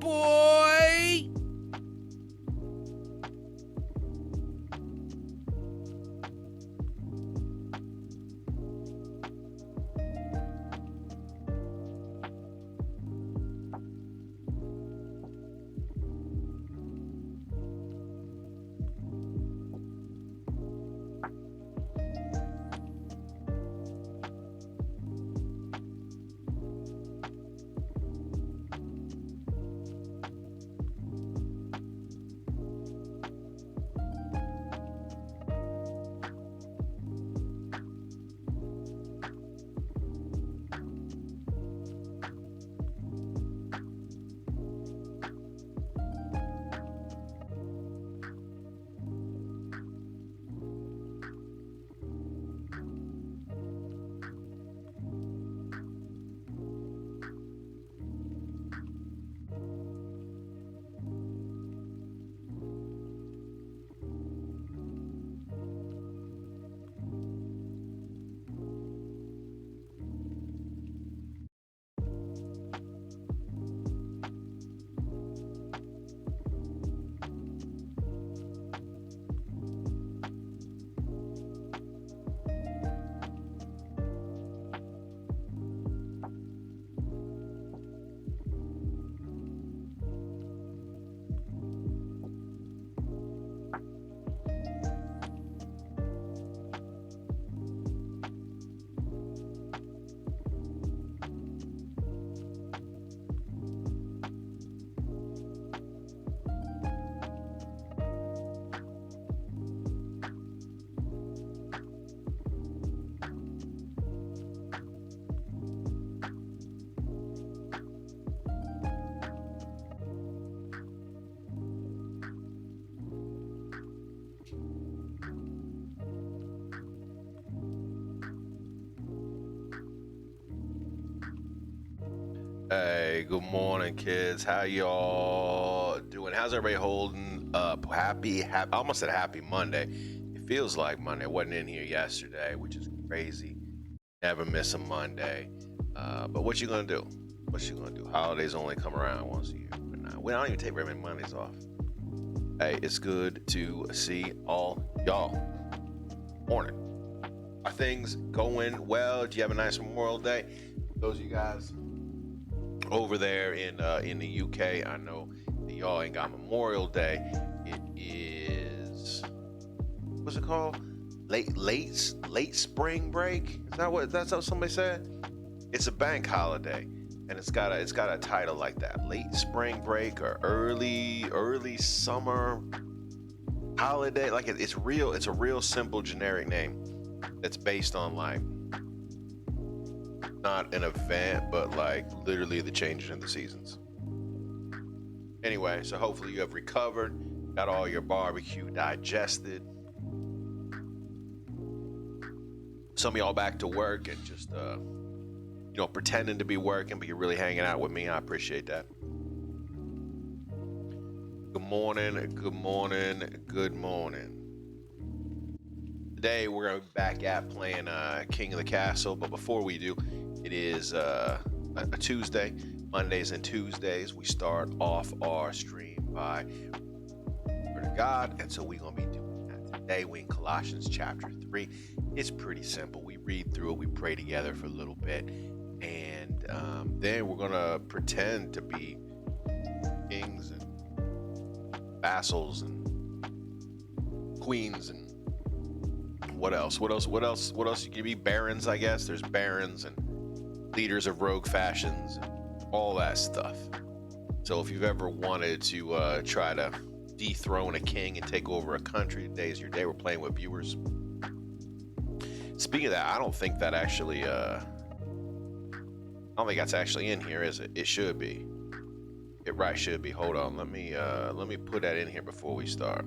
boy. Hey, good morning, kids. How y'all doing? How's everybody holding up? Happy, I almost said happy Monday. It feels like Monday. I wasn't in here yesterday, which is crazy. Never miss a Monday. But what you gonna do? What you gonna do? Holidays only come around once a year. But we don't even take very many Mondays off. Hey, it's good to see all y'all. Morning. Are things going well? Do you have a nice Memorial Day? Those of you guys over there in the UK, I know that y'all ain't got Memorial Day. It is, what's it called? Late spring break? That's how somebody said? It's a bank holiday, and it's got a title like that. Late spring break or early summer holiday. Like it's a real simple generic name that's based on like not an event, but like literally the changes in the seasons. Anyway, so hopefully you have recovered, got all your barbecue digested. Some of y'all back to work and just pretending to be working, but you're really hanging out with me. I appreciate that. Good morning. Today we're gonna be back at playing King of the Castle, but before we do, it is a Tuesday. Mondays and Tuesdays we start off our stream by Word of God, and so we're gonna be doing that today. We in Colossians chapter 3. It's pretty simple. We read through it, we pray together for a little bit, and then we're gonna pretend to be kings and vassals and queens and what else you can be. Barons, I guess. There's barons and leaders of rogue fashions and all that stuff. So if you've ever wanted to try to dethrone a king and take over a country, today's your day. We're playing with viewers. Speaking of that, I don't think that's actually in here, is it? It should be. It should be. Hold on, let me put that in here before we start,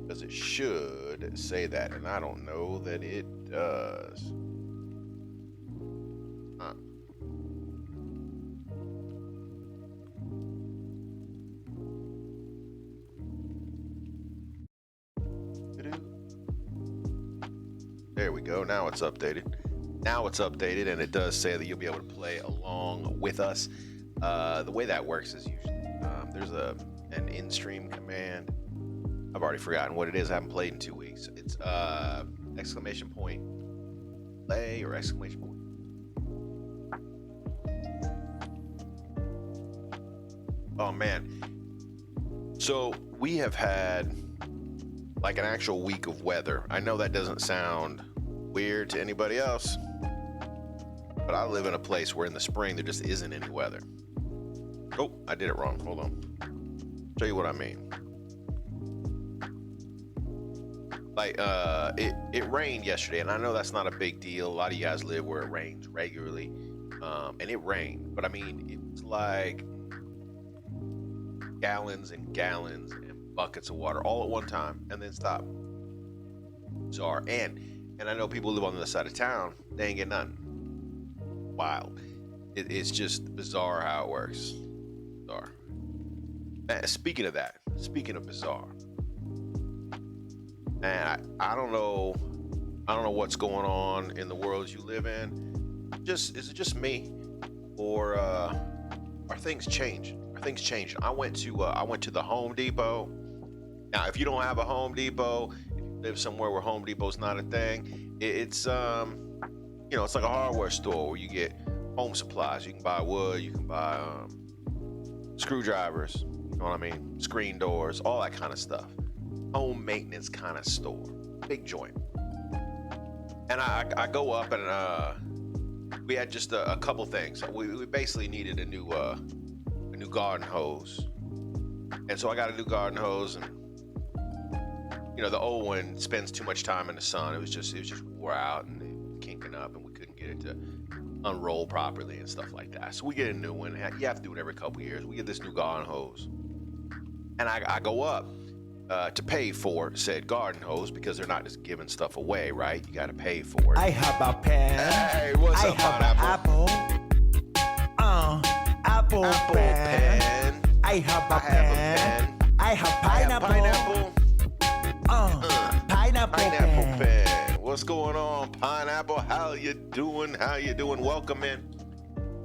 because it should say that, and I don't know that it does. There we go. Now it's updated, and it does say that you'll be able to play along with us. The way that works is usually there's an in-stream command. I've already forgotten what it is. I haven't played in 2 weeks. It's exclamation point play or exclamation point. Oh man. So we have had like an actual week of weather. I know that doesn't sound weird to anybody else, but I live in a place where in the spring there just isn't any weather. Oh, I did it wrong. Hold on. Show you what I mean. Like it rained yesterday, and I know that's not a big deal. A lot of you guys live where it rains regularly, and it rained. But I mean, it was like gallons and gallons and buckets of water all at one time, and then stop. Bizarre. And I know people live on the other side of town. They ain't get nothing. Wild. It's just bizarre how it works. Bizarre. And speaking of that, speaking of bizarre. And I don't know what's going on in the world you live in. Is it just me, or are things changing? Are things changing? I went to the Home Depot. Now, if you don't have a Home Depot, if you live somewhere where Home Depot's not a thing, it's it's like a hardware store where you get home supplies. You can buy wood, you can buy screwdrivers. You know what I mean? Screen doors, all that kind of stuff. Home maintenance kind of store, big joint. And I go up and we had just a couple things. We basically needed a new garden hose, and so I got a new garden hose, and the old one spends too much time in the sun. It was just wore out and it was kinking up, and we couldn't get it to unroll properly and stuff like that. So we get a new one. You have to do it every couple years. We get this new garden hose, and I go up to pay for said garden hose because they're not just giving stuff away, right? You got to pay for it. I have a pen. Hey, what's up, Pineapple? Apple pen. I have a pen. I have pineapple. Pineapple pen. What's going on, Pineapple? How you doing? Welcome in.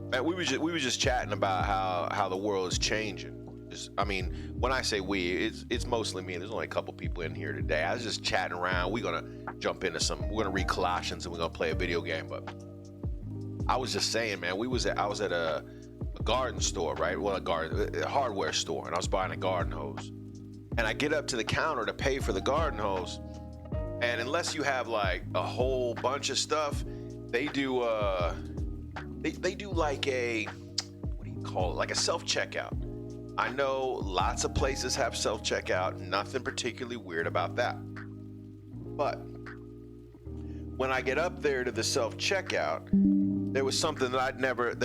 Man, we were just chatting about how the world is changing. When I say we, it's mostly me. There's only a couple people in here today. I was just chatting around. We're gonna jump into we're gonna read Colossians, and we're gonna play a video game. But I was just saying, man, I was at a garden store, right? Well, a hardware store, and I was buying a garden hose. And I get up to the counter to pay for the garden hose, and unless you have like a whole bunch of stuff, they do they do like a, what do you call it? Like a self-checkout. I know lots of places have self-checkout, nothing particularly weird about that. But when I get up there to the self-checkout, there was something that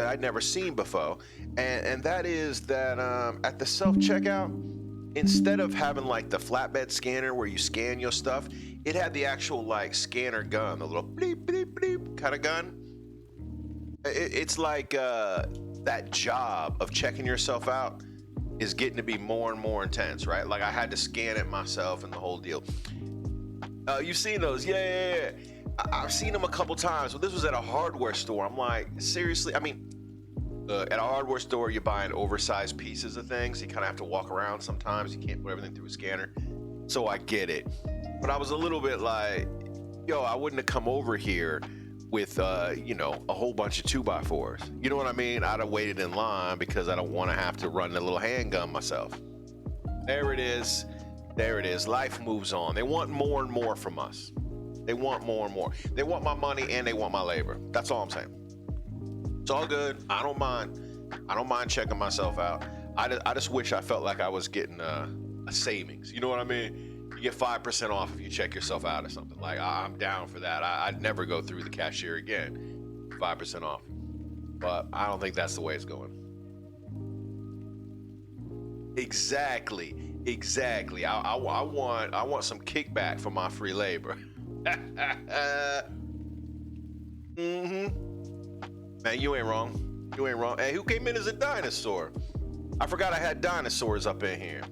I'd never seen before. And that is that at the self-checkout, instead of having like the flatbed scanner where you scan your stuff, it had the actual like scanner gun, the little bleep, bleep, bleep kind of gun. It's like that job of checking yourself out is getting to be more and more intense, right? Like I had to scan it myself and the whole deal. You've seen those? Yeah. I've seen them a couple times. Well, this was at a hardware store. I'm like, seriously? At a hardware store, you're buying oversized pieces of things. You kind of have to walk around sometimes. You can't put everything through a scanner. So I get it. But I was a little bit like, I wouldn't have come over here with, a whole bunch of 2x4s. You know what I mean? I'd have waited in line because I don't want to have to run the little handgun myself. There it is. Life moves on. They want more and more from us. They want more and more. They want my money and they want my labor. That's all I'm saying. It's all good. I don't mind checking myself out. I just wish I felt like I was getting a savings. You know what I mean? You get 5% off if you check yourself out or something. Like, I'm down for that. I'd never go through the cashier again. 5% off. But I don't think that's the way it's going. Exactly. I want some kickback for my free labor. Man, you ain't wrong. Hey, who came in as a dinosaur? I forgot I had dinosaurs up in here.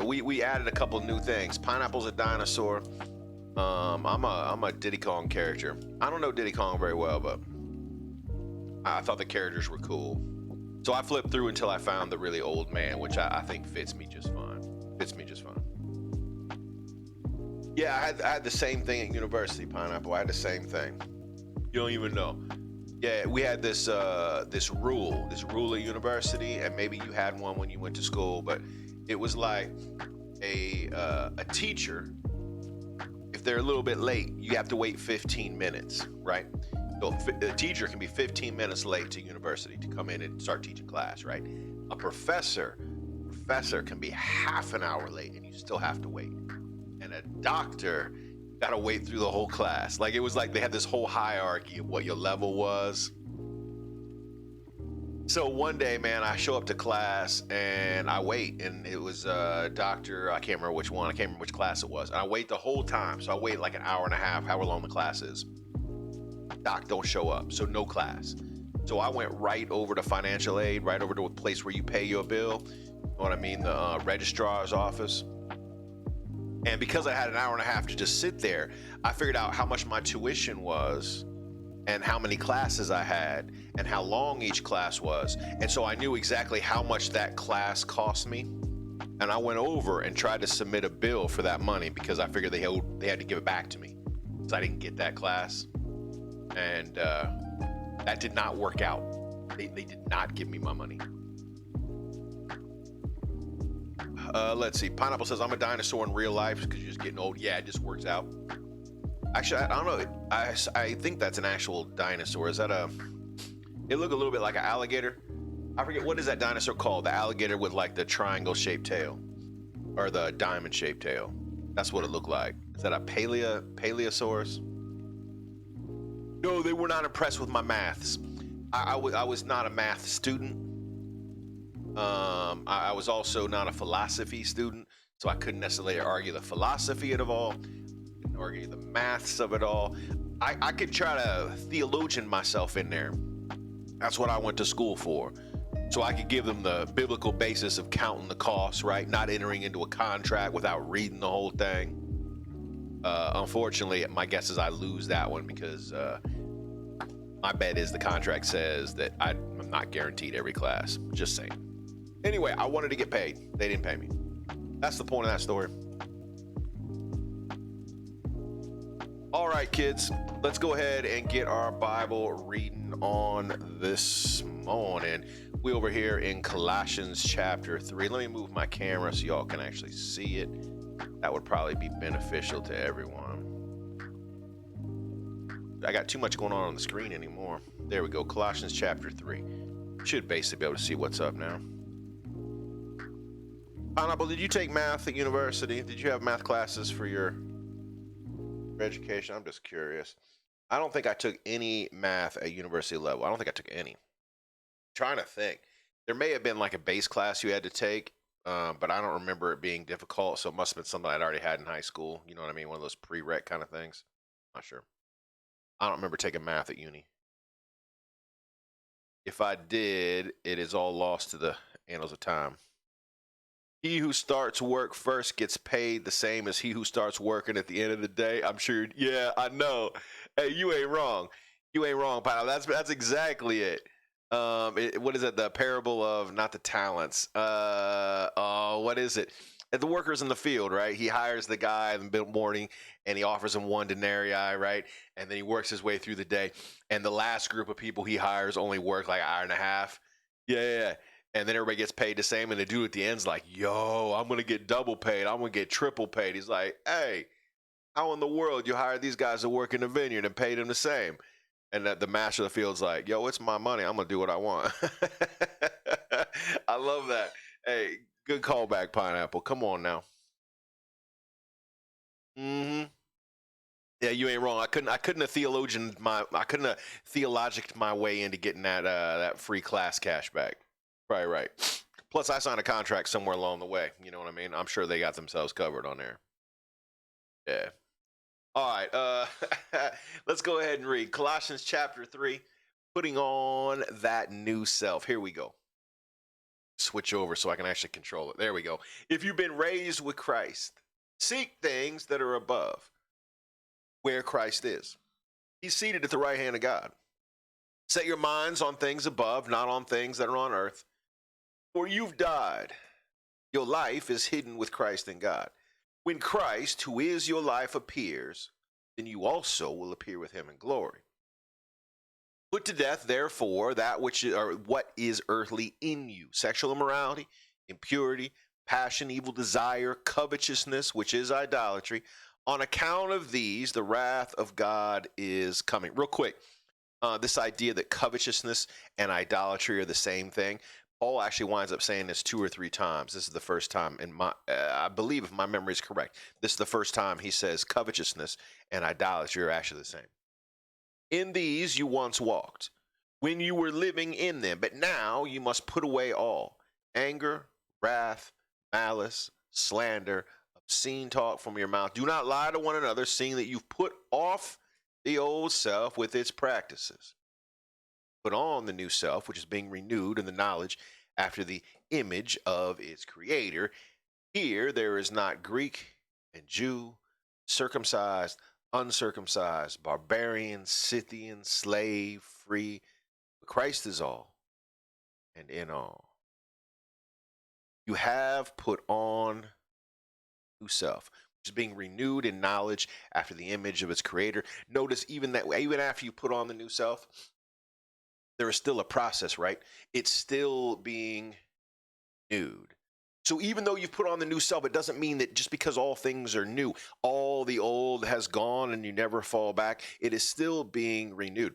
We added a couple new things. Pineapple's a dinosaur. I'm a Diddy Kong character. I don't know Diddy Kong very well, but I thought the characters were cool. So I flipped through until I found the really old man, which I think fits me just fine. Yeah, I had the same thing at university, Pineapple. I had the same thing. You don't even know. Yeah, we had this rule at university, and maybe you had one when you went to school, but it was like a teacher. If they're a little bit late, you have to wait 15 minutes, right? So a teacher can be 15 minutes late to university to come in and start teaching class, right? A professor can be half an hour late, and you still have to wait. And a doctor gotta wait through the whole class. Like, it was like they had this whole hierarchy of what your level was. So one day, man, I show up to class and I wait, and it was a doctor. I can't remember which one. I can't remember which class it was. And I wait the whole time. So I wait like an hour and a half, however long the class is. Doc don't show up, so no class. So I went right over to financial aid, right over to a place where you pay your bill. You know what I mean? The registrar's office. And because I had an hour and a half to just sit there, I figured out how much my tuition was and how many classes I had and how long each class was. And so I knew exactly how much that class cost me. And I went over and tried to submit a bill for that money because I figured they had to give it back to me. So I didn't get that class. And that did not work out. They did not give me my money. Let's see. Pineapple says, I'm a dinosaur in real life because you're just getting old. Yeah, it just works out. Actually, I don't know. I think that's an actual dinosaur. Is that it looked a little bit like an alligator. I forget, what is that dinosaur called? The alligator with like the triangle shaped tail or the diamond shaped tail. That's what it looked like. Is that a Paleosaurus? No, they were not impressed with my maths. I was not a math student. I was also not a philosophy student, so I couldn't necessarily argue the philosophy of it all, couldn't argue the maths of it all. I could try to theologian myself in there. That's what I went to school for. So I could give them the biblical basis of counting the costs, right? Not entering into a contract without reading the whole thing. Unfortunately, my guess is I lose that one because my bet is the contract says that I'm not guaranteed every class. Just saying. Anyway, I wanted to get paid. They didn't pay me. That's the point of that story. All right, kids, let's go ahead and get our Bible reading on this morning. We over here in Colossians chapter 3. Let me move my camera so y'all can actually see it. That would probably be beneficial to everyone. I got too much going on the screen anymore. There we go. Colossians chapter 3. Should basically be able to see what's up now. Pineapple, did you take math at university? Did you have math classes for your education? I'm just curious. I don't think I took any math at university level. I don't think I took any. I'm trying to think. There may have been like a base class you had to take, but I don't remember it being difficult. So it must have been something I'd already had in high school. You know what I mean? One of those prereq kind of things. Not sure. I don't remember taking math at uni. If I did, it is all lost to the annals of time. He who starts work first gets paid the same as he who starts working at the end of the day. I'm sure. Yeah, I know. Hey, you ain't wrong. You ain't wrong, pal. That's exactly it. What is it? The parable of not the talents. What is it? The workers in the field, right? He hires the guy in the morning and he offers him 1 denarii, right? And then he works his way through the day. And the last group of people he hires only work like an hour and a half. Yeah. And then everybody gets paid the same. And the dude at the end's like, yo, I'm going to get double paid. I'm going to get triple paid. He's like, hey, how in the world you hire these guys to work in the vineyard and pay them the same? And the master of the field's like, yo, it's my money. I'm going to do what I want. I love that. Hey, good callback, Pineapple. Come on now. Mm-hmm. Yeah, you ain't wrong. I couldn't have theologianed my way into getting that free class cash back. Probably right. Plus, I signed a contract somewhere along the way. You know what I mean? I'm sure they got themselves covered on there. Yeah. All right. Let's go ahead and read Colossians chapter 3, putting on that new self. Here we go. Switch over so I can actually control it. There we go. If you've been raised with Christ, seek things that are above, where Christ is. He's seated at the right hand of God. Set your minds on things above, not on things that are on earth. For you've died. Your life is hidden with Christ in God. When Christ, who is your life, appears, then you also will appear with him in glory. Put to death, therefore, that which or what is earthly in you: sexual immorality, impurity, passion, evil desire, covetousness, which is idolatry. On account of these, the wrath of God is coming. Real quick, this idea that covetousness and idolatry are the same thing. Paul actually winds up saying this 2 or 3 times. This is the first time in my, I believe, if my memory is correct, this is the first time he says covetousness and idolatry are actually the same. In these you once walked when you were living in them, but now you must put away all anger, wrath, malice, slander, obscene talk from your mouth. Do not lie to one another, seeing that you've put off the old self with its practices. Put on the new self, which is being renewed in the knowledge after the image of its creator. Here there is not Greek and Jew, circumcised, uncircumcised, barbarian, Scythian, slave, free, but Christ is all and in all. You have put on new self, which is being renewed in knowledge after the image of its creator. Notice even after you put on the new self, there is still a process, right? It's still being renewed. So even though you've put on the new self, it doesn't mean that just because all things are new, all the old has gone and you never fall back. It is still being renewed.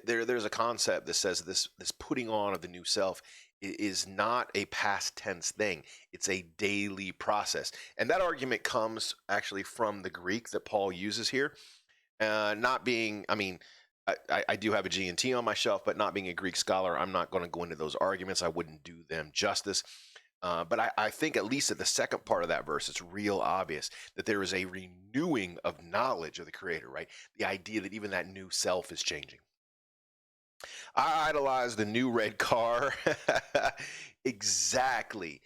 There's a concept that says this putting on of the new self is not a past tense thing. It's a daily process. And that argument comes actually from the Greek that Paul uses here. Not being, I mean, I do have a G&T on my shelf, but not being a Greek scholar, I'm not going to go into those arguments. I wouldn't do them justice. But I think at least at the second part of that verse, it's real obvious that there is a renewing of knowledge of the Creator, right? The idea that even that new self is changing. I idolize the new red car. Exactly,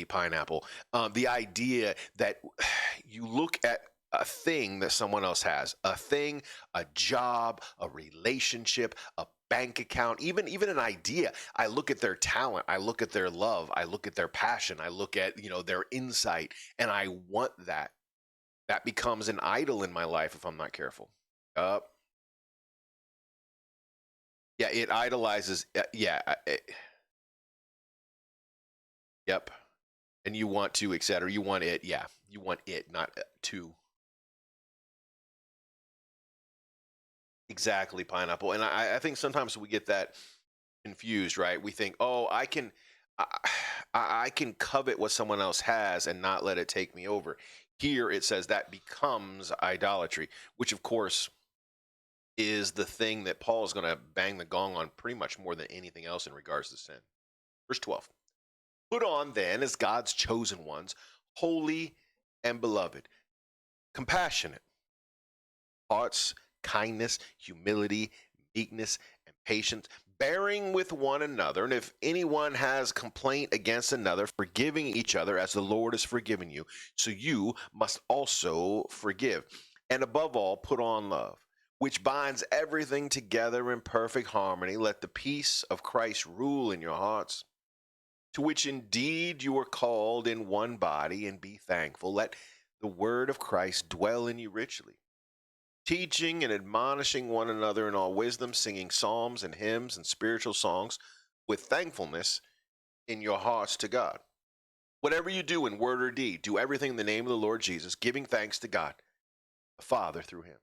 pineapple. The idea that you look at a thing that someone else has, a thing, a job, a relationship, a bank account, even an idea. I look at their talent, I look at their love, I look at their passion, I look at, their insight, and I want that. That becomes an idol in my life if I'm not careful. Yeah, it idolizes. Yep. And you want to, etc. You want it. Yeah, you want it, not to. Exactly, pineapple. And I think sometimes we get that confused, right? We think, oh, I, I can covet what someone else has and not let it take me over. Here it says that becomes idolatry, which of course is the thing that Paul is going to bang the gong on pretty much more than anything else in regards to sin. Verse 12. Put on then as God's chosen ones, holy and beloved, compassionate, hearts, kindness, humility, meekness, and patience, bearing with one another. And if anyone has complaint against another, forgiving each other as the Lord has forgiven you, so you must also forgive. And above all, put on love, which binds everything together in perfect harmony. Let the peace of Christ rule in your hearts, to which indeed you are called in one body, and be thankful. Let the word of Christ dwell in you richly, teaching and admonishing one another in all wisdom, singing psalms and hymns and spiritual songs with thankfulness in your hearts to God. Whatever you do in word or deed, do everything in the name of the Lord Jesus, giving thanks to God, the Father, through him.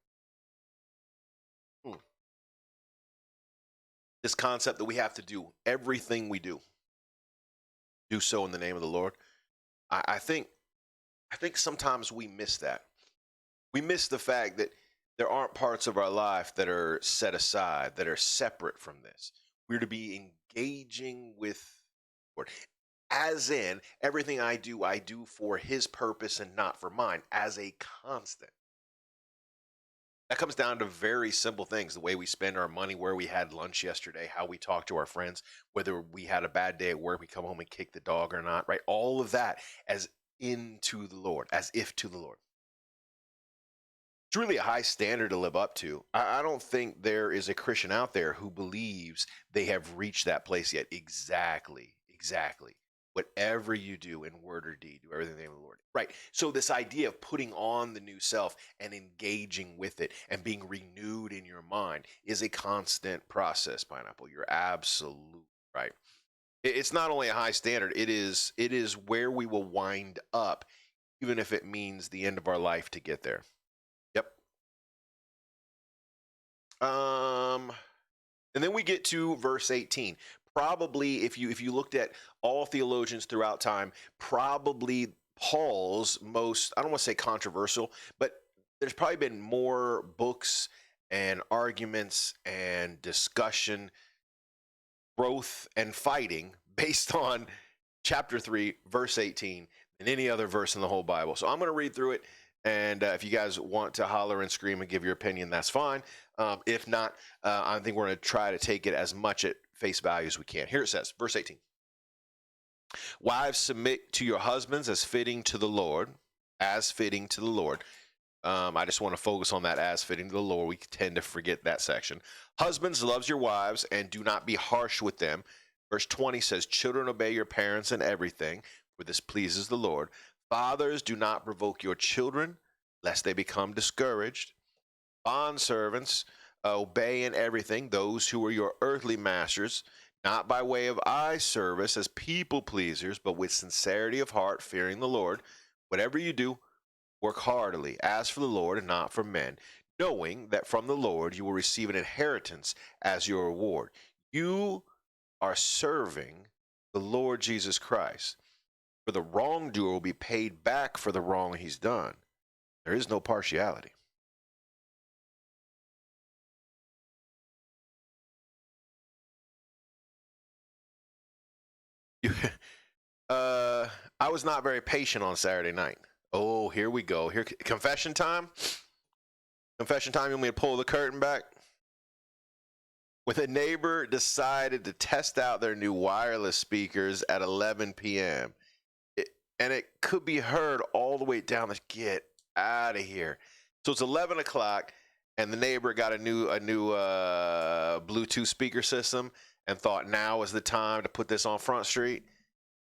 This concept that we have to do everything we do so in the name of the Lord. I think sometimes we miss that. We miss the fact that there aren't parts of our life that are set aside, that are separate from this. We're to be engaging with the Lord. As in, everything I do for his purpose and not for mine, as a constant. That comes down to very simple things: the way we spend our money, where we had lunch yesterday, how we talk to our friends, whether we had a bad day at work, we come home and kick the dog or not, right? All of that as into the Lord, as if to the Lord. It's really a high standard to live up to. I don't think there is a Christian out there who believes they have reached that place yet. Exactly. Exactly. Whatever you do in word or deed, do everything in the name of the Lord. Right. So this idea of putting on the new self and engaging with it and being renewed in your mind is a constant process, Pineapple. You're absolutely right. It's not only a high standard, it is where we will wind up, even if it means the end of our life to get there. Yep. And then we get to verse 18. Probably, if you looked at all theologians throughout time, probably Paul's most, I don't want to say controversial, but there's probably been more books and arguments and discussion, growth and fighting based on chapter 3, verse 18 than any other verse in the whole Bible. So I'm going to read through it. And if you guys want to holler and scream and give your opinion, that's fine. If not, I think we're going to try to take it as much at face value as we can. Here it says, verse 18. Wives, submit to your husbands as fitting to the Lord, as fitting to the Lord. I just want to focus on that as fitting to the Lord. We tend to forget that section. Husbands, loves your wives and do not be harsh with them. Verse 20 says, children, obey your parents in everything, for this pleases the Lord. Fathers, do not provoke your children, lest they become discouraged. Bondservants, obey in everything those who are your earthly masters, not by way of eye service as people pleasers, but with sincerity of heart, fearing the Lord. Whatever you do, work heartily, as for the Lord and not for men, knowing that from the Lord you will receive an inheritance as your reward. You are serving the Lord Jesus Christ. For the wrongdoer will be paid back for the wrong he's done. There is no partiality. I was not very patient on Saturday night. Oh, here we go. Here, confession time. Confession time. You want me to pull the curtain back? When a neighbor decided to test out their new wireless speakers at 11 p.m. And it could be heard all the way down the, get out of here. So it's 11 o'clock, and the neighbor got a new Bluetooth speaker system and thought now is the time to put this on Front Street.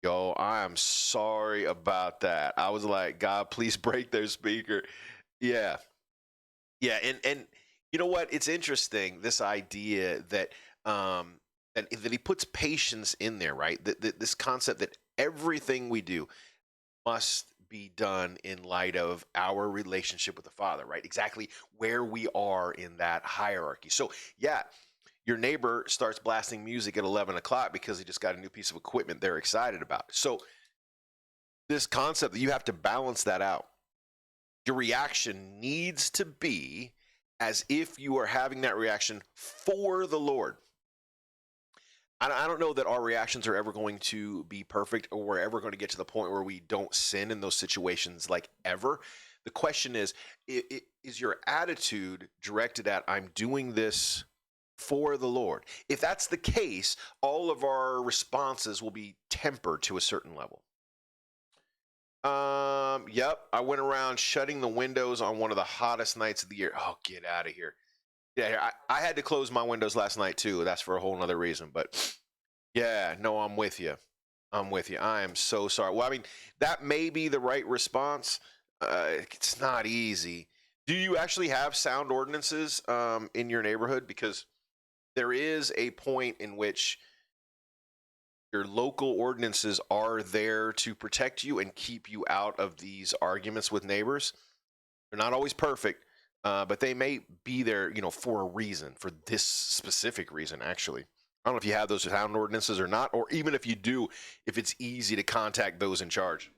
Yo, I am sorry about that. I was like, God, please break their speaker. Yeah. Yeah, and you know what? It's interesting, this idea that that he puts patience in there, right? This concept that everything we do must be done in light of our relationship with the Father, right? Exactly where we are in that hierarchy. So, yeah, your neighbor starts blasting music at 11 o'clock because he just got a new piece of equipment they're excited about. So, this concept that you have to balance that out. Your reaction needs to be as if you are having that reaction for the Lord. I don't know that our reactions are ever going to be perfect, or we're ever going to get to the point where we don't sin in those situations, like ever. The question is your attitude directed at, I'm doing this for the Lord? If that's the case, all of our responses will be tempered to a certain level. Yep. I went around shutting the windows on one of the hottest nights of the year. Oh, get out of here. Yeah, I had to close my windows last night too. That's for a whole nother reason. But yeah, no, I'm with you. I'm with you. I am so sorry. Well, I mean, that may be the right response. It's not easy. Do you actually have sound ordinances in your neighborhood? Because there is a point in which your local ordinances are there to protect you and keep you out of these arguments with neighbors. They're not always perfect, but they may be there, for a reason, for this specific reason, actually. I don't know if you have those sound ordinances or not, or even if you do, if it's easy to contact those in charge.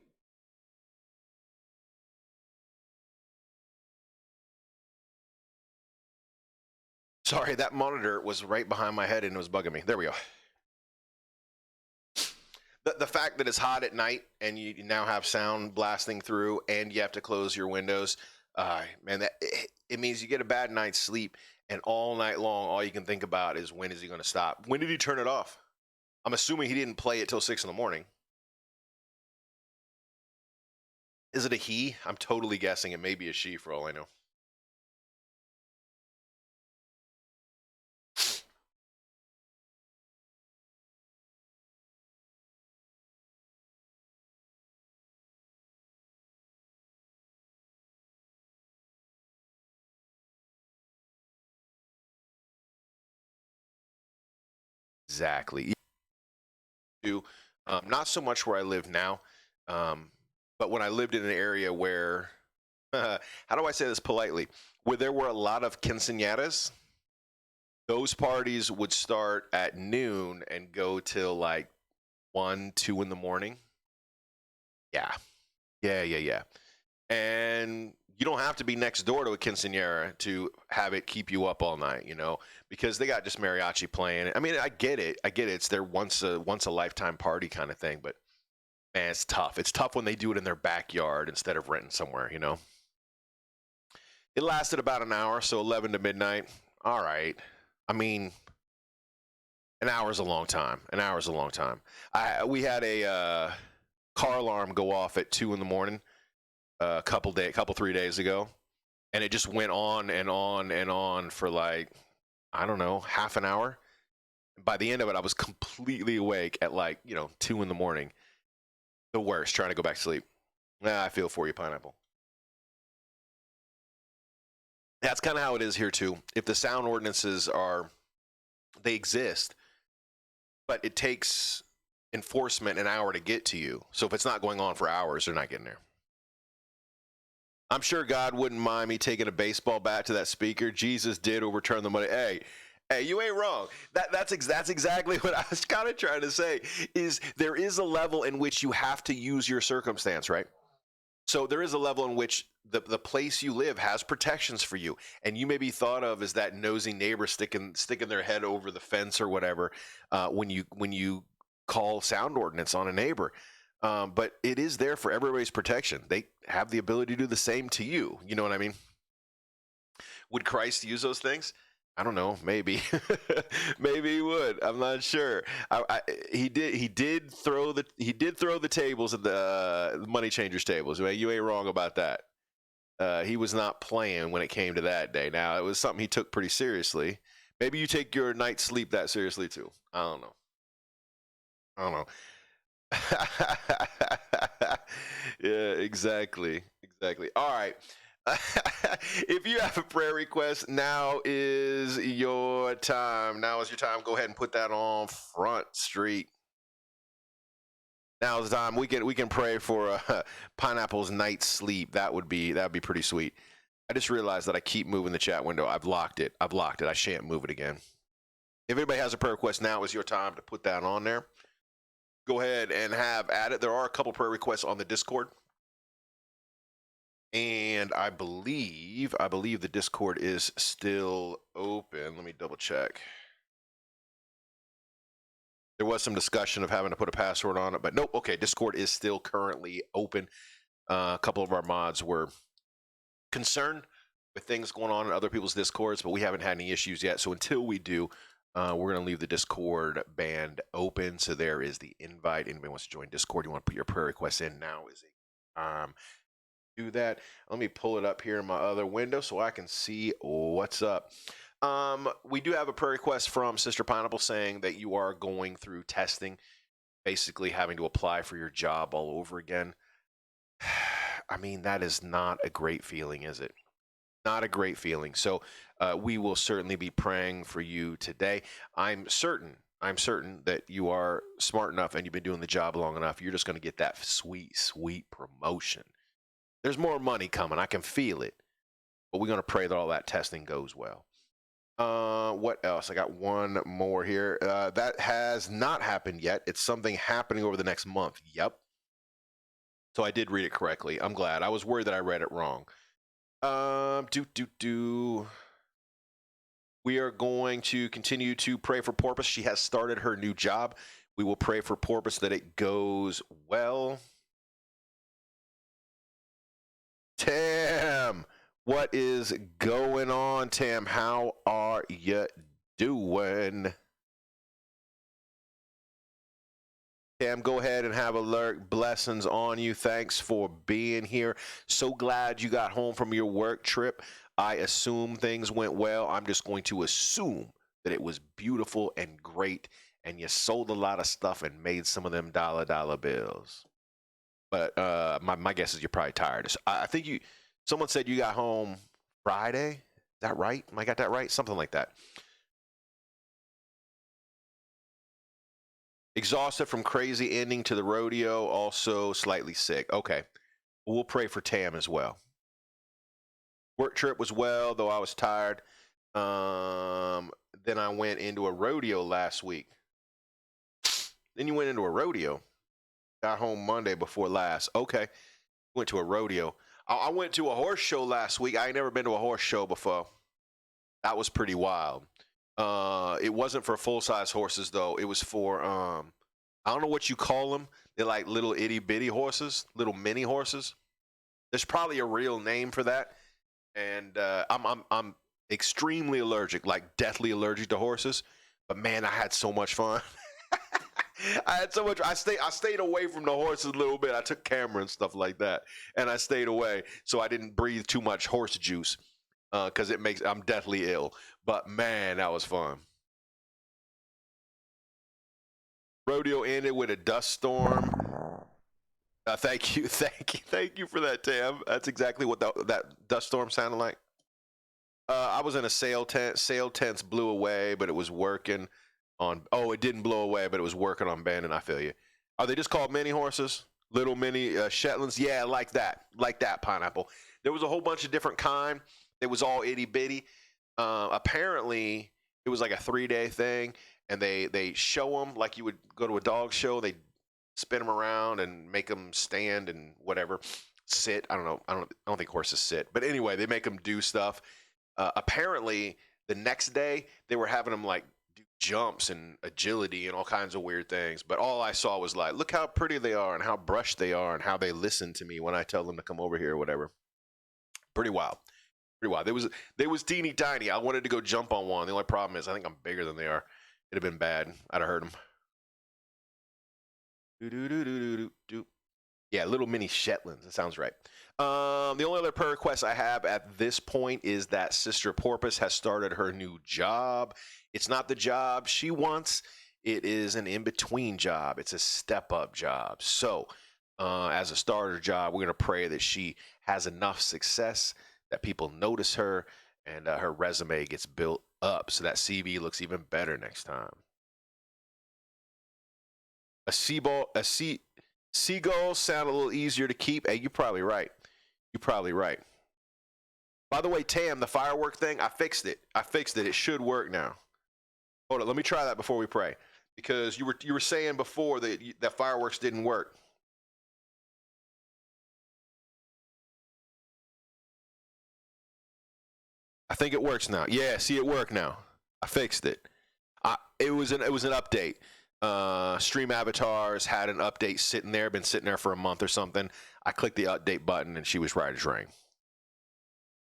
Sorry, that monitor was right behind my head and it was bugging me. There we go. The fact that it's hot at night and you now have sound blasting through and you have to close your windows, man, it means you get a bad night's sleep, and all night long, all you can think about is, when is he going to stop? When did he turn it off? I'm assuming he didn't play it till 6 in the morning. Is it a he? I'm totally guessing it may be a she for all I know. Exactly. Not so much where I live now, um, but when I lived in an area where, how do I say this politely, where there were a lot of quinceañeras, those parties would start at noon and go till like 1, 2 in the morning. Yeah, yeah. And you don't have to be next door to a quinceañera to have it keep you up all night, because they got just mariachi playing. I mean, I get it. It's their once a lifetime party kind of thing, but man, it's tough. It's tough when they do it in their backyard instead of renting somewhere. It lasted about an hour, so 11 to midnight. All right. I mean, an hour's a long time. An hour's a long time. We had a car alarm go off at 2 in the morning a couple 3 days ago, and it just went on and on and on for like, I don't know, half an hour. By the end of it, I was completely awake at like 2 in the morning. The worst, trying to go back to sleep. I feel for you, Pineapple. That's kind of how it is here too. If the sound ordinances they exist, but it takes enforcement an hour to get to you. So if it's not going on for hours, they're not getting there. I'm sure God wouldn't mind me taking a baseball bat to that speaker. Jesus did overturn the money. Hey, you ain't wrong. That's exactly what I was kind of trying to say. Is there is a level in which you have to use your circumstance, right? So there is a level in which the place you live has protections for you, and you may be thought of as that nosy neighbor sticking their head over the fence or whatever when you call sound ordinance on a neighbor. But it is there for everybody's protection. They have the ability to do the same to you. You know what I mean? Would Christ use those things? I don't know. Maybe, maybe he would. I'm not sure. He did throw the tables at the money changers tables. You ain't wrong about that. He was not playing when it came to that day. Now it was something he took pretty seriously. Maybe you take your night's sleep that seriously too. I don't know. I don't know. Yeah, exactly. All right. If you have a prayer request, now is your time. Go ahead and put that on Front Street. Now is the time. We can pray for Pineapple's night's sleep. That'd be pretty sweet. I just realized that I keep moving the chat window. I've locked it. I shan't move it again. If anybody has a prayer request, now is your time to put that on there. Go ahead and have at it. There are a couple prayer requests on the Discord. And I believe the Discord is still open. Let me double check. There was some discussion of having to put a password on it, but nope. Okay, Discord is still currently open. A couple of our mods were concerned with things going on in other people's Discords, but we haven't had any issues yet. So until we do, we're going to leave the Discord band open. So there is the invite. Anybody wants to join Discord, you want to put your prayer requests in, now is a do that. Let me pull it up here in my other window so I can see what's up. We do have a prayer request from Sister Pineapple saying that you are going through testing, basically having to apply for your job all over again. I mean, that is not a great feeling, is it? Not a great feeling. So we will certainly be praying for you today. I'm certain that you are smart enough and you've been doing the job long enough. You're just going to get that sweet, sweet promotion. There's more money coming. I can feel it. But we're going to pray that all that testing goes well. What else? I got one more here. That has not happened yet. It's something happening over the next month. Yep. So I did read it correctly. I'm glad. I was worried that I read it wrong. We are going to continue to pray for Porpoise. She has started her new job. We will pray for Porpoise that it goes well. Tam, what is going on, Tam? How are you doing? Tam, go ahead and have alert. Blessings on you. Thanks for being here. So glad you got home from your work trip. I assume things went well. I'm just going to assume that it was beautiful and great, and you sold a lot of stuff and made some of them dollar bills. But my guess is you're probably tired. I think someone said you got home Friday. Is that right? Am I got that right? Something like that. Exhausted from crazy ending to the rodeo, also slightly sick. Okay. We'll pray for Tam as well. Work trip was well, though I was tired. Then I went into a rodeo last week. Then you went into a rodeo. Got home Monday before last. Okay. Went to a rodeo. I went to a horse show last week. I ain't never been to a horse show before. That was pretty wild. It wasn't for full-size horses, though. It was for, I don't know what you call them. They're like little itty-bitty horses, little mini horses. There's probably a real name for that. And I'm extremely allergic, like deathly allergic to horses. But man, I had so much fun. I had so much. I stayed away from the horses a little bit. I took camera and stuff like that, and I stayed away so I didn't breathe too much horse juice because I'm deathly ill. But man, that was fun. Rodeo ended with a dust storm. Thank you for that, Tam. That's exactly what that dust storm sounded like. I was in a sail tent. Sail tents blew away, but it was working on. Oh, it didn't blow away, but it was working on banding. I feel you. Are they just called mini horses? Little mini Shetlands? Yeah, like that pineapple. There was a whole bunch of different kind. It was all itty bitty. Apparently, it was like a 3-day thing, and they show them like you would go to a dog show. They spin them around and make them stand and whatever, sit. I don't know. I don't think horses sit, but anyway, they make them do stuff. Apparently, the next day they were having them like do jumps and agility and all kinds of weird things. But all I saw was like, look how pretty they are and how brushed they are and how they listen to me when I tell them to come over here or whatever. Pretty wild. Pretty wild. They was teeny tiny. I wanted to go jump on one. The only problem is I think I'm bigger than they are. It'd have been bad. I'd have hurt them. Yeah, little mini Shetlands. That sounds right. The only other prayer request I have at this point is that Sister Porpoise has started her new job. It's not the job she wants. It is an in-between job. It's a step-up job. So, as a starter job, we're going to pray that she has enough success that people notice her and her resume gets built up so that CV looks even better next time. A seagull sound a little easier to keep. Hey, you're probably right. By the way, Tam, the firework thing, I fixed it. It should work now. Hold on, let me try that before we pray, because you were saying before that fireworks didn't work. I think it works now. Yeah, see, it worked now. I fixed it. It was an update. Stream Avatars had an update sitting there, been sitting there for a month or something. I clicked the update button and she was right as rain.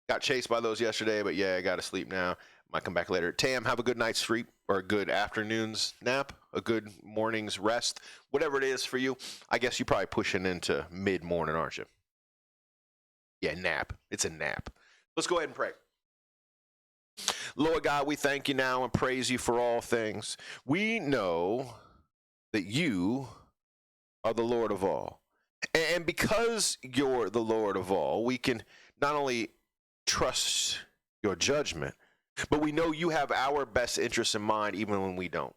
Got chased by those yesterday, but yeah, I got to sleep now. Might come back later. Tam, have a good night's sleep or a good afternoon's nap, a good morning's rest, whatever it is for you. I guess you're probably pushing into mid-morning, aren't you? Yeah, nap. It's a nap. Let's go ahead and pray. Lord God, we thank you now and praise you for all things. We know that you are the Lord of all. And because you're the Lord of all, we can not only trust your judgment, but we know you have our best interests in mind even when we don't.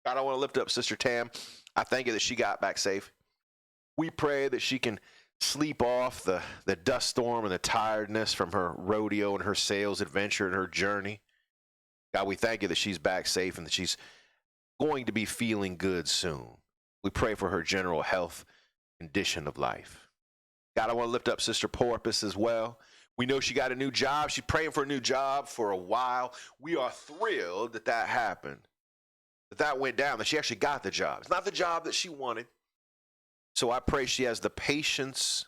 God, I want to lift up Sister Tam. I thank you that she got back safe. We pray that she can sleep off the dust storm and the tiredness from her rodeo and her sales adventure and her journey. God, we thank you that she's back safe and that she's going to be feeling good soon. We pray for her general health condition of life. God, I want to lift up Sister Porpoise as well. We know she got a new job. She's praying for a new job for a while. We are thrilled that that happened, that went down, that she actually got the job. It's not the job that she wanted. So I pray she has the patience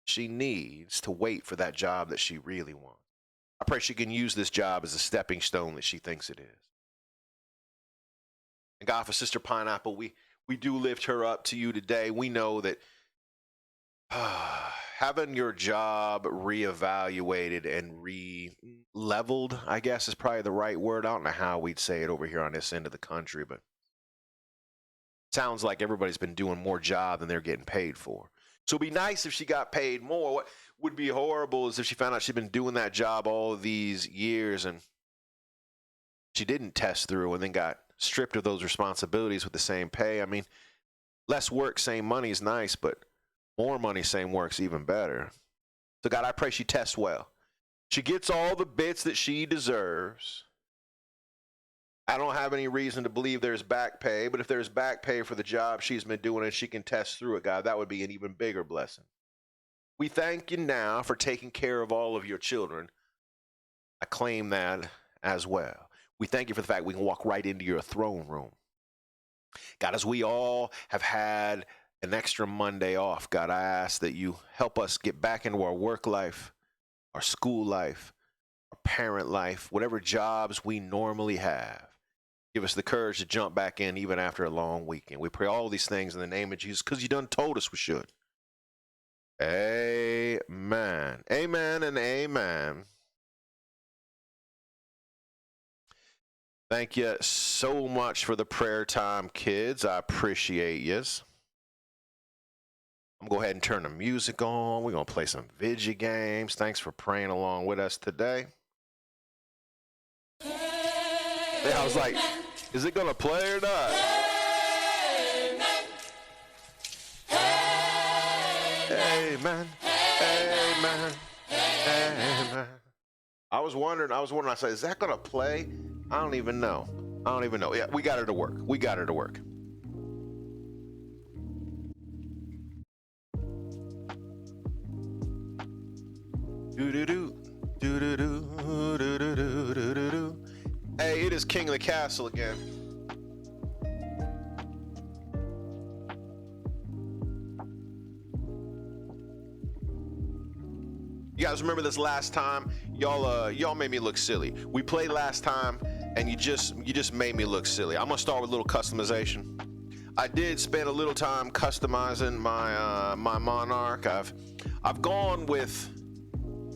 she needs to wait for that job that she really wants. I pray she can use this job as a stepping stone that she thinks it is. And God, for Sister Pineapple, we do lift her up to you today. We know that having your job reevaluated and re-leveled, I guess is probably the right word. I don't know how we'd say it over here on this end of the country, but sounds like everybody's been doing more job than they're getting paid for. So it'd be nice if she got paid more. What would be horrible is if she found out she'd been doing that job all these years and she didn't test through and then got stripped of those responsibilities with the same pay. I mean, less work, same money is nice, but more money, same work's even better. So God, I pray she tests well. She gets all the bits that she deserves. I don't have any reason to believe there's back pay, but if there's back pay for the job she's been doing and she can test through it, God, that would be an even bigger blessing. We thank you now for taking care of all of your children. I claim that as well. We thank you for the fact we can walk right into your throne room. God, as we all have had an extra Monday off, God, I ask that you help us get back into our work life, our school life, our parent life, whatever jobs we normally have. Give us the courage to jump back in even after a long weekend. We pray all these things in the name of Jesus because you done told us we should. Amen. Amen and amen. Thank you so much for the prayer time, kids. I appreciate yous. I'm going to go ahead and turn the music on. We're going to play some video games. Thanks for praying along with us today. Yeah, I was like, is it going to play or not? Amen. Amen. Amen. I was wondering, I said, is that going to play? I don't even know. Yeah, we got her to work. Hey, it is King of the Castle again. You guys remember this last time? Y'all made me look silly. We played last time and you just made me look silly. I'm gonna start with a little customization. I did spend a little time customizing my my Monarch. I've gone with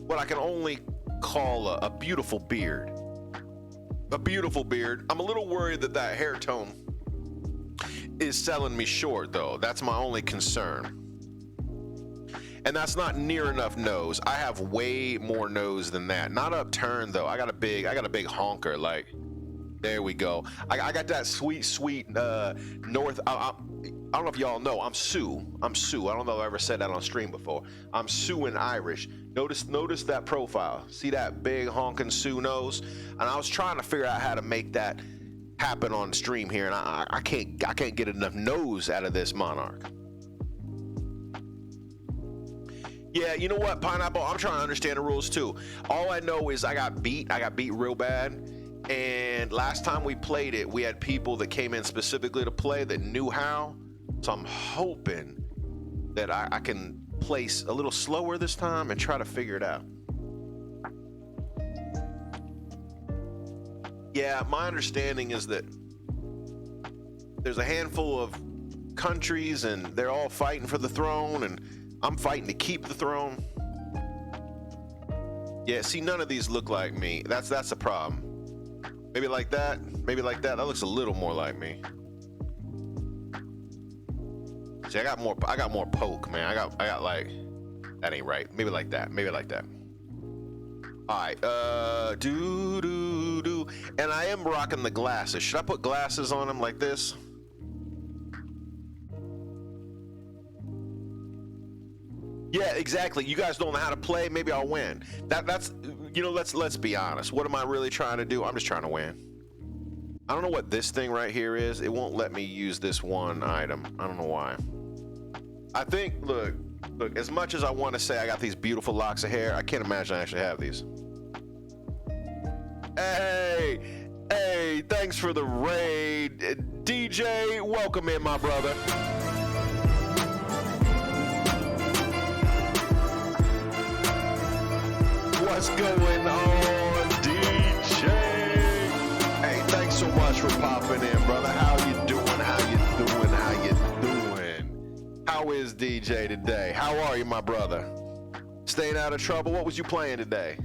what I can only call a beautiful beard. A beautiful beard. I'm a little worried that hair tone is selling me short though. That's my only concern. And that's not near enough nose. I have way more nose than that. Not upturned though. I got a big honker. Like, there we go. I got that sweet North. I don't know if y'all know. I'm Sioux. I don't know if I ever said that on stream before. I'm Sioux and Irish. Notice that profile. See that big honking Sioux nose? And I was trying to figure out how to make that happen on stream here, and I can't get enough nose out of this Monarch. Yeah, you know what, Pineapple? I'm trying to understand the rules too. All I know is I got beat real bad. And last time we played it, we had people that came in specifically to play that knew how. So I'm hoping that I can place a little slower this time and try to figure it out. Yeah, my understanding is that there's a handful of countries and they're all fighting for the throne, and I'm fighting to keep the throne. Yeah, see, none of these look like me. That's a problem. Maybe like that. That looks a little more like me. See, I got more poke, man. I got like, that ain't right. Maybe like that. All right, and I am rocking the glasses. Should I put glasses on them like this? Yeah, exactly. You guys don't know how to play. Maybe I'll win. That's let's be honest. What am I really trying to do? I'm just trying to win. I don't know what this thing right here is. It won't let me use this one item. I don't know why. I think, look, as much as I want to say I got these beautiful locks of hair, I can't imagine I actually have these. Hey, thanks for the raid. DJ, welcome in, my brother. What's going on, DJ? Hey, thanks so much for popping in, brother. How you doing? How is DJ today? How are you, my brother? Staying out of trouble? What was you playing today?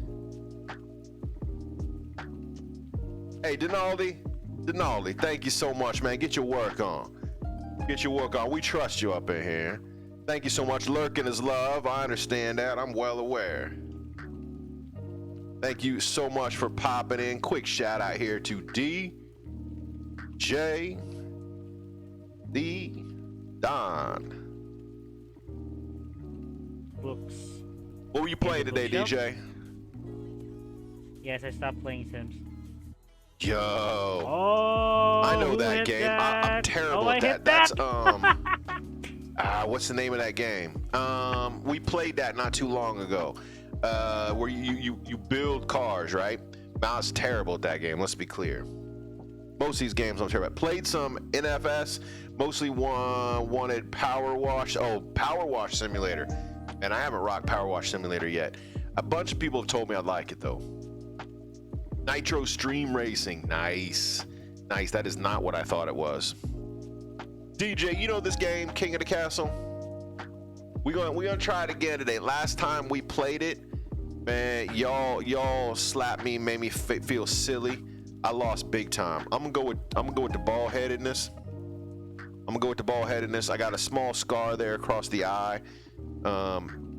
Hey, Denaldi, thank you so much, man. Get your work on. We trust you up in here. Thank you so much. Lurking is love. I understand that. I'm well aware. Thank you so much for popping in. Quick shout out here to D. DJ the Don. Books. What were you playing today, DJ? Yes, I stopped playing Sims. Yo. Oh, I know who that hit game. that? I'm terrible I at hit that. that. That's what's the name of that game? We played that not too long ago. Where you build cars, right? I was terrible at that game. Let's be clear. Most of these games I'm terrible at. Played some NFS. Mostly wanted Power Wash. Oh, Power Wash Simulator. And I haven't rocked Power Wash Simulator yet. A bunch of people have told me I'd like it though. Nitro Stream Racing. Nice. Nice. That is not what I thought it was. DJ, you know this game, King of the Castle? We're gonna try it again today. Last time we played it, man, y'all slapped me, made me feel silly. I lost big time. I'm gonna go with the bald-headedness. I got a small scar there across the eye.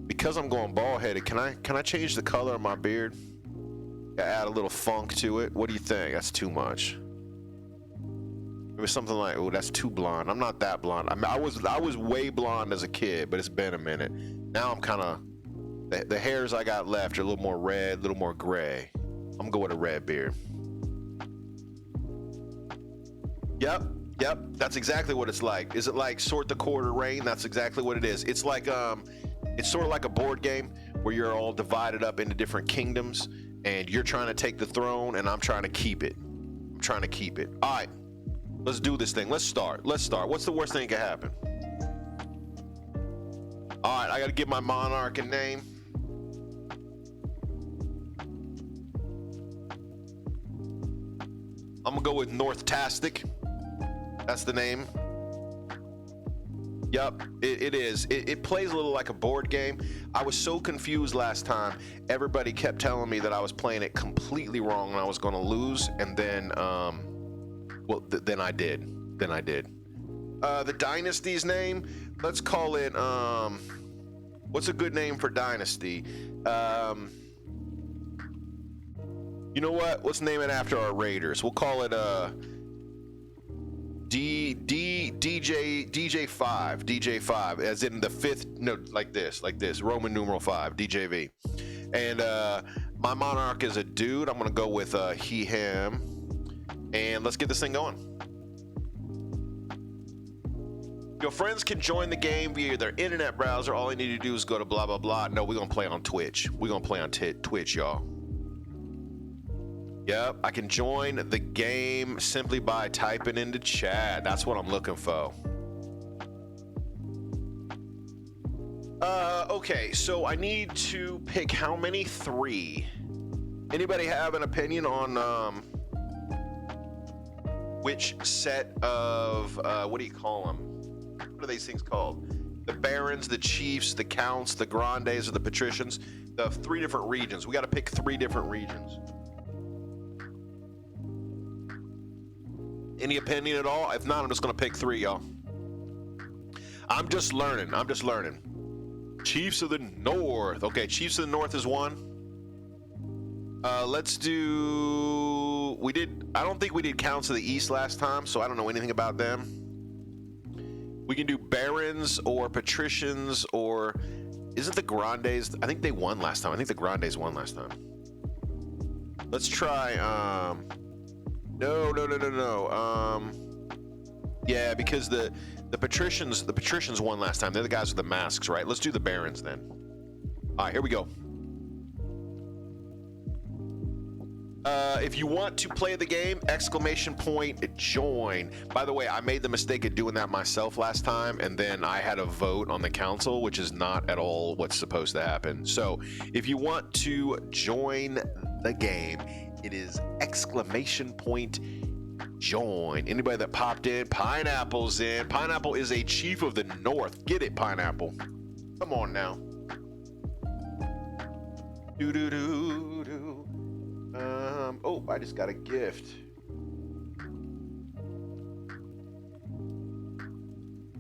Because I'm going bald-headed, can I change the color of my beard? Add a little funk to it. What do you think? That's too much. It was something like, oh, that's too blonde. I'm not that blonde. I mean, I was way blonde as a kid, but it's been a minute. Now I'm kind of, the hairs I got left are a little more red, a little more gray. I'm gonna go with a red beard. Yep, that's exactly what it's like. Is it like Sort the Quarter Rain? That's exactly what it is. It's like, it's sort of like a board game where you're all divided up into different kingdoms and you're trying to take the throne and I'm trying to keep it. All right. Let's do this thing. Let's start. What's the worst thing that can happen? All right, I got to give my monarch a name. I'm going to go with Northtastic. That's the name. Yep, it is. It plays a little like a board game. I was so confused last time. Everybody kept telling me that I was playing it completely wrong and I was going to lose. And then, then I did. The dynasty's name, let's call it, what's a good name for dynasty? You know what? Let's name it after our raiders. We'll call it, DJ5, as in the fifth, no, like this, Roman numeral 5, DJV. And my monarch is a dude. I'm gonna go with he, him, and let's get this thing going. Your friends can join the game via their internet browser. All you need to do is go to blah blah blah. No, we're gonna play on Twitch. Twitch, y'all. Yep, I can join the game simply by typing into chat. That's what I'm looking for. Okay, so I need to pick how many? 3. Anybody have an opinion on which set of what do you call them? What are these things called? The barons, the chiefs, the counts, the grandes, or the patricians? The 3 different regions. We got to pick 3 different regions. Any opinion at all? If not, I'm just gonna pick 3, y'all. I'm just learning. Chiefs of the North. Okay, Chiefs of the North is 1. Let's do. I don't think we did Counts of the East last time, so I don't know anything about them. We can do Barons or Patricians or isn't the Grandes? I think they won last time. I think the Grandes won last time. Let's try. No. Yeah, because the patricians won last time. They're the guys with the masks, right? Let's do the barons then. All right, here we go. If you want to play the game, ! Join. By the way, I made the mistake of doing that myself last time, and then I had a vote on the council, which is not at all what's supposed to happen. So if you want to join the game, it is ! Join. Anybody that popped in, Pineapple's in. Pineapple is a chief of the North. Get it, Pineapple. Come on now. Oh, I just got a gift.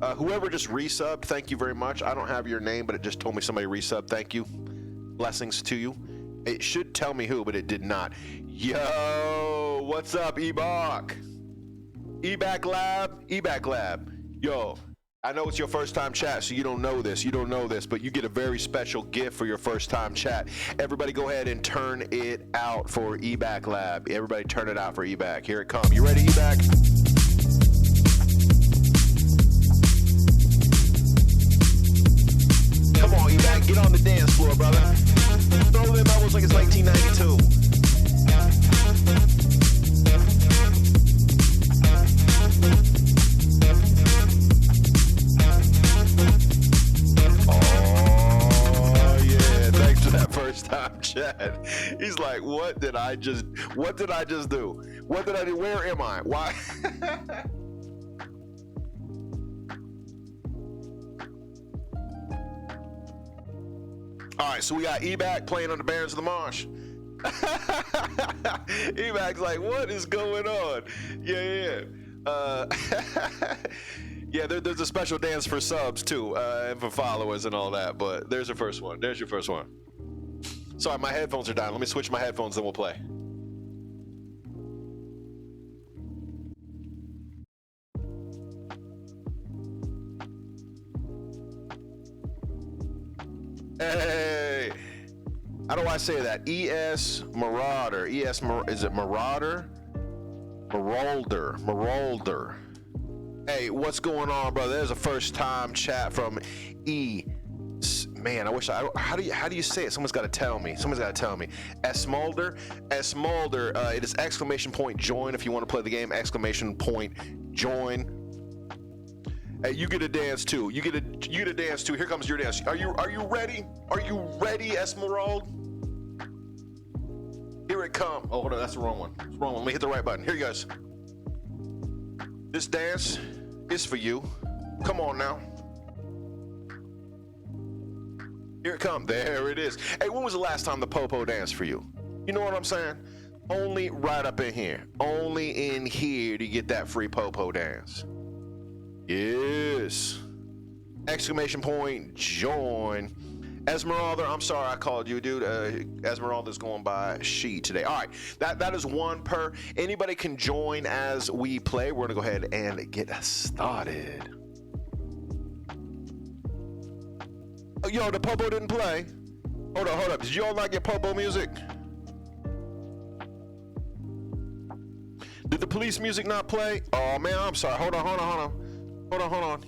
Whoever just resubbed, thank you very much. I don't have your name, but it just told me somebody resubbed. Thank you. Blessings to you. It should tell me who, but it did not. Yo, what's up, Ebok? eBack Lab. Yo, I know it's your first time chat, so you don't know this, but you get a very special gift for your first time chat. Everybody go ahead and turn it out for eBack Lab. Everybody turn it out for eBack. Here it comes. You ready, eBack? Come on, eBack, get on the dance floor, brother. Throw them elbows like it's 1992. First time chat. He's like, what did I just do? What did I do? Where am I? Why? All right, so we got eBack playing on the Barons of the Marsh. eBack's like, what is going on? Yeah. Yeah, there's a special dance for subs too, and for followers and all that, but there's your first one. There's your first one. Sorry, my headphones are down. Let me switch my headphones, then we'll play. Hey, how do I say that? ES Marauder. Is it Marauder? Marauder. Hey, what's going on, brother? There's a first time chat from E. Man, how do you say it? Someone's got to tell me. Esmolder. It is ! join if you want to play the game. ! Join. Hey, you get a dance too. You get a dance too. Here comes your dance. Are you ready? Are you ready, Esmeralda? Here it comes. Oh, hold on, that's the wrong one. It's the wrong one. Let me hit the right button. Here you goes. This dance is for you. Come on now. Here it comes. There it is. Hey, when was the last time the Popo danced for you? You know what I'm saying? Only right up in here. Only in here to get that free Popo dance. Yes. ! Join. Esmeralda, I'm sorry I called you, dude. Esmeralda's going by she today. All right, that is one per. Anybody can join as we play. We're gonna go ahead and get started. Yo, the Popo didn't play. Hold up. Did y'all not get Popo music? Did the police music not play? Oh man, I'm sorry. Hold on.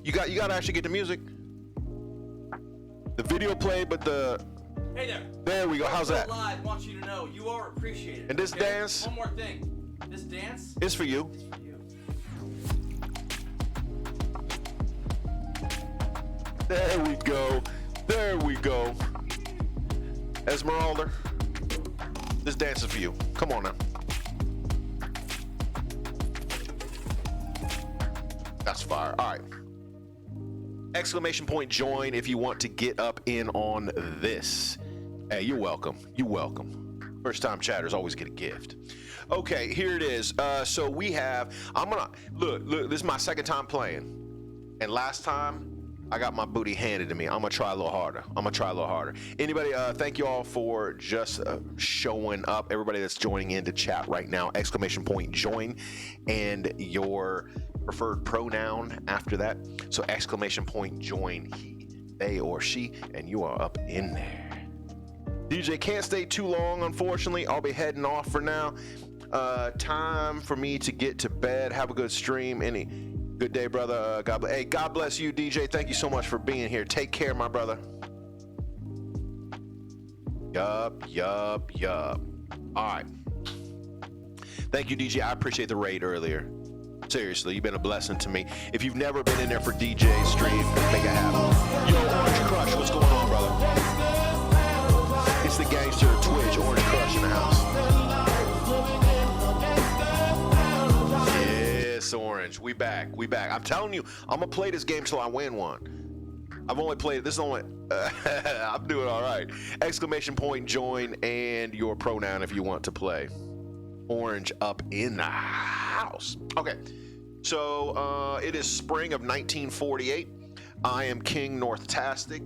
You got to actually get the music. The video played, but the. Hey there. There we go. How's that? Live wants you to know you are appreciated. And this dance. One more thing. This dance is for you. Is for you. There we go. Esmeralda, this dance is for you. Come on now. That's fire. All right. ! Join if you want to get up in on this. Hey, you're welcome. First time chatters always get a gift. Okay, here it is. So we have, look, this is my second time playing. And last time, I got my booty handed to me. I'm gonna try a little harder. Anybody, thank you all for just showing up. Everybody that's joining in to chat right now, ! Join, and your preferred pronoun after that. So ! Join, he, they, or she, and you are up in there. DJ can't stay too long, unfortunately. I'll be heading off for now. Time for me to get to bed. Have a good stream. Good day, brother. God bless. Hey, God bless you, DJ. Thank you so much for being here. Take care, my brother. Yup. All right. Thank you, DJ. I appreciate the raid earlier. Seriously, you've been a blessing to me. If you've never been in there for DJ's stream, make it happen. Yo, Orange Crush, what's going on, brother? It's the gangster of Twitch, Orange Crush in the house. Orange, we back. I'm telling you, I'm gonna play this game till I win one. I've only played this. I'm doing all right. ! Join and your pronoun if you want to play. Orange up in the house. Okay, so it is spring of 1948. I am King Northtastic.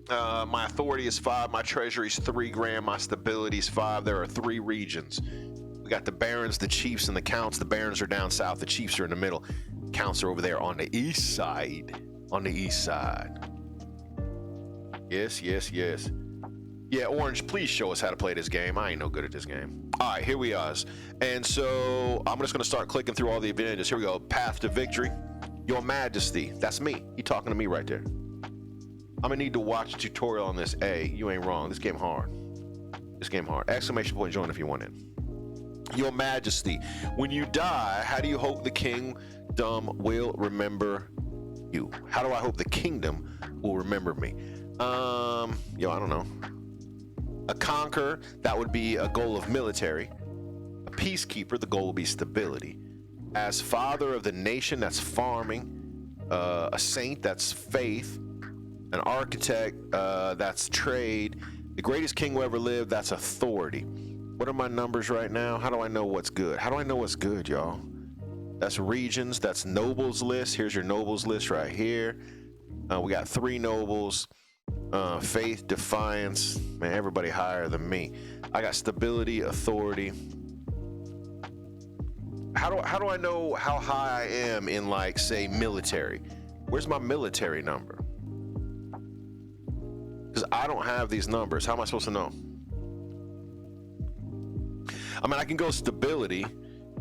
My authority is 5. My treasury is 3 grand. My stability is 5. There are 3 regions. We got the barons, the chiefs, and the counts. The barons are down south. The chiefs are in the middle. Counts are over there on the east side. On the east side. Yes, yes, yes. Yeah, Orange, please show us how to play this game. I ain't no good at this game. All right, here we are. And so I'm just going to start clicking through all the advantages. Here we go. Path to victory. Your Majesty. That's me. You talking to me right there. I'm going to need to watch a tutorial on this. Hey, you ain't wrong. This game hard. This game hard. Exclamation point join if you want in. Your Majesty. When you die, how do you hope the kingdom will remember you? How do I hope the kingdom will remember me? Yo, I don't know. A conqueror, that would be a goal of military. A peacekeeper, the goal would be stability. As father of the nation, that's farming. A saint, that's faith. An architect, that's trade. The greatest king who ever lived, that's authority. What are my numbers right now? How do I know what's good? How do I know what's good, y'all? That's regions, that's nobles list. Here's your nobles list right here. We got 3 nobles. Faith, defiance, man, everybody higher than me. I got stability, authority. How do I know how high I am in, like, say, military? Where's my military number? Because I don't have these numbers. How am I supposed to know? I mean, I can go stability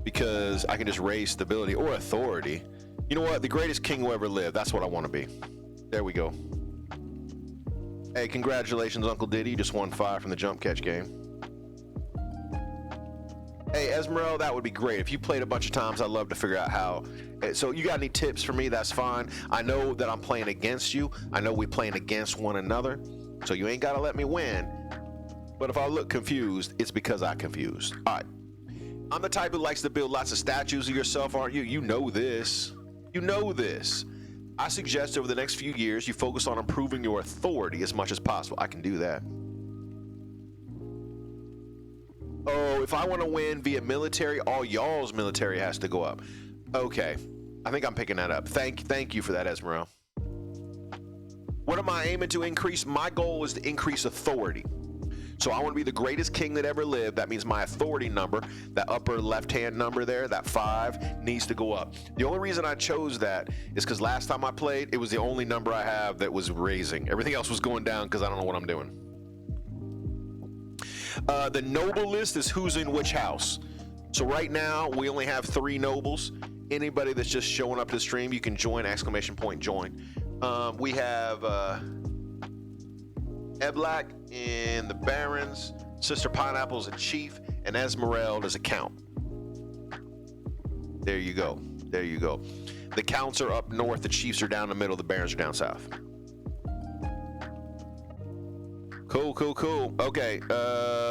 because I can just raise stability, or authority. You know what? The greatest king who ever lived. That's what I want to be. There we go. Hey, congratulations, Uncle Diddy. You just won 5 from the jump catch game. Hey, Esmeralda, that would be great. If you played a bunch of times, I'd love to figure out how. So you got any tips for me? That's fine. I know that I'm playing against you. I know we're playing against one another. So you ain't got to let me win. But if I look confused, it's because I'm confused. All right. I'm the type who likes to build lots of statues of yourself, aren't you? You know this. You know this. I suggest over the next few years, you focus on improving your authority as much as possible. I can do that. Oh, if I want to win via military, all y'all's military has to go up. Okay. I think I'm picking that up. Thank you for that, Esmeralda. What am I aiming to increase? My goal is to increase authority. So I want to be the greatest king that ever lived. That means my authority number, that upper left-hand number there, that 5, needs to go up. The only reason I chose that is because last time I played, it was the only number I have that was raising. Everything else was going down because I don't know what I'm doing. The noble list is who's in which house. So right now, we only have 3 nobles. Anybody that's just showing up to the stream, you can join, exclamation point join. We have Eblak in the Barons, Sister Pineapple's a chief, and Esmeralda is a count. There you go. There you go. The counts are up north, the chiefs are down the middle, the Barons are down south. Cool, cool, cool. Okay,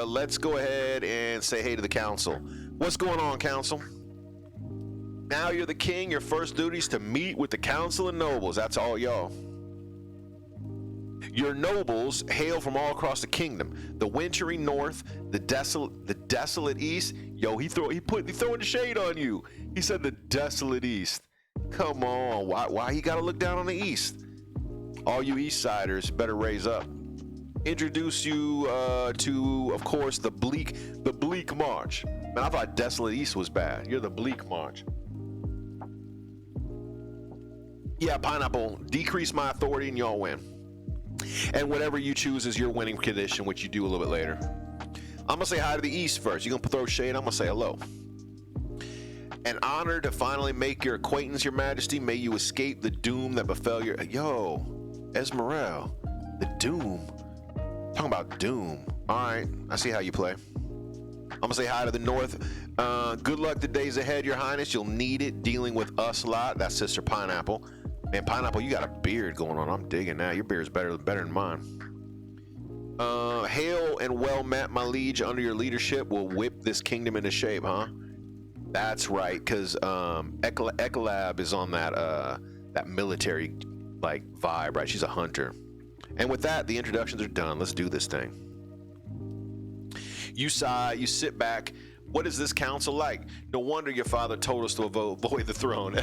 let's go ahead and say hey to the council. What's going on, council? Now you're the king. Your first duty is to meet with the council and nobles. That's all y'all. Your nobles hail from all across the kingdom. The wintry north, the desolate east. Yo, he throwing the shade on you. He said the desolate east. Come on, why you gotta look down on the east? All you east siders better raise up. Introduce you to, of course, the bleak march. Man, I thought desolate east was bad. You're the bleak march. Yeah, Pineapple, decrease my authority and y'all win. And whatever you choose is your winning condition, which you do a little bit later. I'm gonna say hi to the east first. You're gonna throw shade, I'm gonna say hello. An honor to finally make your acquaintance, your majesty. May you escape the doom that befell your... Yo, Esmeralda, the doom. Talking about doom. All right, I see how you play. I'm gonna say hi to the north. Good luck the days ahead, your highness. You'll need it dealing with us lot. That's Sister Pineapple. Man, Pineapple, you got a beard going on. I'm digging that. Your beard's better than mine. Hail and well met, my liege. Under your leadership, will whip this kingdom into shape, huh? That's right, because Ecolab is on that military like vibe, right? She's a hunter. And with that, the introductions are done. Let's do this thing. You sigh, you sit back. What is this council like? No wonder your father told us to avoid the throne.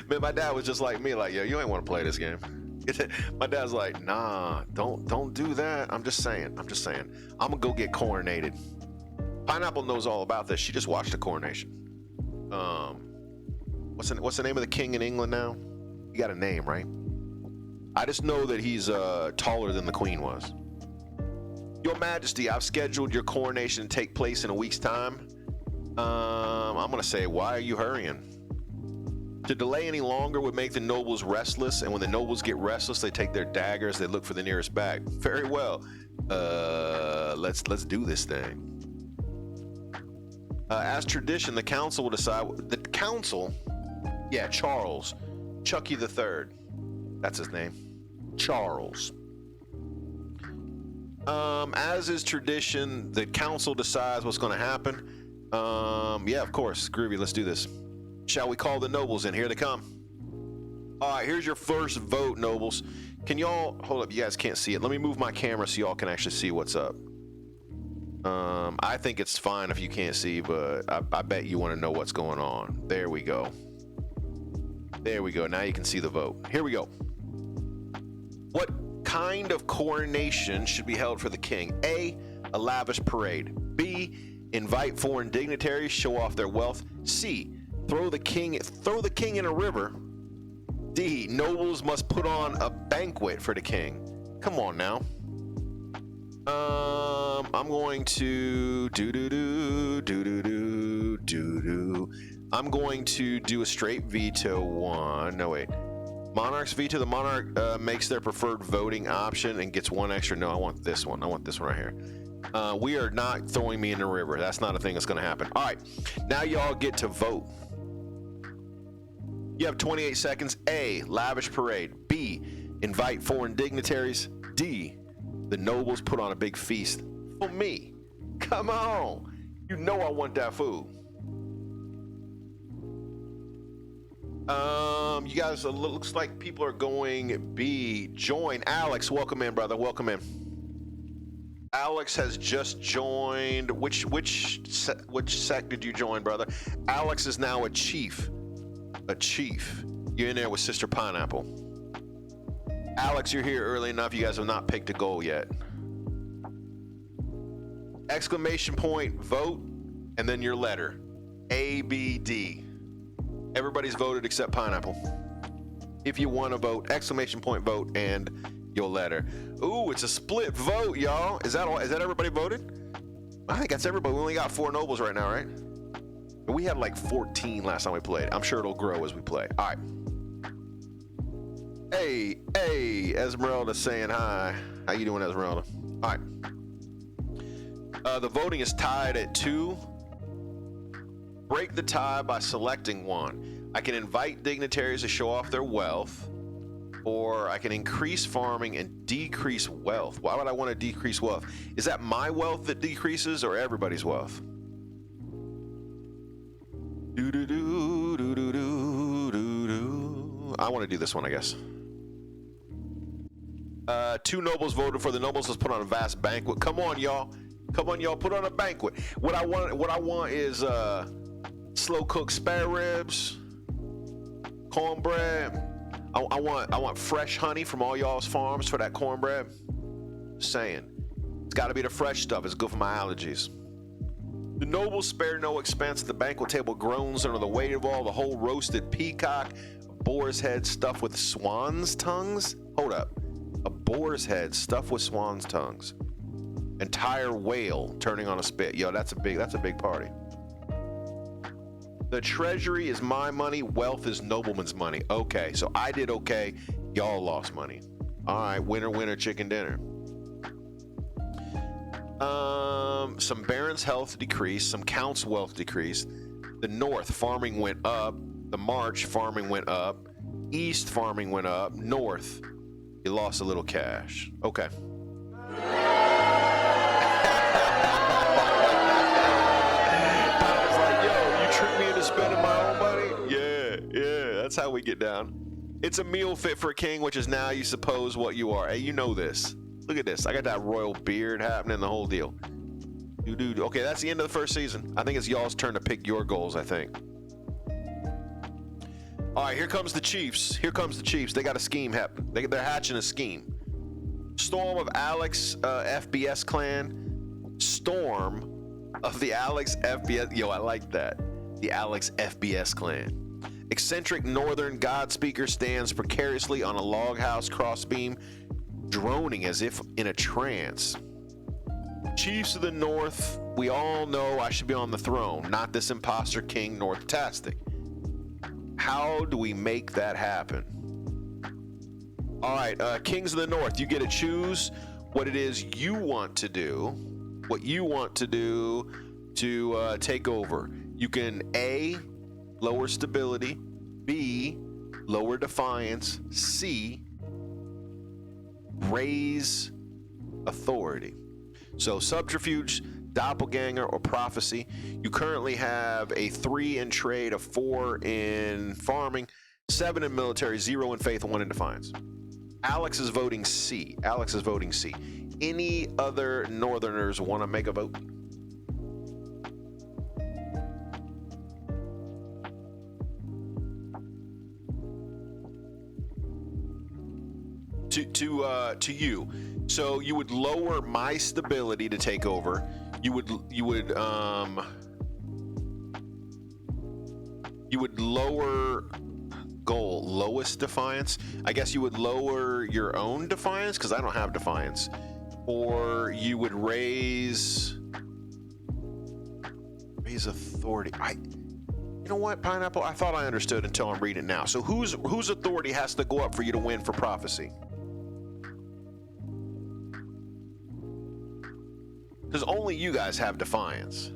Man, my dad was just like me, like, yo, you ain't want to play this game. My dad's like, nah, don't do that. I'm just saying. I'm gonna go get coronated. Pineapple knows all about this. She just watched the coronation. What's the name of the king in England now? You got a name, right? I just know that he's taller than the queen was. Your Majesty, I've scheduled your coronation to take place in a week's time. I'm gonna say, why are you hurrying? To delay any longer would make the nobles restless, and when the nobles get restless, they take their daggers, they look for the nearest bag. Very well. Let's do this thing. As tradition, the council will decide. The council, yeah, Charles, Chucky the Third, that's his name, Charles. As is tradition, the council decides what's going to happen. Yeah, of course, Groovy, let's do this. Shall we call the nobles in? Here they come. All right, here's your first vote, nobles. Can y'all hold up? You guys can't see it. Let me move my camera so y'all can actually see what's up. I think it's fine if you can't see, but I bet you want to know what's going on. There we go. There we go. Now you can see the vote. Here we go. What kind of coronation should be held for the king? A lavish parade. B, invite foreign dignitaries, show off their wealth. C, throw the king in a river. D, nobles must put on a banquet for the king. Come on now. I'm going to I'm going to do a straight veto one. No, wait. Monarchs veto. The monarch makes their preferred voting option and gets one extra. No, I want this one. I want this one right here. We are not throwing me in the river. That's not a thing that's going to happen. All right. Now y'all get to vote. You have 28 seconds. A, lavish parade. B, invite foreign dignitaries. D, the nobles put on a big feast for me. Come on. You know I want that food. You guys, it looks like people are going B. Join. Alex, welcome in, brother. Welcome in. Alex has just joined. Which sect did you join, brother? Alex is now a chief. A chief. You're in there with Sister Pineapple. Alex, you're here early enough. You guys have not picked a goal yet. Exclamation point, vote, and then your letter. A, B, D. Everybody's voted except Pineapple. If you want to vote, exclamation point, vote, and your letter. Ooh, it's a split vote, y'all. Is that all? Is that everybody voted? I think that's everybody. We only got 4 nobles right now, right? We had like 14 last time we played. I'm sure it'll grow as we play. All right. Hey, Esmeralda saying hi. How you doing, Esmeralda? All right. The voting is tied at 2. Break the tie by selecting one. I can invite dignitaries to show off their wealth, or I can increase farming and decrease wealth. Why would I want to decrease wealth? Is that my wealth that decreases or everybody's wealth? I want to do this one, I guess. 2 nobles voted for the nobles. Let's put on a vast banquet. Come on, y'all. Come on, y'all. Put on a banquet. What I want is slow cooked spare ribs, cornbread. I want fresh honey from all y'all's farms for that cornbread. Just saying, it's got to be the fresh stuff. It's good for my allergies. The nobles spare no expense. The banquet table groans under the weight of all the whole roasted peacock, a boar's head stuffed with swan's tongues. Hold up, a boar's head stuffed with swan's tongues. Entire whale turning on a spit. Yo, that's a big party. The treasury is my money. Wealth is nobleman's money. Okay, so I did okay. Y'all lost money. All right, winner, winner, chicken dinner. Some barons' health decreased. Some counts' wealth decreased. The north, farming went up. The march, farming went up. East, farming went up. North, you lost a little cash. Okay. Trick me into spending my own money? Yeah, that's how we get down. It's a meal fit for a king, which is now you suppose what you are. Hey, you know this. Look at this. I got that royal beard happening, the whole deal. Okay, that's the end of the first season. I think it's y'all's turn to pick your goals, I think. All right, here comes the Chiefs. Here comes the Chiefs. They got a scheme happening. They're hatching a scheme. Storm of Alex, FBS clan. Storm of the Alex FBS. Yo, I like that. The Alex FBS clan. Eccentric northern God speaker stands precariously on a log house crossbeam, droning as if in a trance. Chiefs of the North, we all know I should be on the throne, not this imposter king North-tastic. How do we make that happen? All right, Kings of the North, you get to choose what it is you want to do, to take over. You can A, lower stability, B, lower defiance, C, raise authority. So subterfuge, doppelganger, or prophecy. You currently have a 3 in trade, a 4 in farming, 7 in military, 0 in faith, and 1 in defiance. Alex is voting C. Any other northerners want to make a vote? To you. So you would lower my stability to take over. You would lower lowest defiance. I guess you would lower your own defiance because I don't have defiance. Or you would raise authority. You know what, Pineapple? I thought I understood until I'm reading it now. So whose authority has to go up for you to win for prophecy? Because only you guys have defiance.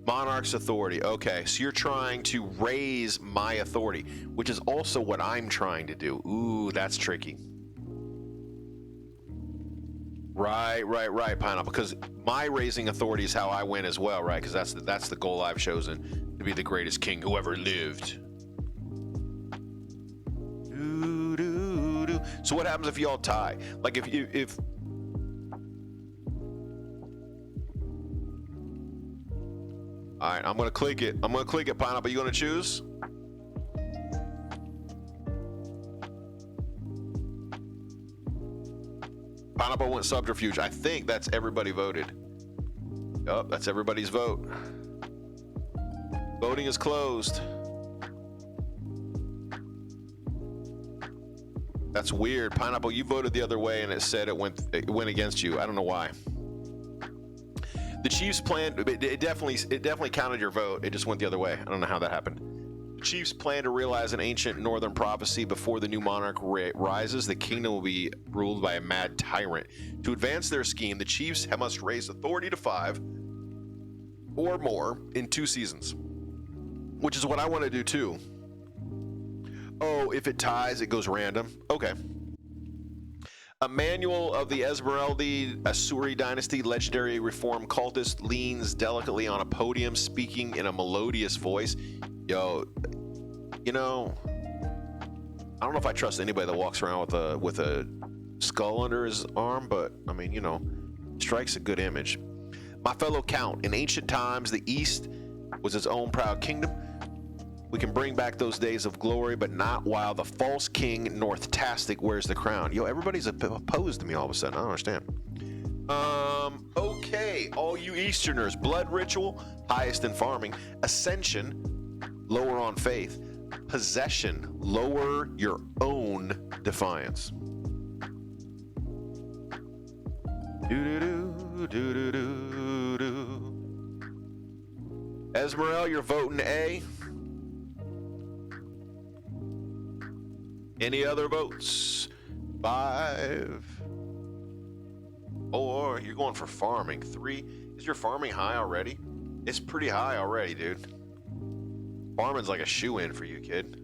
Monarch's authority. Okay, so you're trying to raise my authority, which is also what I'm trying to do. Ooh, that's tricky. Right, Pineapple. Because my raising authority is how I win as well, right? Because that's the goal I've chosen, to be the greatest king who ever lived. So what happens if y'all tie? Like if all right, I'm gonna click it, Pineapple. You gonna choose? Pineapple went subterfuge. I think that's everybody voted. Yup, that's everybody's vote. Voting is closed. That's weird. Pineapple, you voted the other way and it said it went against you. I don't know why. The Chiefs plan, it definitely counted your vote. It just went the other way. I don't know how that happened. The Chiefs plan to realize an ancient northern prophecy. Before the new monarch rises, the kingdom will be ruled by a mad tyrant. To advance their scheme, the Chiefs must raise authority to 5 or more in 2 seasons, which is what I want to do too. Oh, if it ties, it goes random. Okay. A manual of the Esmeralda Asuri dynasty, legendary reform cultist leans delicately on a podium, speaking in a melodious voice. Yo, you know, I don't know if I trust anybody that walks around with a skull under his arm, but I mean, you know, strikes a good image. My fellow Count, in ancient times, the East was its own proud kingdom. We can bring back those days of glory, but not while the false king North-tastic wears the crown. Yo, everybody's opposed to me all of a sudden. I don't understand. Okay, all you Easterners. Blood ritual, highest in farming. Ascension, lower on faith. Possession, lower your own defiance. Esmeralda, you're voting A. Any other votes? 5. Or you're going for farming. 3. Is your farming high already? It's pretty high already, dude. Farming's like a shoe-in for you, kid.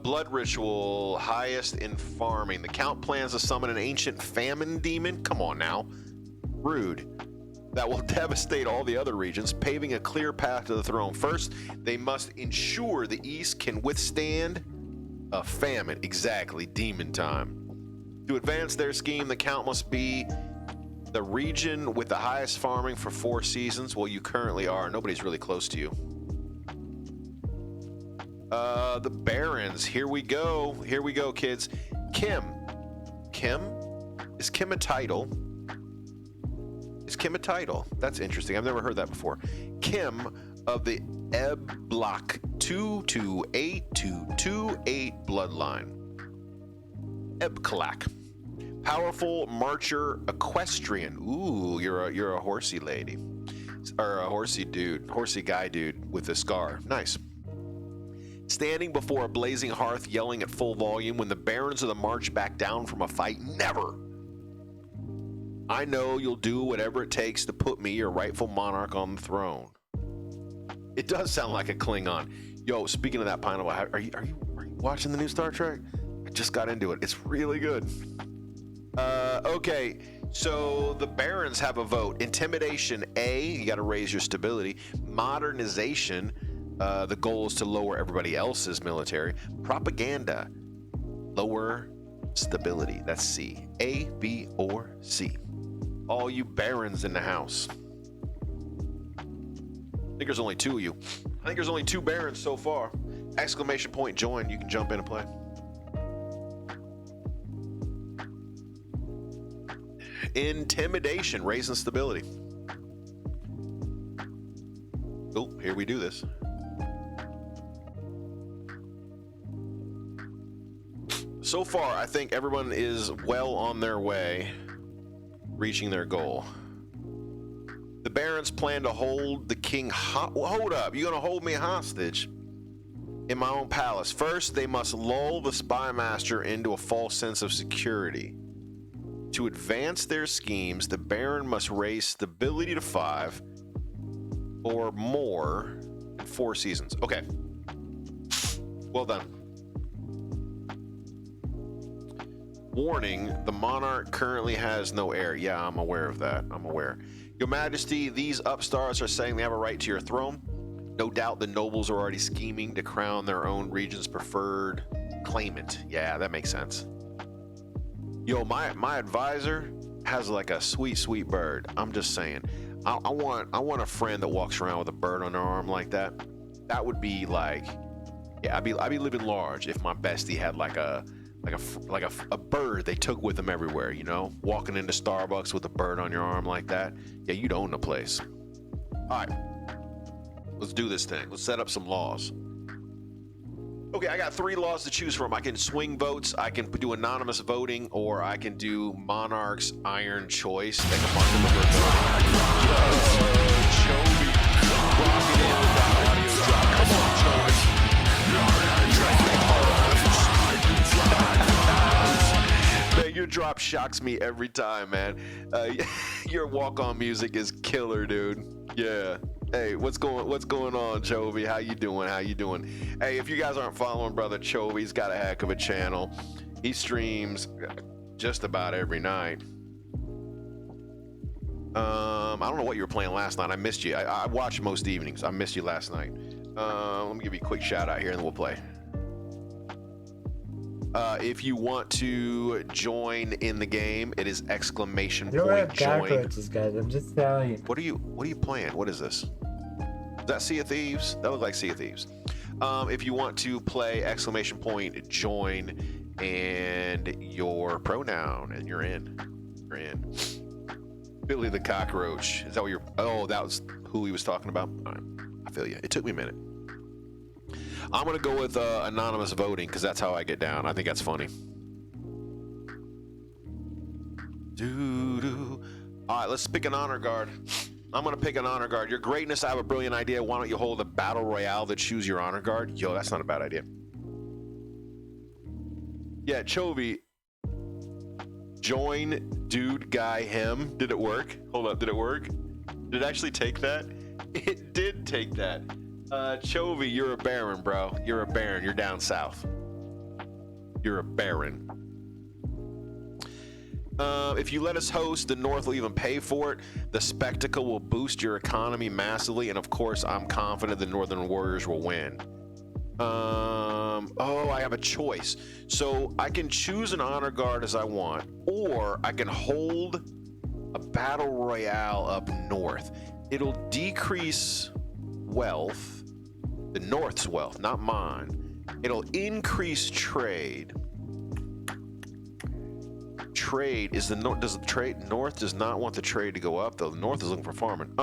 Blood ritual, highest in farming. The Count plans to summon an ancient famine demon. Come on now. Rude. That will devastate all the other regions, paving a clear path to the throne. First, they must ensure the East can withstand a famine. Exactly, demon time. To advance their scheme, the Count must be the region with the highest farming for 4 seasons. Well, you currently are. Nobody's really close to you. The Barons. Here we go. Here we go, kids. Kim. Is Kim a title? Is Kim a title? That's interesting. I've never heard that before. Kim of the Ebb Block 228228 bloodline. Ebkalak. Powerful marcher equestrian. Ooh, you're a horsey lady. Or a horsey dude. Horsey guy dude with a scar. Nice. Standing before a blazing hearth yelling at full volume when the barons of the march back down from a fight. Never. I know you'll do whatever it takes to put me, your rightful monarch, on the throne. It does sound like a Klingon. Yo, speaking of that, Pineapple, are you watching the new Star Trek? I just got into it. It's really good. Okay, so the Barons have a vote. Intimidation, A, you got to raise your stability. Modernization, the goal is to lower everybody else's military. Propaganda, lower stability. That's C. A, B, or C. All you Barons in the house. I think there's only 2 of you. I think there's only 2 Barons so far. Exclamation point join. You can jump in and play. Intimidation, raising stability. Oh, here we do this. So far, I think everyone is well on their way reaching their goal. The Barons plan to hold the king hold up, you're gonna hold me hostage in my own palace. First, they must lull the spy master into a false sense of security. To advance their schemes, the Baron must raise stability to 5 or more in 4 seasons. Okay. Well done. Warning, the monarch currently has no heir. Yeah, I'm aware of that. I'm aware. Your Majesty, these upstarts are saying they have a right to your throne. No doubt the nobles are already scheming to crown their own region's preferred claimant. Yeah, that makes sense. Yo, my advisor has like a sweet bird. I'm just saying. I want a friend that walks around with a bird on their arm like that. That would be like, yeah, I'd be living large if my bestie had like a bird they took with them everywhere, you know? Walking into Starbucks with a bird on your arm like that. Yeah, you'd own the place. All right. Let's do this thing. Let's set up some laws. Okay, I got 3 laws to choose from. I can swing votes, I can do anonymous voting, or I can do Monarch's Iron Choice. Take a mark of the Chovy. Rock it in with that audio drop. Come on, Chovy. Man, your drop shocks me every time, man. Your walk-on music is killer, dude. Yeah. Hey, what's going on, Chovy? How you doing? Hey, if you guys aren't following brother Chovy, he's got a heck of a channel. He streams just about every night. I don't know what you were playing last night. I missed you. I watched most evenings. I missed you last night. Let me give you a quick shout out here and then we'll play. If you want to join in the game, it is exclamation point join. Cockroaches, guys. I'm just telling you. What are you playing? What is this? Is that Sea of Thieves? That looks like Sea of Thieves. If you want to play exclamation point join and your pronoun, and you're in. Billy the Cockroach. Is that what you're? Oh, that was who he was talking about. All right. I feel you. It took me a minute. I'm gonna go with anonymous voting because that's how I get down. I think that's funny. All right, let's pick an honor guard. I'm gonna pick an honor guard. Your Greatness, I have a brilliant idea. Why don't you hold a battle royale that choose your honor guard? Yo, that's not a bad idea. Yeah, Chovy. Join dude guy him. Did it work? Hold up, did it work? Did it actually take that? It did take that. Chovy, you're a Baron, bro. You're a Baron. You're down south. You're a Baron. If you let us host, the North will even pay for it. The spectacle will boost your economy massively, and of course, I'm confident the Northern Warriors will win. Oh, I have a choice. So I can choose an honor guard as I want, or I can hold a battle royale up north. It'll decrease wealth, the North's wealth, not mine, It'll increase trade. Trade is the north. Does the trade north does not want the trade to go up though? The north is looking for farming.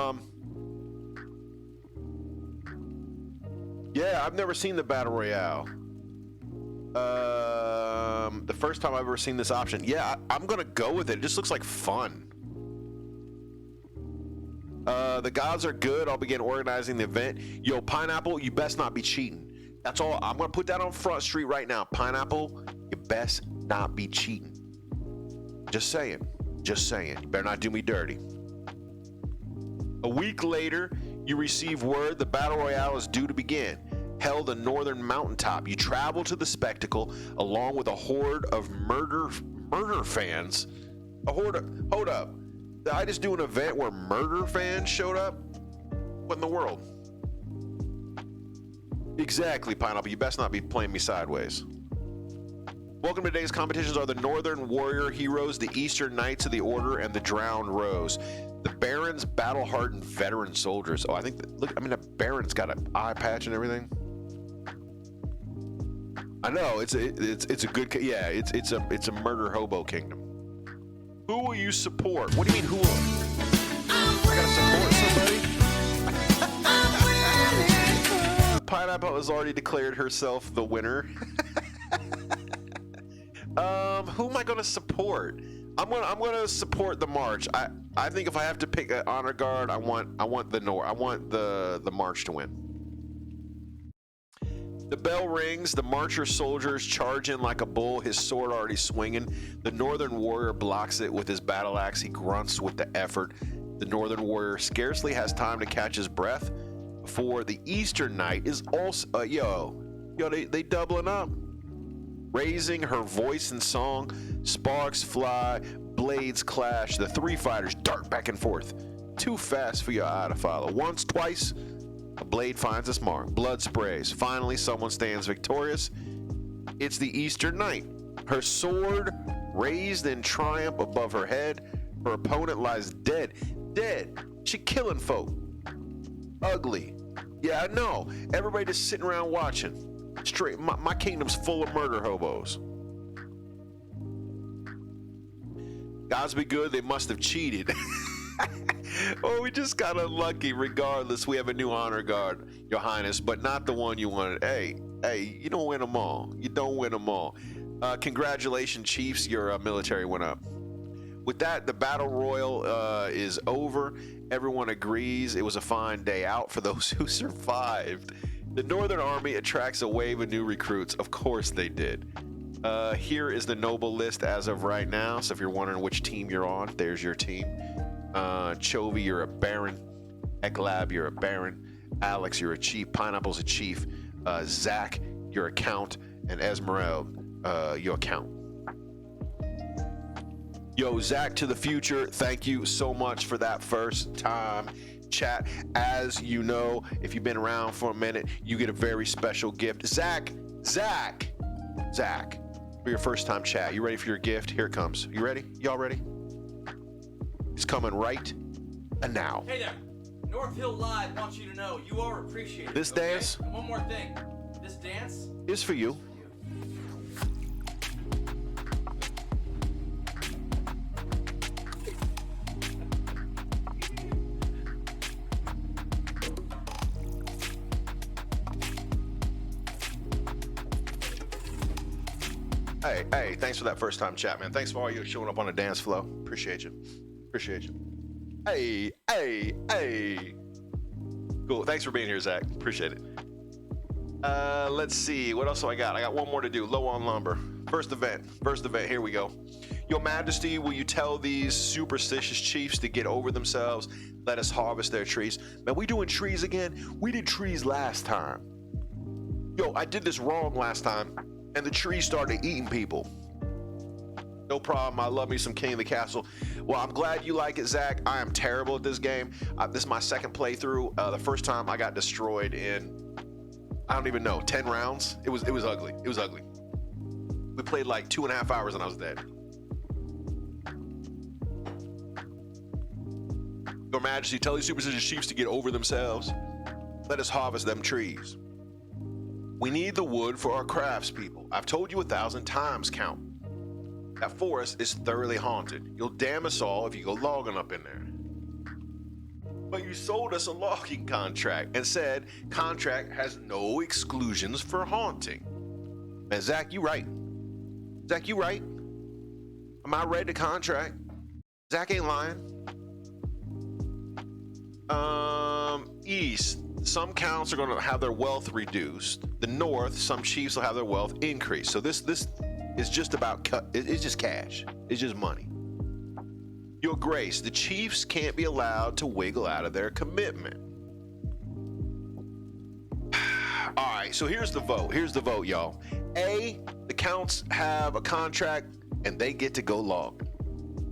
Yeah, I've never seen the battle royale. The first time I've ever seen this option. Yeah, I'm gonna go with it. It just looks like fun. The gods are good. I'll begin organizing the event. Yo, Pineapple, you best not be cheating. That's all. I'm gonna put that on Front Street right now. Pineapple, you best not be cheating. Just saying. Just saying. You better not do me dirty. A week later, you receive word the battle royale is due to begin. Held on northern mountaintop. You travel to the spectacle along with a horde of murder fans. A horde of, hold up. Did I just do an event where murder fans showed up? What in the world? Exactly, Pineapple. You best not be playing me sideways. Welcome to today's competitions are the Northern Warrior Heroes, the Eastern Knights of the Order, and the Drowned Rose. The Baron's battle-hardened veteran soldiers. Oh, I think that, look, I mean, the Baron's got an eye patch and everything. I know it's a good, yeah, it's a murder hobo kingdom. Who will you support? What do you mean who will? I gotta support somebody? Pineapple has already declared herself the winner. Who am I gonna support? I'm gonna support the march. I think if I have to pick an honor guard, I want the march to win. The bell rings, the marcher soldiers charge in like a bull, his sword already swinging. The northern warrior blocks it with his battle axe. He grunts with the effort. The northern warrior scarcely has time to catch his breath before the eastern knight is also, they doubling up. Raising her voice in song, sparks fly, blades clash. The three fighters dart back and forth. Too fast for your eye to follow. Once, twice, a blade finds its mark. Blood sprays. Finally, someone stands victorious. It's the Eastern Knight. Her sword raised in triumph above her head. Her opponent lies dead. Dead. She killing folk. Ugly. Yeah, I know. Everybody just sitting around watching. Straight. My kingdom's full of murder hobos. Gods be good. They must have cheated. Oh, we just got unlucky. Regardless, we have a new honor guard, Your Highness, but not the one you wanted. Hey, you don't win them all. You don't win them all. Congratulations, Chiefs. Your military went up. With that, the battle royal is over. Everyone agrees it was a fine day out for those who survived. The Northern Army attracts a wave of new recruits. Of course they did. Here is the noble list as of right now. So if you're wondering which team you're on, there's your team. Chovy, you're a baron. Eklab, you're a baron. Alex, you're a chief. Pineapple's a chief. Zach, you're a count. And Esmeralda, you're a count. Yo, Zach to the future, thank you so much for that first time chat. As you know, if you've been around for a minute, you get a very special gift. Zach, for your first time chat. You ready for your gift? Here it comes. You ready? Y'all ready? It's coming right and now. Hey there. North Hill Live wants you to know you are appreciated. This dance. And one more thing. This dance is for you. Hey, thanks for that first time chat, man. Thanks for all you showing up on the dance floor. Appreciate you. Hey. Cool. Thanks for being here, Zach. Appreciate it. Let's see. What else do I got? I got one more to do. Low on lumber. First event. Here we go. Your Majesty, will you tell these superstitious chiefs to get over themselves? Let us harvest their trees. Man, we doing trees again? We did trees last time. Yo, I did this wrong last time. And the trees started eating people. No problem. I love me some King of the Castle. Well, I'm glad you like it, Zach. I am terrible at this game. This is my second playthrough. The first time I got destroyed in, I don't even know, 10 rounds. It was ugly. It was ugly. We played like 2.5 hours and I was dead. Your Majesty, tell these superstitious chiefs to get over themselves. Let us harvest them trees. We need the wood for our craftspeople. I've told you 1,000 times, Count. That forest is thoroughly haunted. You'll damn us all if you go logging up in there. But you sold us a logging contract and said contract has no exclusions for haunting. And Zach, you right. Zach, you right. I read the contract. Zach ain't lying. East, some counts are going to have their wealth reduced. The north, some chiefs will have their wealth increased. So this is just about it's just cash. It's just money. Your Grace, the chiefs can't be allowed to wiggle out of their commitment. All right, so here's the vote. Here's the vote, y'all. A, the counts have a contract and they get to go log.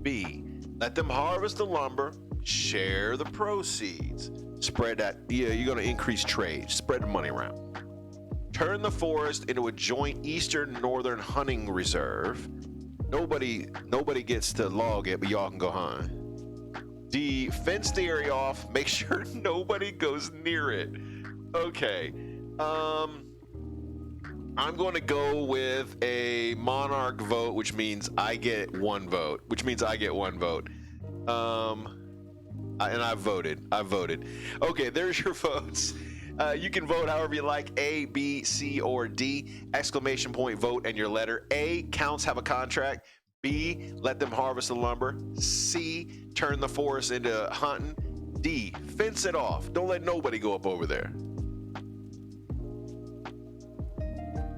B, let them harvest the lumber, share the proceeds. Spread that, yeah, you're gonna increase trade, spread the money around. Turn the forest into a joint eastern northern hunting reserve. Nobody gets to log it, but y'all can go hunt. D, fence the area off, make sure nobody goes near it. Okay, I'm going to go with a monarch vote, which means I get one vote. And I voted. Okay, there's your votes. You can vote however you like, A, B, C, or D. Exclamation point vote and your letter. A, counts have a contract. B, let them harvest the lumber. C, turn the forest into hunting. D, fence it off. Don't let nobody go up over there.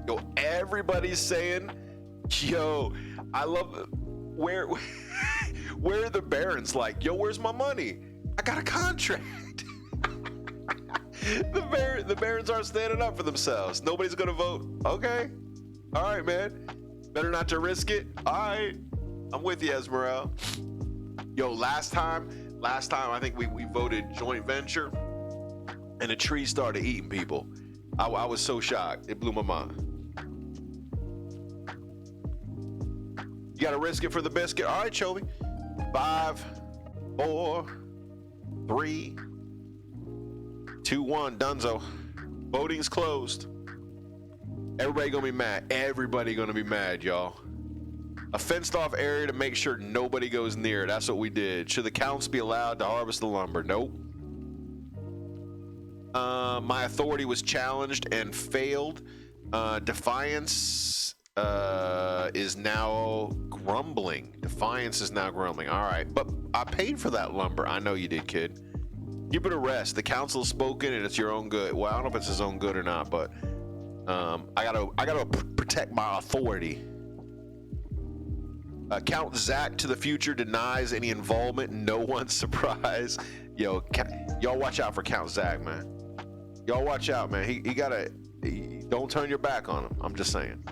Yo, everybody's saying, yo, I love where are the barons like, yo, where's my money? I got a contract. The barons aren't standing up for themselves. Nobody's gonna vote. Okay. All right, man. Better not to risk it. All right. I'm with you, Esmeralda. Yo, last time I think we voted joint venture and the tree started eating people. I was so shocked. It blew my mind. You gotta risk it for the biscuit. All right, Chovy. 5, 4, 3, 2, 1, Dunzo. Voting's closed. Everybody gonna be mad. Everybody gonna be mad, y'all. A fenced off area to make sure nobody goes near it. That's what we did. Should the counts be allowed to harvest the lumber? Nope. My authority was challenged and failed. Defiance is now grumbling. Defiance is now grumbling. All right, but I paid for that lumber. I know you did, kid. Give it a rest. The council's spoken, and it's your own good. Well, I don't know if it's his own good or not, but I gotta protect my authority. Count Zach to the future denies any involvement. No one's surprised. Yo, y'all watch out for Count Zach, man. Y'all watch out, man. He gotta. Don't turn your back on him. I'm just saying.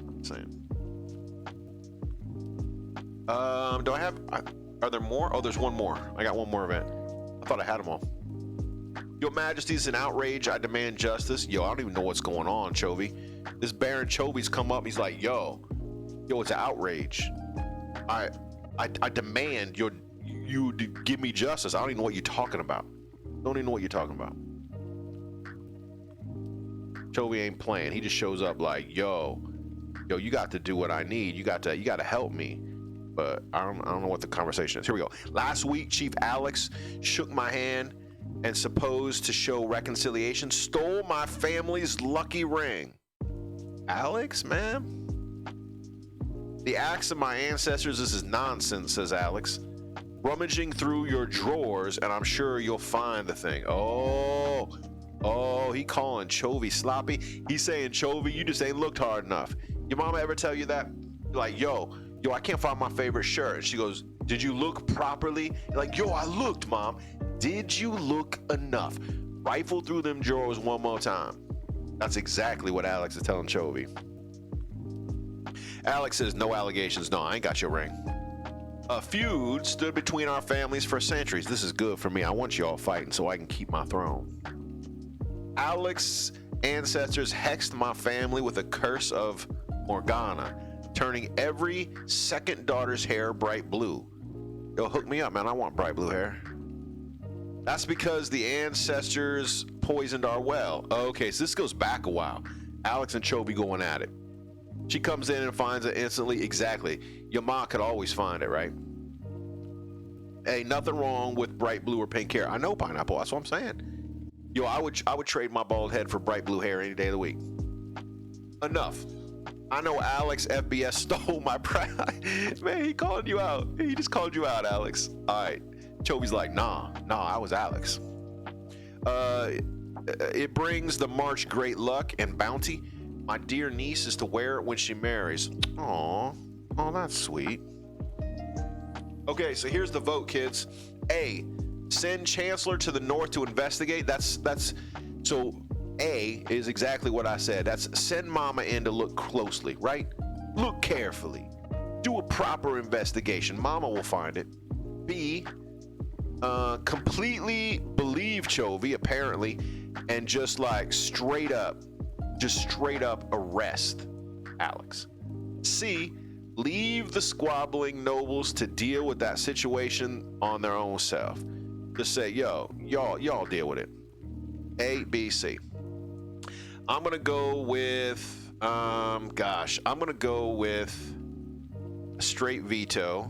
Do I have? Are there more? Oh, there's one more. I got one more event. I thought I had them all. Your Majesty, is an outrage. I demand justice. Yo, I don't even know what's going on, Chovy. This Baron Chovy's come up. He's like, yo, it's an outrage. I demand you to give me justice. I don't even know what you're talking about. Chovy ain't playing. He just shows up like, yo, you got to do what I need. You got to help me. But I don't know what the conversation is. Here we go. Last week, Chief Alex shook my hand and, supposed to show reconciliation, stole my family's lucky ring. Alex, man? The acts of my ancestors, this is nonsense, says Alex. Rummaging through your drawers, and I'm sure you'll find the thing. Oh, he calling Chovy sloppy. He's saying, Chovy, you just ain't looked hard enough. Your mama ever tell you that? Like, yo, I can't find my favorite shirt. And she goes, did you look properly? You're like, yo, I looked, Mom. Did you look enough? Rifle through them drawers one more time. That's exactly what Alex is telling Chovy. Alex says, no allegations. No, I ain't got your ring. A feud stood between our families for centuries. This is good for me. I want you all fighting so I can keep my throne. Alex's ancestors hexed my family with a curse of Morgana, turning every second daughter's hair bright blue. Yo, hook me up, man. I want bright blue hair. That's because the ancestors poisoned our well. Okay, so this goes back a while. Alex and Chovy going at it. She comes in and finds it instantly. Exactly. Your ma could always find it, right? Hey, nothing wrong with bright blue or pink hair. I know, Pineapple. That's what I'm saying. Yo, I would trade my bald head for bright blue hair any day of the week. Enough. I know Alex FBS stole my pride. Man, he called you out. He just called you out, Alex. All right. Chovy's like, nah, I was Alex. It brings the March great luck and bounty. My dear niece is to wear it when she marries. Aw, oh, that's sweet. Okay, so here's the vote, kids. A, send Chancellor to the north to investigate. That's so A is exactly what I said. That's send Mama in to look closely, right? Look carefully. Do a proper investigation. Mama will find it. B, completely believe Chovy, apparently, and just like straight up arrest Alex. C, leave the squabbling nobles to deal with that situation on their own self. Just say, yo, y'all deal with it. A, B, C. I'm gonna go with I'm gonna go with a straight veto,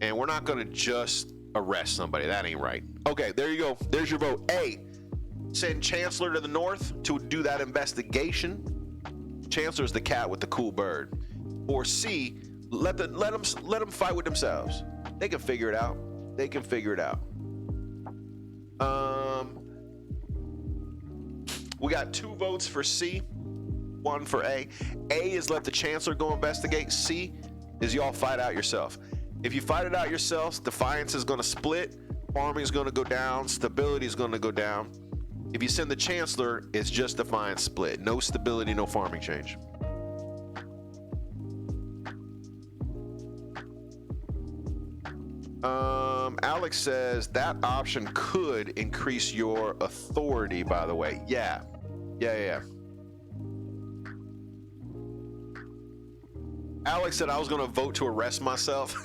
and we're not gonna just arrest somebody. That ain't right. Okay, there you go. There's your vote. A, send Chancellor to the north to do that investigation. Chancellor's the cat with the cool bird. Or C, let them fight with themselves. They can figure it out. We got 2 votes for C, 1 for A. A is let the Chancellor go investigate. C is y'all fight out yourself. If you fight it out yourselves, Defiance is going to split, farming is going to go down, stability is going to go down. If you send the Chancellor, it's just Defiance split. No stability, no farming change. Alex says that option could increase your authority, by the way. Yeah. Alex said I was going to vote to arrest myself.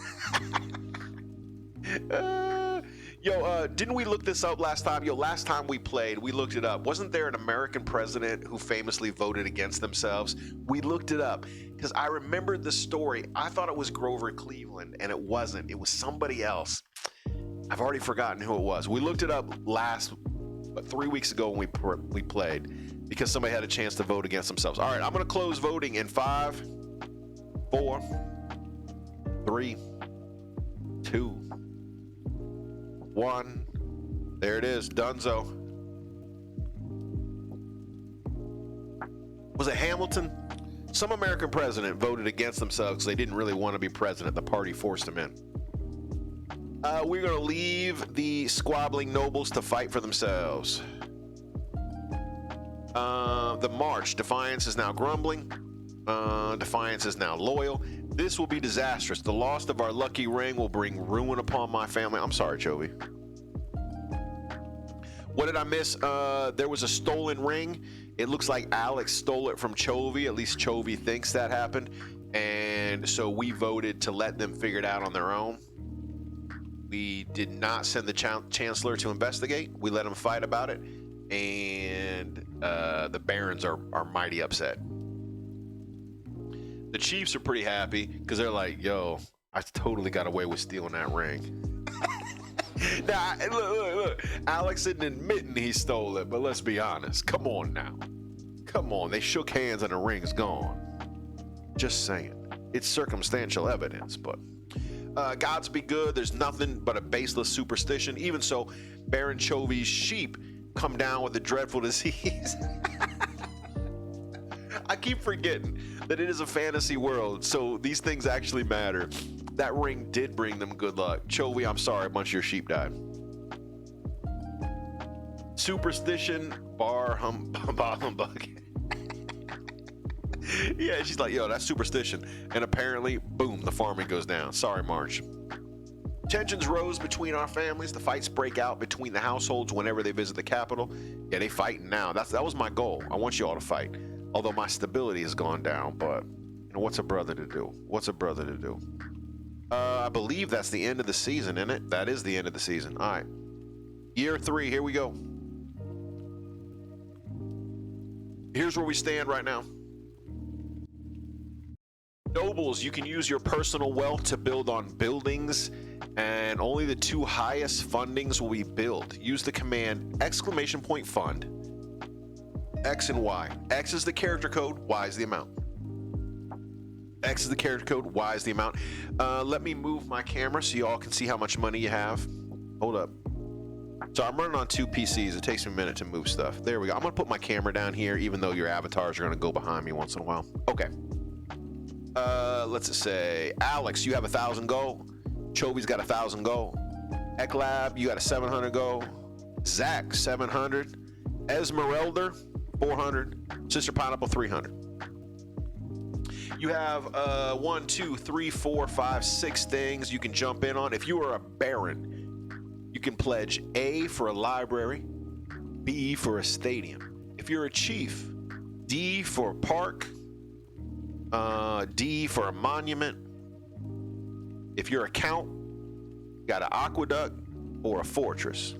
Didn't we look this up last time? Last time we played, we looked it up. Wasn't there an American president who famously voted against themselves? We looked it up because I remembered the story. I thought it was Grover Cleveland, and it wasn't. It was somebody else. I've already forgotten who it was. We looked it up 3 weeks ago when we played because somebody had a chance to vote against themselves. All right, I'm going to close voting in 5, 4, 3, 2, 1. There it is, Dunzo. Was it Hamilton? Some American president voted against themselves because they didn't really want to be president. The party forced him in. We're going to leave the squabbling nobles to fight for themselves. The March, Defiance is now grumbling. Defiance is now loyal. This will be disastrous. The loss of our lucky ring will bring ruin upon my family. I'm sorry, Chovy. What did I miss? There was a stolen ring. It looks like Alex stole it from Chovy. At least Chovy thinks that happened. And so we voted to let them figure it out on their own. We did not send the Chancellor to investigate. We let them fight about it. And the Barons are mighty upset. The Chiefs are pretty happy because they're like, yo, I totally got away with stealing that ring. Now, look. Alex isn't admitting he stole it, but let's be honest. Come on now. Come on. They shook hands and the ring's gone. Just saying. It's circumstantial evidence, but gods be good. There's nothing but a baseless superstition. Even so, Baron Chovy's sheep come down with a dreadful disease. I keep forgetting that it is a fantasy world, so these things actually matter. That ring did bring them good luck. Chovy, I'm sorry, a bunch of your sheep died. Superstition, humbug. Yeah, she's like, yo, that's superstition. And apparently, boom, the farming goes down. Sorry, March. Tensions rose between our families. The fights break out between the households whenever they visit the capital. Yeah, they fighting now. That was my goal. I want you all to fight. Although my stability has gone down, but what's a brother to do? I believe that's the end of the season, isn't it? That is the end of the season. All right. Year 3, here we go. here's where we stand right now. Nobles, you can use your personal wealth to build on buildings, and only the 2 highest fundings will be built. Use the command !fund, X and Y. X is the character code, Y is the amount. X is the character code, Y is the amount. Let me move my camera so y'all can see how much money you have. Hold up. So I'm running on 2 PCs. It takes me a minute to move stuff. There we go. I'm gonna put my camera down here, even though your avatars are gonna go behind me once in a while. Okay. Let's just say, Alex, you have 1,000 gold. Chobi's got 1,000 gold. Eklab, you got a 700 gold. Zach, 700. Esmeralda, 400. Sister Pineapple, 300. You have 1, 2, 3, 4, 5, 6 things you can jump in on. If you are a baron, you can pledge A for a library, B for a stadium. If you're a chief, D for a park, D for a monument. If you're a count, you got an aqueduct or a fortress.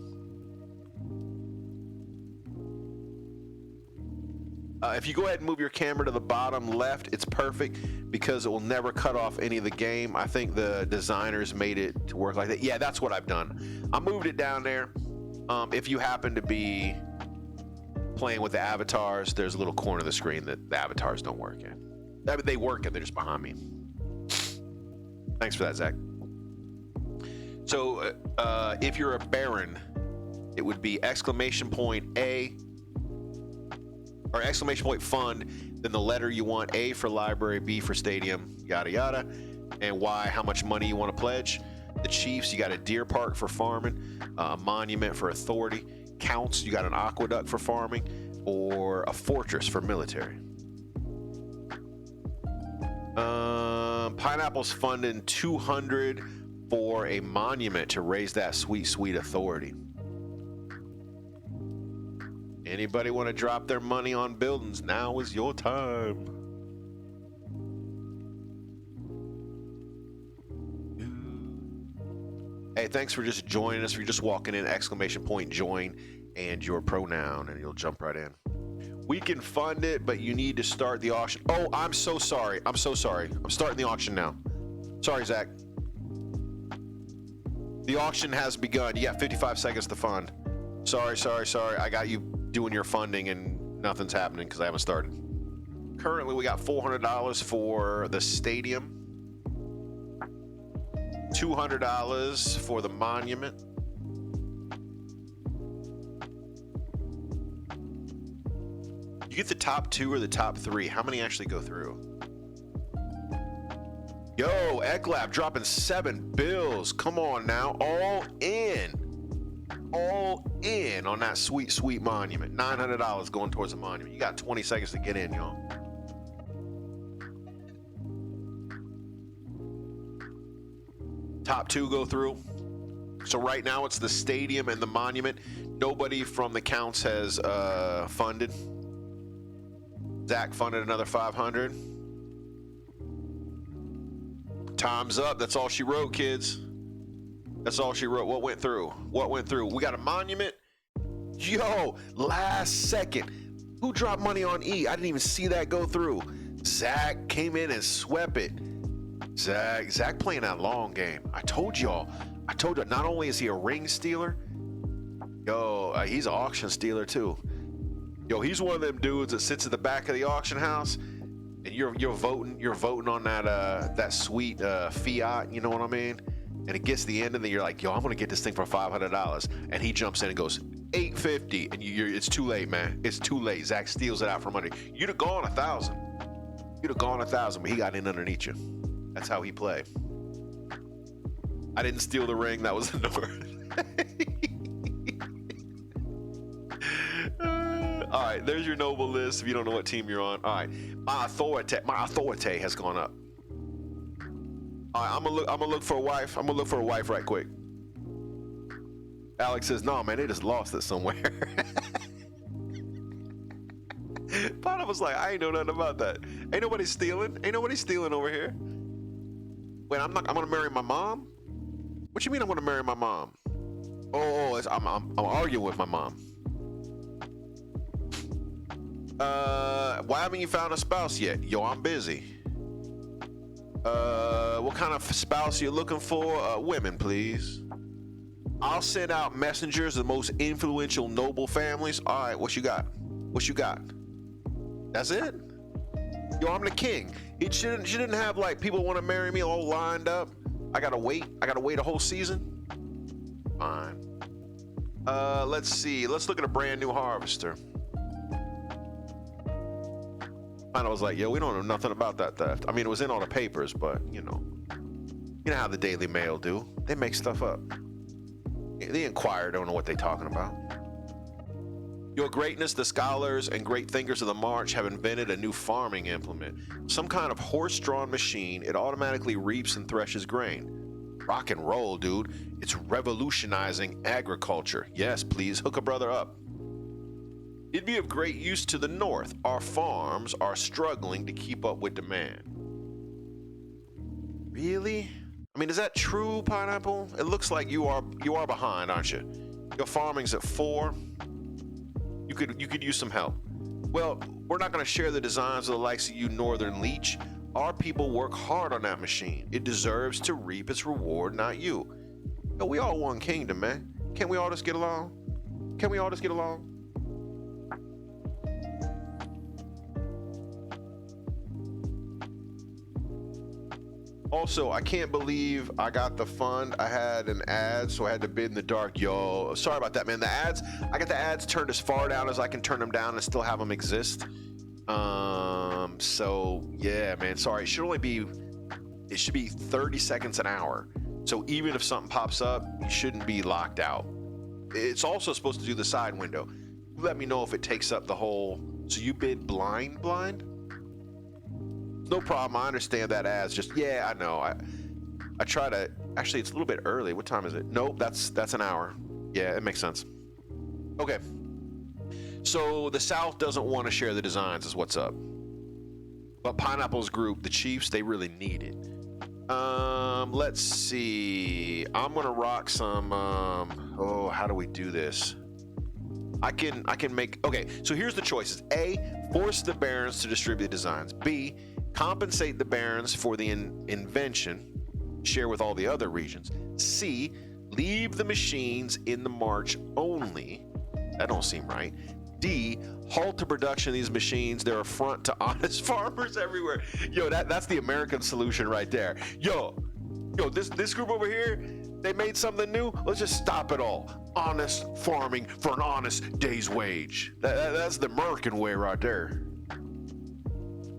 If you go ahead and move your camera to the bottom left, it's perfect because it will never cut off any of the game. I think the designers made it to work like that. Yeah, that's what I've done. I moved it down there. If you happen to be playing with the avatars, there's a little corner of the screen that the avatars don't work in. I mean, they work in, they're just behind me. Thanks for that, Zach. So if you're a baron, it would be !A or !fund, then the letter you want, A for library, B for stadium, yada yada, and Y, how much money you want to pledge. The chiefs, you got a deer park for farming, a monument for authority. Counts, you got an aqueduct for farming, or a fortress for military. Pineapple's funding 200 for a monument to raise that sweet, sweet authority. Anybody want to drop their money on buildings? Now is your time. Hey, thanks for just joining us. If you're just walking in, !join and your pronoun, and you'll jump right in. We can fund it, but you need to start the auction. Oh, I'm so sorry. I'm so sorry. I'm starting the auction now. Sorry, Zach. The auction has begun. You got 55 seconds to fund. Sorry. I got you doing your funding and nothing's happening because I haven't started. Currently, we got $400 for the stadium. $200 for the monument. You get the top 2 or the top 3. How many actually go through? Yo, Eklab dropping 7 bills. Come on now. All in on that sweet, sweet monument. $900 going towards the monument. You got 20 seconds to get in, y'all. Top 2 go through. So right now it's the stadium and the monument. Nobody from the counts has funded. Zach funded another 500. Time's up. That's all she wrote, kids. That's all she wrote. What went through? We got a monument. Yo, last second. Who dropped money on E? I didn't even see that go through. Zach came in and swept it. Zach playing that long game. I told y'all. Not only is he a ring stealer, yo, he's an auction stealer too. Yo, he's one of them dudes that sits at the back of the auction house, and you're voting on that sweet fiat. You know what I mean? And it gets to the end, and then you're like, yo, I'm gonna get this thing for $500, and he jumps in and goes $850, and it's too late, man. It's too late. Zach steals it out from under. You'd have gone 1,000. But he got in underneath you. That's how he played. I didn't steal the ring. That was the North. All right, there's your noble list. If you don't know what team you're on, all right. My authority has gone up. All right, I'm gonna look for a wife. I'm gonna look for a wife right quick. Alex says, "No, man, they just lost it somewhere." Potter was like, "I ain't know nothing about that. Ain't nobody stealing. Ain't nobody stealing over here." Wait, I'm gonna marry my mom? What you mean I'm gonna marry my mom? I'm arguing with my mom. Why haven't you found a spouse yet? Yo, I'm busy. What kind of spouse are you looking for? Women, please. I'll send out messengers of the most influential noble families. All right, what you got? What you got? That's it? Yo, I'm the king. She didn't have like people want to marry me all lined up. I gotta wait a whole season. Fine. Let's see. Let's look at a brand new harvester. And I was like, yo, we don't know nothing about that theft. I mean, it was in all the papers, but you know how the Daily Mail do. They make stuff up. The Inquirer don't know what they're talking about. Your Greatness, the scholars and great thinkers of the march have invented a new farming implement. Some kind of horse-drawn machine. It automatically reaps and threshes grain. Rock and roll, dude. It's revolutionizing agriculture. Yes, please, hook a brother up. It'd be of great use to the north. Our farms are struggling to keep up with demand. Really? I mean, is that true, Pineapple? It looks like you are behind, aren't you? Your farming's at 4. You could use some help. Well, we're not going to share the designs of the likes of you, Northern Leech. Our people work hard on that machine. It deserves to reap its reward, not you. Yo, we all one kingdom, man. Can't we all just get along? Can we all just get along? Also, I can't believe I got the fund. I had an ad, so I had to bid in the dark. Yo, sorry about that, man. The ads, I got the ads turned as far down as I can turn them down and still have them exist. So yeah, man, sorry. It should be 30 seconds an hour. So even if something pops up, you shouldn't be locked out. It's also supposed to do the side window. Let me know if it takes up the whole. So you bid blind? No problem. I understand that as just, yeah, I know. I try to, actually, it's a little bit early. What time is it? Nope, that's an hour. Yeah, it makes sense. Okay. So the South doesn't want to share the designs is what's up. But Pineapple's group, the Chiefs, they really need it. Let's see. I'm going to rock some, how do we do this? I can make, okay, so here's the choices. A, force the barons to distribute designs. B, compensate the barons for the invention, share with all the other regions. C, leave the machines in the march only. That don't seem right. D, halt the production of these machines. They're a front to honest farmers everywhere. Yo, that's the American solution right there. Yo, this group over here, they made something new. Let's just stop it all. Honest farming for an honest day's wage. That's the American way right there.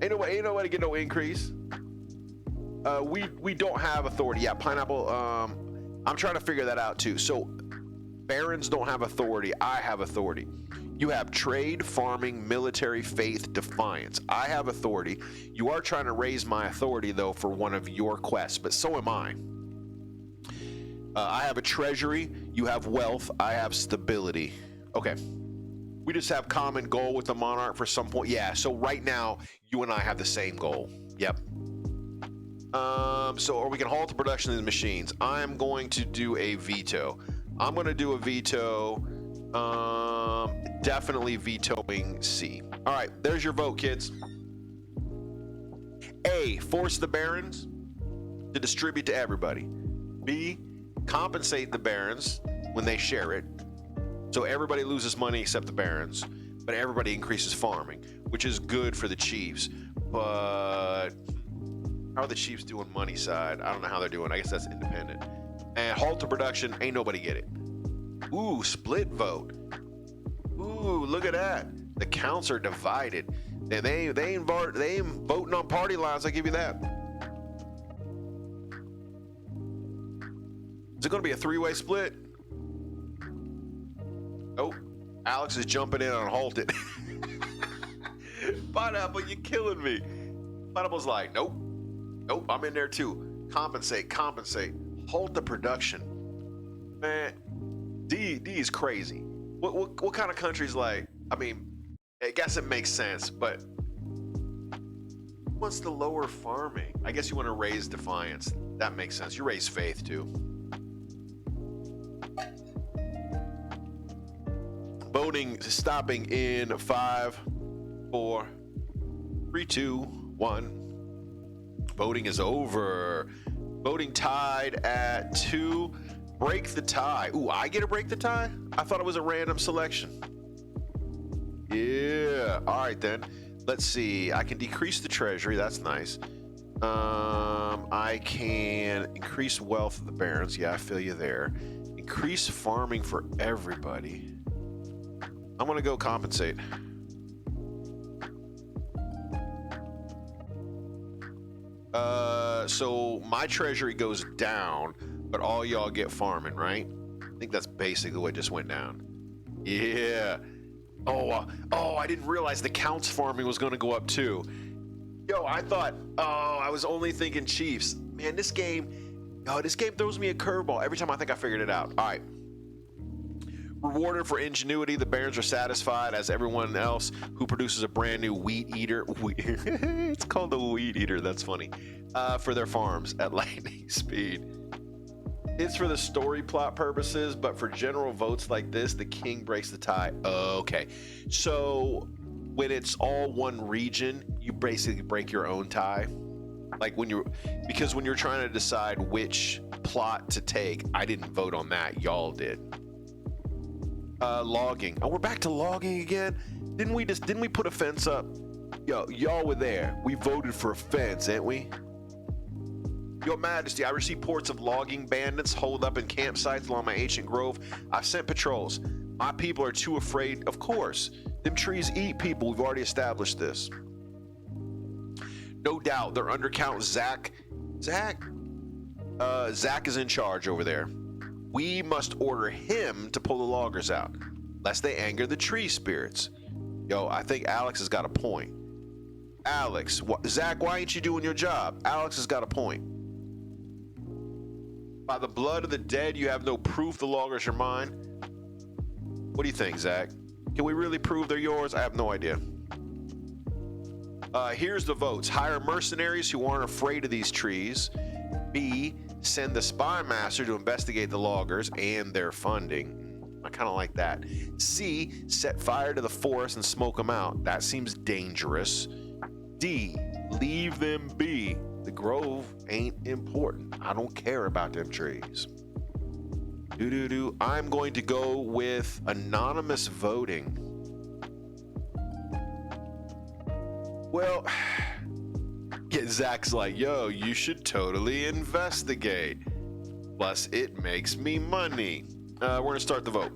Ain't no way to get no increase. We don't have authority. Yeah, Pineapple. I'm trying to figure that out too. So barons don't have authority. I have authority. You have trade, farming, military, faith, defiance. I have authority. You are trying to raise my authority though for one of your quests, but so am I. I have a treasury. You have wealth. I have stability. Okay. We just have common goal with the monarch for some point. Yeah, so right now, you and I have the same goal. Yep. Or we can halt the production of the machines. I'm going to do a veto. I'm going to do a veto. Definitely vetoing C. All right, there's your vote, kids. A, force the barons to distribute to everybody. B, compensate the barons when they share it. So everybody loses money except the barons, but everybody increases farming, which is good for the Chiefs. But how are the Chiefs doing money side? I don't know how they're doing. I guess that's independent. And halt the production, ain't nobody get it. Ooh, split vote. Ooh, look at that. The counts are divided. They ain't voting on party lines, I give you that. Is it gonna be a 3-way split? Oh, Alex is jumping in on halt it. Pineapple, you're killing me. Pineapple's like, nope, I'm in there too. Compensate. Halt the production. Man, D is crazy. What kind of country's like? I mean, I guess it makes sense, but what's the lower farming? I guess you want to raise defiance. That makes sense. You raise faith too. Voting stopping in 5, 4, 3, 2, 1. Voting is over. Voting tied at 2. Break the tie. Ooh, I get to break the tie? I thought it was a random selection. Yeah. All right, then. Let's see. I can decrease the treasury. That's nice. I can increase wealth of the barons. Yeah, I feel you there. Increase farming for everybody. I'm going to go compensate. So my treasury goes down, but all y'all get farming, right? I think that's basically what just went down. Yeah. Oh, I didn't realize the counts farming was going to go up too. Yo, I thought, I was only thinking Chiefs. Man, this game throws me a curveball every time I think I figured it out. All right. Rewarded for ingenuity, the barons are satisfied as everyone else who produces a brand new wheat eater. It's called the wheat eater. That's funny. For their farms at lightning speed. It's for the story plot purposes, but for general votes like this, the king breaks the tie. Okay. So when it's all one region, you basically break your own tie. Like because when you're trying to decide which plot to take, I didn't vote on that. Y'all did. Logging. Oh, we're back to logging again. Didn't we put a fence up? Yo, y'all were there. We voted for a fence, ain't we? Your Majesty, I received reports of logging bandits holed up in campsites along my ancient grove. I've sent patrols. My people are too afraid. Of course. Them trees eat people. We've already established this. No doubt. Their undercount, Zach is in charge over there. We must order him to pull the loggers out, lest they anger the tree spirits. Yo, I think Alex has got a point. Alex, Zach, why ain't you doing your job? Alex has got a point. By the blood of the dead, you have no proof the loggers are mine. What do you think, Zach? Can we really prove they're yours? I have no idea. Here's the votes. Hire mercenaries who aren't afraid of these trees. B, send the spy master to investigate the loggers and their funding. I kind of like that. C, set fire to the forest and smoke them out. That seems dangerous. D, leave them be. The grove ain't important. I don't care about them trees. I'm going to go with anonymous voting. Well, Zach's like, yo, you should totally investigate. Plus, it makes me money. We're gonna start the vote.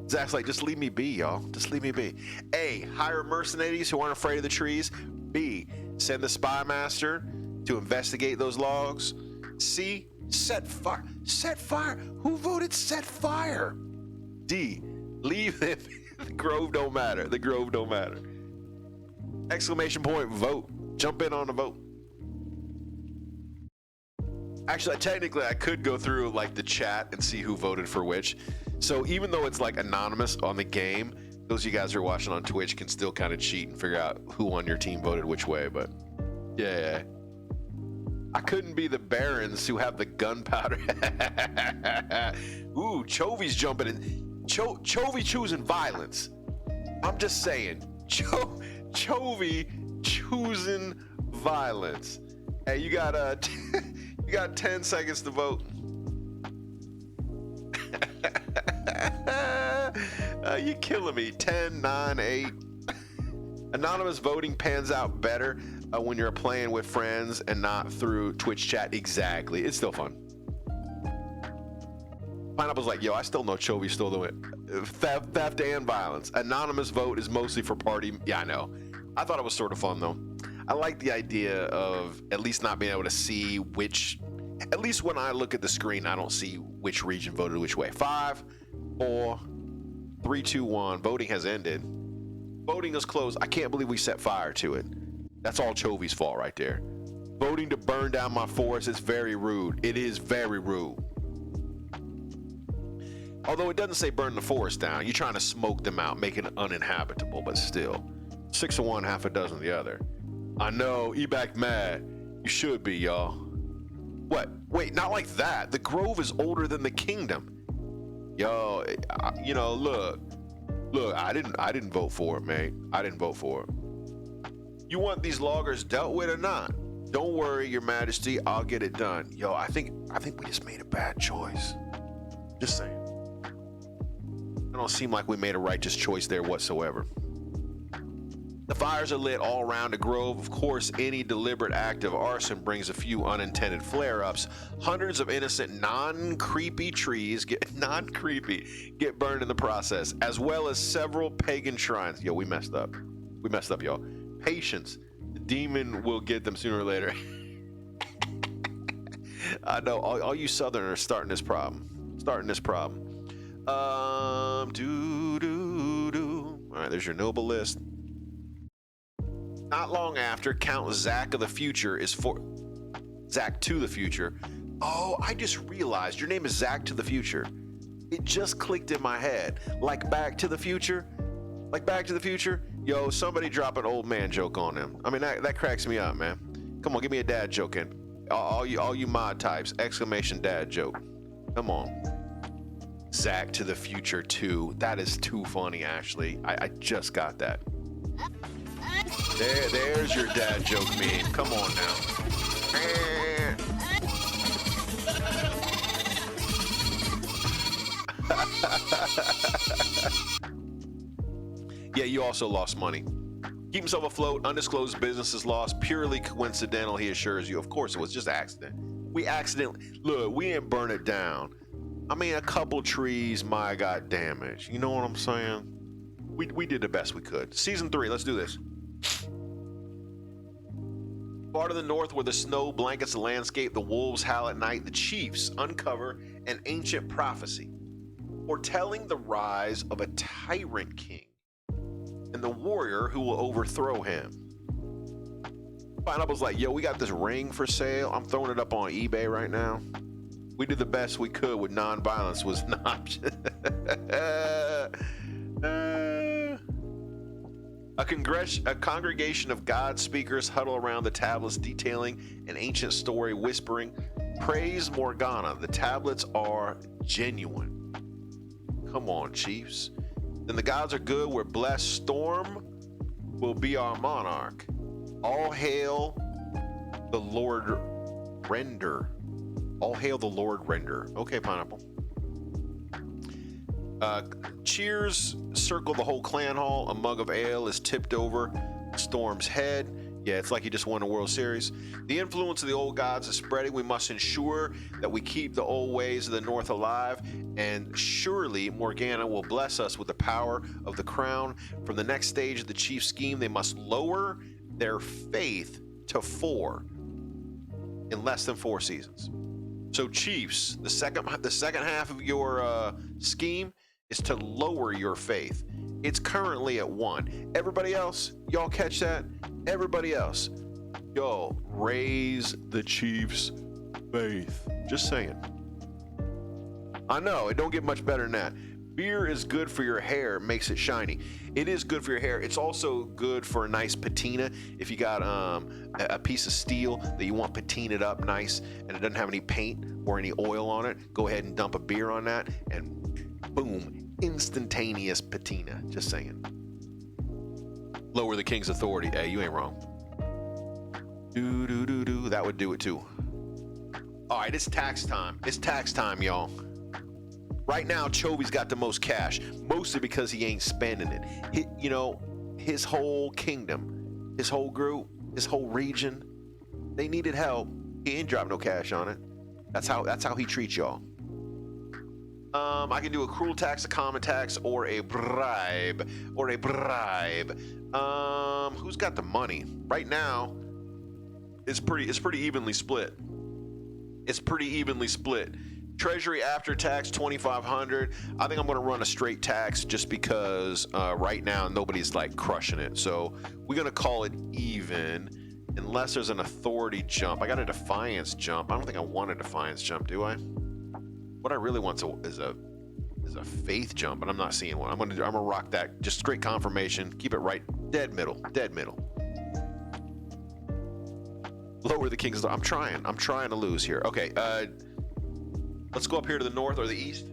Zach's like, just leave me be, y'all. Just leave me be. A, hire mercenaries who aren't afraid of the trees. B, send the spy master to investigate those logs. C, set fire. Set fire? Who voted set fire? D, leave them. The grove don't matter. The grove don't matter. Exclamation point, vote. Jump in on the vote. Actually, technically, I could go through like the chat and see who voted for which. So even though it's like anonymous on the game, those of you guys who are watching on Twitch can still kind of cheat and figure out who on your team voted which way. But yeah, I couldn't be the barons who have the gunpowder. Ooh, Chovy's jumping in. Chovy choosing violence. I'm just saying, Chovy choosing violence. Hey, you got you got 10 seconds to vote. You killing me. 10, 9, 8. Anonymous voting pans out better when you're playing with friends and not through Twitch chat. Exactly. It's still fun. Pineapple's like, yo, I still know Chovy still doing theft and violence. Anonymous vote is mostly for party. Yeah, I know. I thought it was sort of fun though. I like the idea of at least not being able to see which, at least when I look at the screen, I don't see which region voted which way. 5, 4, 3, 2, 1. Voting has ended. Voting is closed. I can't believe we set fire to it. That's all Chovy's fault right there. Voting to burn down my forest is very rude. It is very rude. Although it doesn't say burn the forest down. You're trying to smoke them out, make it uninhabitable, but still. 6 of one, half a dozen of the other. I know, Ebac mad. You should be, y'all. What? Wait, not like that. The grove is older than the kingdom. Yo, you know, look. Look, I didn't vote for it, mate. I didn't vote for it. You want these loggers dealt with or not? Don't worry, Your Majesty. I'll get it done. Yo, I think we just made a bad choice. Just saying. It don't seem like we made a righteous choice there whatsoever. The fires are lit all around the grove. Of course, any deliberate act of arson brings a few unintended flare-ups. Hundreds of innocent, non-creepy trees get burned in the process, as well as several pagan shrines. Yo, we messed up. We messed up, y'all. Patience. The demon will get them sooner or later. I know all you Southerners are starting this problem. All right, there's your noble list. Not long after, Count Zack of the Future is for Zack to the Future. Oh, I just realized your name is Zack to the Future. It just clicked in my head. Like Back to the Future? Like Back to the Future? Yo, somebody drop an old man joke on him. I mean, that cracks me up, man. Come on, give me a dad joke in. All you mod types, exclamation dad joke. Come on. Zack to the Future 2. That is too funny, actually. I just got that. There's your dad joke meme. Come on now. Yeah, you also lost money. Keep himself afloat. Undisclosed business is lost. Purely coincidental, he assures you. Of course, it was just accident. We didn't burn it down. I mean, a couple trees might have got damaged. You know what I'm saying? We did the best we could. Season 3, let's do this. Far to the north, where the snow blankets the landscape, the wolves howl at night, the chiefs uncover an ancient prophecy, foretelling the rise of a tyrant king and the warrior who will overthrow him. Pineapple's like, yo, we got this ring for sale. I'm throwing it up on eBay right now. We did the best we could with non-violence was an option. A congregation of God speakers huddle around the tablets detailing an ancient story, whispering, "Praise Morgana, the tablets are genuine." Come on, chiefs. Then the gods are good, we're blessed. Storm will be our monarch. All hail the Lord Render. All hail the Lord Render. Okay, Pineapple. Cheers circle the whole clan hall. A mug of ale is tipped over Storm's head. Yeah, it's like he just won a World Series. The influence of the old gods is spreading. We must ensure that we keep the old ways of the North alive, and surely Morgana will bless us with the power of the crown. From the next stage of the chief scheme, they must lower their faith to 4 in less than 4 seasons. So chiefs, the second half of your scheme is to lower your faith. It's currently at 1. Everybody else, y'all catch that? Everybody else, yo, raise the chief's faith. Just saying. I know, it don't get much better than that. Beer is good for your hair, makes it shiny. It is good for your hair. It's also good for a nice patina. If you got a piece of steel that you want patinaed up nice and it doesn't have any paint or any oil on it, go ahead and dump a beer on that and boom, instantaneous patina. Just saying. Lower the king's authority. Hey, you ain't wrong. That would do it too. All right, it's tax time. It's tax time, y'all. Right now, Chovy's got the most cash, mostly because he ain't spending it. His whole kingdom, his whole group, his whole region, they needed help. He ain't dropping no cash on it. That's how he treats y'all. I can do a cruel tax, a common tax, or a bribe. Who's got the money? Right now, it's pretty evenly split. Treasury after tax 2,500. I think I'm going to run a straight tax just because right now nobody's like crushing it. So we're going to call it even unless there's an authority jump. I got a defiance jump. I don't think I want a defiance jump, do I? What I really want is a faith jump, but I'm not seeing one. I'm gonna rock that. Just straight confirmation. Keep it right dead middle. Lower the king's. I'm trying to lose here. Okay. Let's go up here to the north or the east.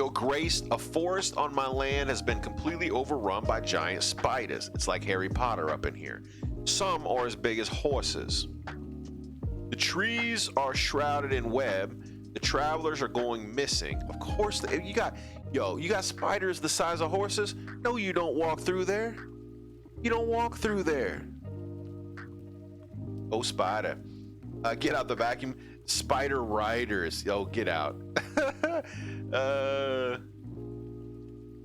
Yo, Grace, a forest on my land has been completely overrun by giant spiders. It's like Harry Potter up in here. Some are as big as horses. The trees are shrouded in web. The travelers are going missing. Of course, you got spiders the size of horses? No, you don't walk through there. You don't walk through there. Oh, spider. Get out the vacuum. Spider riders. Yo, get out.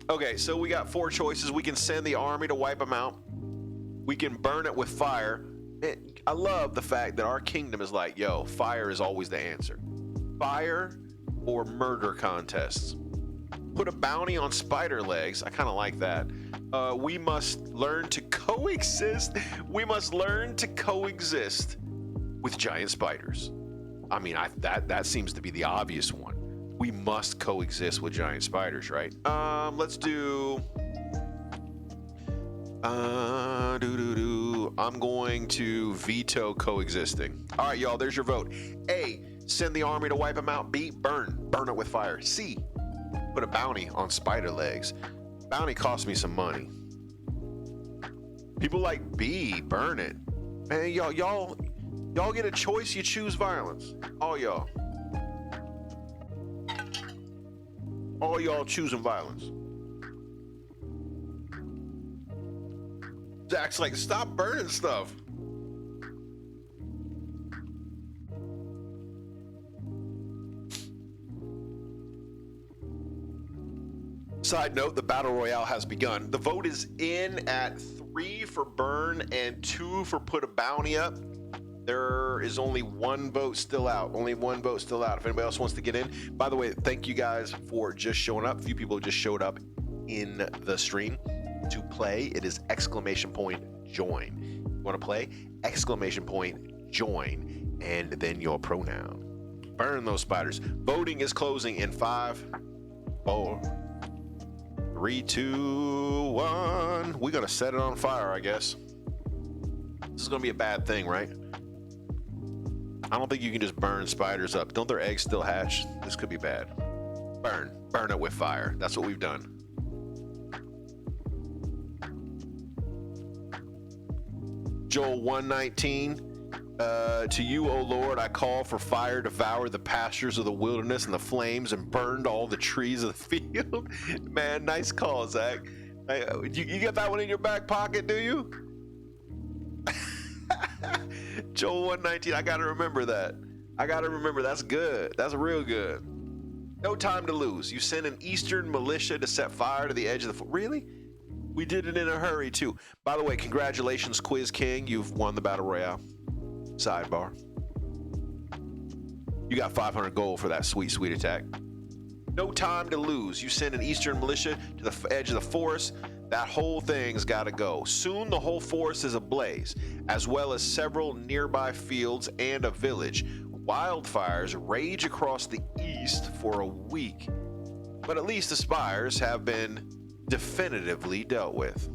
Okay, so we got 4 choices. We can send the army to wipe them out. We can burn it with fire. I love the fact that our kingdom is like, yo, fire is always the answer. Fire or murder contests. Put a bounty on spider legs. I kind of like that. We must learn to coexist. We must learn to coexist with giant spiders. I mean, that seems to be the obvious one. We must coexist with giant spiders, right? Let's do. I'm going to veto coexisting. All right, y'all. There's your vote. A. Send the army to wipe them out. B. Burn it with fire. C. Put a bounty on spider legs. Bounty cost me some money. People like B. Burn it. Man, y'all get a choice. You choose violence. All y'all. All y'all choosing violence. Zach's like, stop burning stuff. Side note, the battle royale has begun. The vote is in at 3 for burn and 2 for put a bounty up. There is only 1 vote still out. Only 1 vote still out. If anybody else wants to get in. By the way, thank you guys for just showing up. A few people just showed up in the stream to play. It is ! Join. You want to play? ! Join. And then your pronoun. Burn those spiders. Voting is closing in 5, 4, 3, 2, 1. We're going to set it on fire, I guess. This is going to be a bad thing, right? I don't think you can just burn spiders up. Don't their eggs still hatch? This could be bad. Burn it with fire. That's what we've done. Joel 1:19. To you, O Lord, I call for fire, devour the pastures of the wilderness and the flames, and burned all the trees of the field. Man, nice call, Zach. You got that one in your back pocket, do you? Joel 1:19. I gotta remember that. That's good. That's real good. No time to lose. You send an eastern militia to set fire to the edge of the. Really? We did it in a hurry too. By the way, congratulations, Quiz King. You've won the battle royale. Sidebar. You got 500 gold for that sweet attack. No time to lose. You send an eastern militia to the edge of the forest. That whole thing's got to go. Soon the whole forest is ablaze, as well as several nearby fields and a village. Wildfires rage across the east for a week. But at least the spires have been definitively dealt with.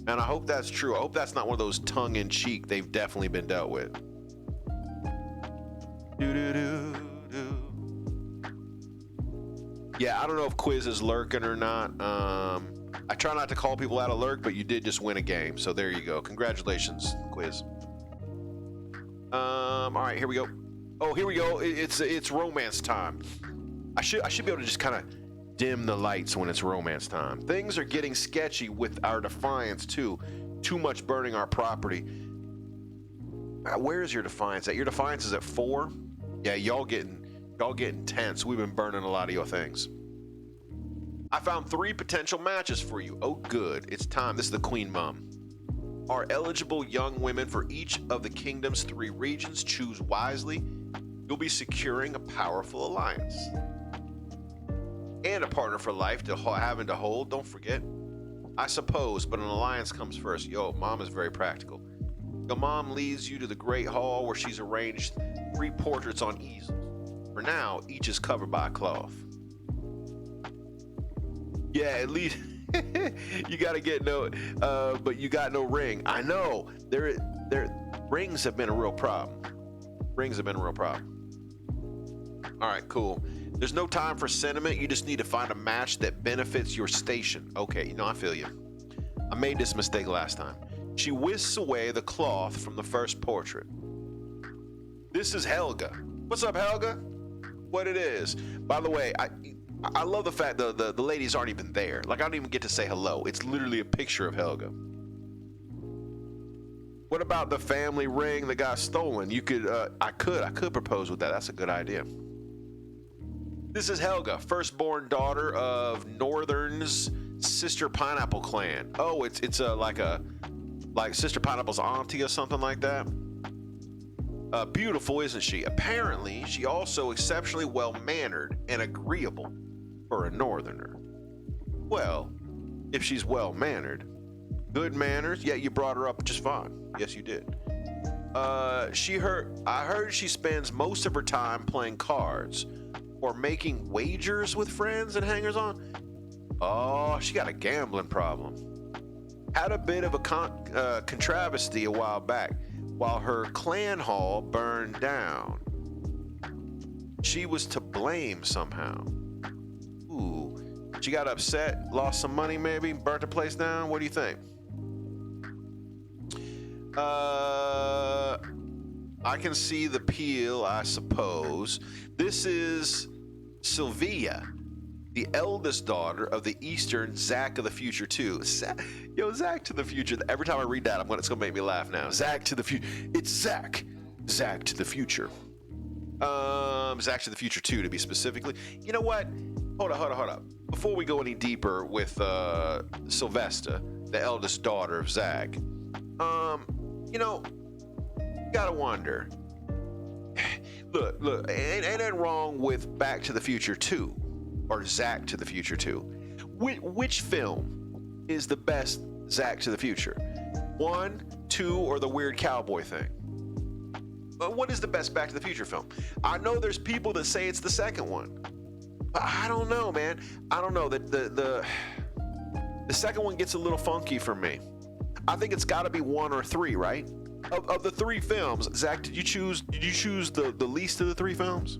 And I hope that's true. I hope that's not one of those tongue-in-cheek. They've definitely been dealt with. Yeah, I don't know if Quiz is lurking or not. I try not to call people out of lurk, but you did just win a game. So there you go. Congratulations, Quiz. All right, here we go. Oh, here we go. It's romance time. I should be able to just kind of dim the lights when it's romance time. Things are getting sketchy with our defiance too. Too much burning our property. Where is your defiance at? Your defiance is at 4. Yeah, y'all getting tense. We've been burning a lot of your things. I found 3 potential matches for you. Oh, good. It's time. This is the Queen Mom. Are eligible young women for each of the kingdom's 3 regions. Choose wisely. You'll be securing a powerful alliance. And a partner for life to having to hold. Don't forget. I suppose, but an alliance comes first. Yo, Mom is very practical. Your mom leads you to the great hall where she's arranged 3 portraits on easels. For now, each is covered by a cloth. Yeah, at least you gotta get but you got no ring. I know. Rings have been a real problem. All right, cool. There's no time for sentiment. You just need to find a match that benefits your station. Okay, I feel you. I made this mistake last time. She whisks away the cloth from the first portrait. This is Helga. What's up, Helga? What it is. By the way, I love the fact the ladies aren't even there. Like, I don't even get to say hello. It's literally a picture of Helga. What about the family ring that got stolen? You could, I could propose with that. That's a good idea. This is Helga, firstborn daughter of Northern's Sister Pineapple clan. Oh, it's like Sister Pineapple's auntie or something like that. Beautiful, isn't she? Apparently, she also exceptionally well-mannered and agreeable for a Northerner. Well, if she's well-mannered, good manners, yeah, you brought her up just fine. Yes, you did. I heard she spends most of her time playing cards or making wagers with friends and hangers-on. Oh, she got a gambling problem. Had a bit of a controversy a while back while her clan hall burned down. She was to blame somehow. Ooh, she got upset, lost some money maybe, burnt the place down. What do you think? I can see the peel, I suppose. This is Sylvia, the eldest daughter of the Eastern Zack of the Future 2. Yo, Zack to the Future. Every time I read that, it's gonna make me laugh now. Zack to the Future. It's Zack. Zack to the Future. Zack to the Future 2 to be specifically. You know what? Hold up. Before we go any deeper with Sylvester, the eldest daughter of Zack, gotta wonder. Look, ain't that wrong with Back to the Future 2 or Zack to the Future 2? Which film is the best Zack to the Future? 1, 2, or the weird cowboy thing? What is the best Back to the Future film? I know there's people that say it's the second one. But I don't know, man. I don't know. The second one gets a little funky for me. I think it's got to be 1 or 3, right? Of the 3 films, Zach, did you choose the least of the 3 films?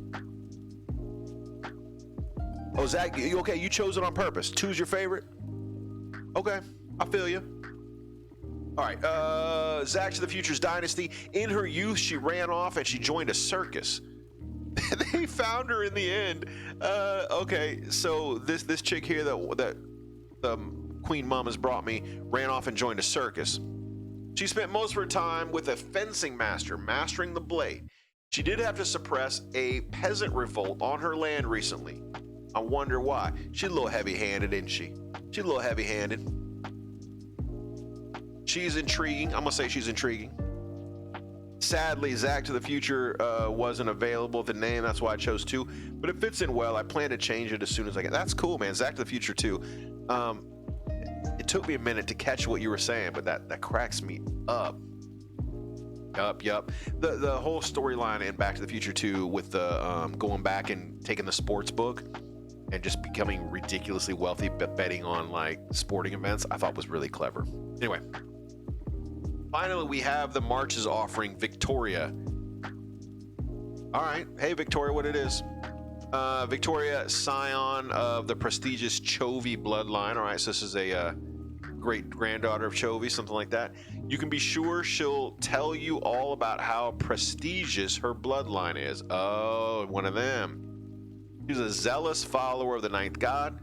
Oh, Zach, okay, you chose it on purpose. 2's your favorite? Okay, I feel you. All right, Zack to the Future's Dynasty. In her youth, she ran off and she joined a circus. They found her in the end. Okay, so this chick here that Queen Mom has brought me ran off and joined a circus. She spent most of her time with a fencing master, mastering the blade. She did have to suppress a peasant revolt on her land recently. I wonder why. She's a little heavy-handed, isn't she? She's a little heavy-handed. She's intriguing. I'm gonna say she's intriguing. Sadly, Zack to the Future wasn't available with the name. That's why I chose 2. But it fits in well. I plan to change it as soon as I can. That's cool, man. Zack to the Future 2. It took me a minute to catch what you were saying, but that cracks me up. Yup. The whole storyline in Back to the Future 2 with the going back and taking the sports book and just becoming ridiculously wealthy, betting on like sporting events, I thought was really clever. Anyway, finally we have the Marches offering Victoria. All right, hey Victoria, what it is? Victoria, scion of the prestigious Chovy bloodline. All right, so this is a great granddaughter of Chovy, something like that. You can be sure she'll tell you all about how prestigious her bloodline is. Oh, one of them. She's a zealous follower of the ninth god,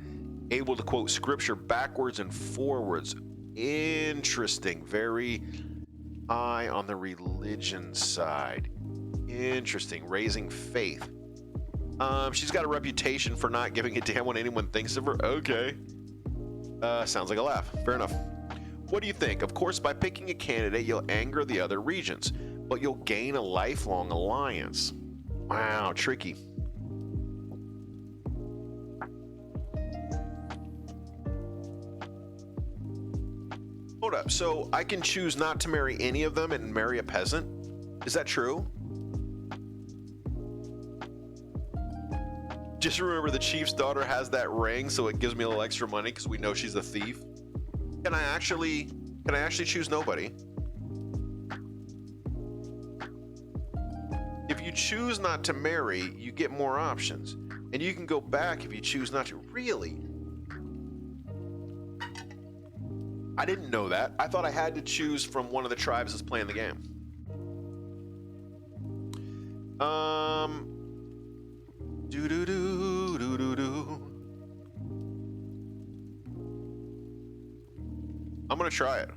able to quote scripture backwards and forwards. Interesting. Very high on the religion side. Interesting. Raising faith. She's got a reputation for not giving a damn what anyone thinks of her. Okay. Sounds like a laugh. Fair enough. What do you think? Of course, by picking a candidate, you'll anger the other regions, but you'll gain a lifelong alliance. Wow, tricky. Hold up. So I can choose not to marry any of them and marry a peasant? Is that true? Just remember the chief's daughter has that ring, so it gives me a little extra money because we know she's a thief. Can I actually choose nobody? If you choose not to marry, you get more options. And you can go back if you choose not to. Really? I didn't know that. I thought I had to choose from one of the tribes that's playing the game. I'm gonna try it.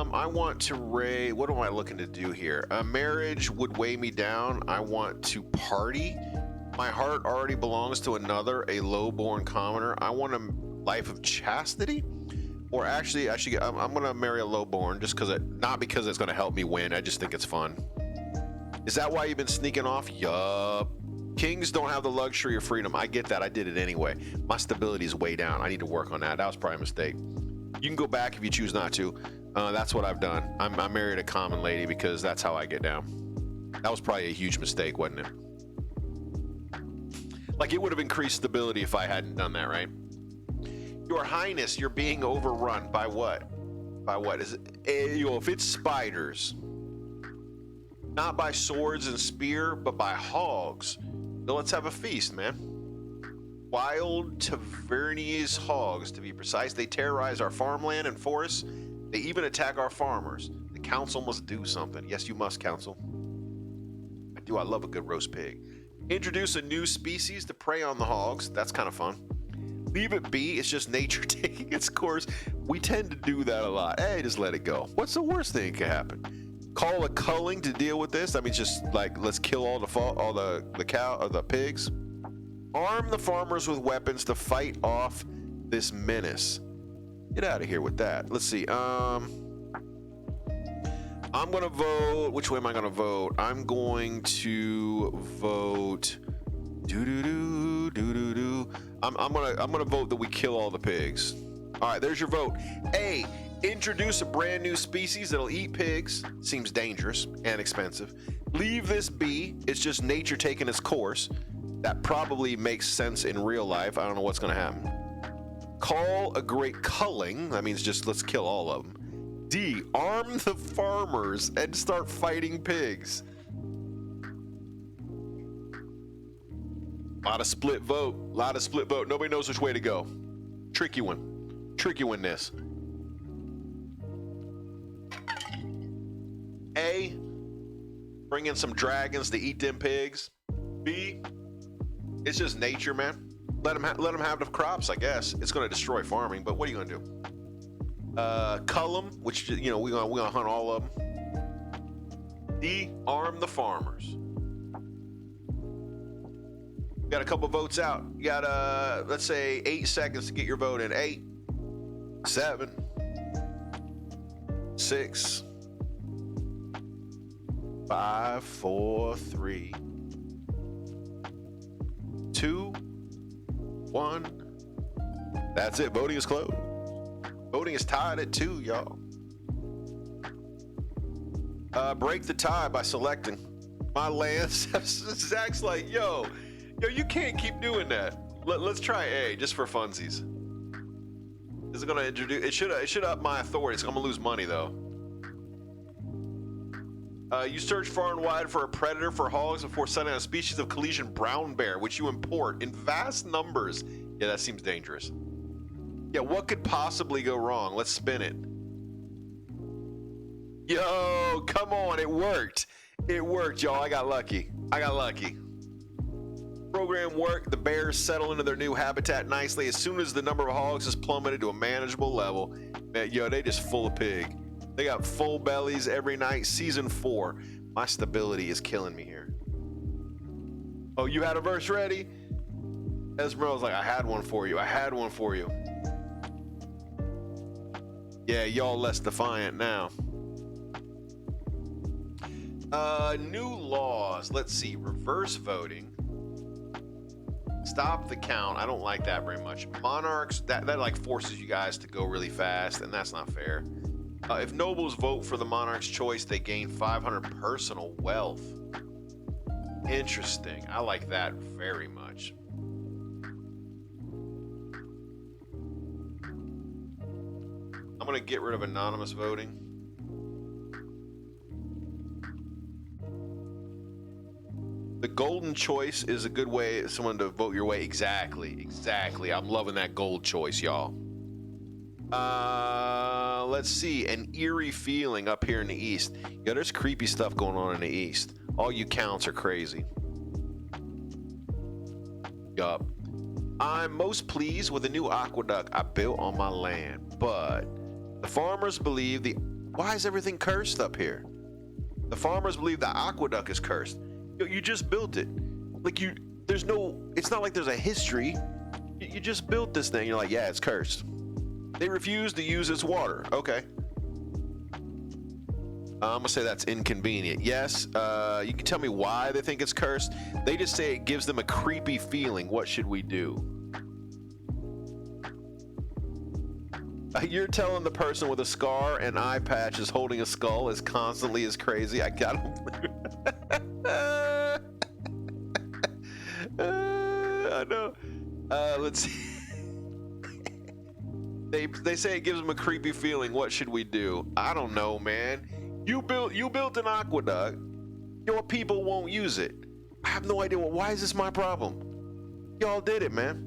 I want to raid. What am I looking to do here? Marriage would weigh me down. I want to party. My heart already belongs to another, a low-born commoner. I want a life of chastity. Or actually, I'm gonna marry a lowborn just because not because it's gonna help me win. I just think it's fun. Is that why you've been sneaking off? Yup. Kings don't have the luxury of freedom. I get that. I did it anyway. My stability is way down. I need to work on that. That was probably a mistake. You can go back if you choose not to. That's what I've done. I married a common lady because that's how I get down. That was probably a huge mistake, wasn't it? Like, it would have increased stability if I hadn't done that, right? Your Highness, you're being overrun by what? By what? Is it? If it's spiders, not by swords and spear, but by hogs. So let's have a feast, man. Wild Tavernese hogs, to be precise. They terrorize our farmland and forests. They even attack our farmers. The council must do something. Yes, you must, council. I do. I love a good roast pig. Introduce a new species to prey on the hogs. That's kind of fun. Leave it be. It's just nature taking its course. We tend to do that a lot. Hey, just let it go. What's the worst thing that could happen? Call a culling to deal with this. I mean, just like, let's kill all the cow or the pigs. Arm the farmers with weapons to fight off this menace. Get out of here with that. Let's see. I'm gonna vote. Which way am I gonna vote? I'm going to vote. I'm gonna vote that we kill all the pigs. All right, there's your vote. A. Introduce a brand new species that'll eat pigs. Seems dangerous and expensive. Leave this be. It's just nature taking its course. That probably makes sense in real life. I don't know what's gonna happen. Call a great culling. That means just let's kill all of them. D. Arm the farmers and start fighting pigs. Lot of split vote. Nobody knows which way to go. Tricky one. This. A. Bring in some dragons to eat them pigs. B. It's just nature, man. Let them have the crops, I guess. It's gonna destroy farming, but what are you gonna do? Cull them, which, you know, we're gonna hunt all of them. D. Arm the farmers. Got a couple votes out. You got let's say 8 seconds to get your vote in. 8, 7, 6, 5, 4, 3, 2, 1. That's it. Voting is closed. Voting is tied at 2, y'all. Break the tie by selecting my lands. Zach's like, yo, you can't keep doing that. Let's try A just for funsies. Is it gonna introduce? It should up my authority. It's gonna lose money though. You search far and wide for a predator for hogs before setting on a species of Colossian brown bear, which you import in vast numbers. Yeah, that seems dangerous. Yeah, what could possibly go wrong? Let's spin it. Yo, come on, it worked. It worked, y'all. I got lucky. Program worked. The bears settle into their new habitat nicely. As soon as the number of hogs has plummeted to a manageable level, man, yo, they just full of pig. They got full bellies every night. Season 4. My stability is killing me here. Oh, you had a verse ready? Esmeralda's like, I had one for you. Yeah, y'all less defiant now. New laws. Let's see. Reverse voting. Stop the count. I don't like that very much. Monarchs, that like forces you guys to go really fast, and that's not fair. If nobles vote for the monarch's choice, they gain 500 personal wealth. Interesting. I like that very much. I'm going to get rid of anonymous voting. The golden choice is a good way someone to vote your way. Exactly. I'm loving that gold choice, y'all. Let's see. An eerie feeling up here in the east. Yo, there's creepy stuff going on in the east. All you counts are crazy. Yup. I'm most pleased with the new aqueduct I built on my land, but the farmers believe why is everything cursed up here? The farmers believe the aqueduct is cursed. Yo, you just built it. Like it's not like there's a history. You just built this thing. You're like, yeah, it's cursed. They refuse to use its water. Okay. I'm gonna say that's inconvenient. Yes, you can tell me why they think it's cursed. They just say it gives them a creepy feeling. What should we do? You're telling the person with a scar and eye patch is holding a skull as constantly as crazy. I got I know. Let's see. They say it gives them a creepy feeling. What should we do? I don't know, man. You built an aqueduct. Your people won't use it. I have no idea. Why is this my problem? Y'all did it, man.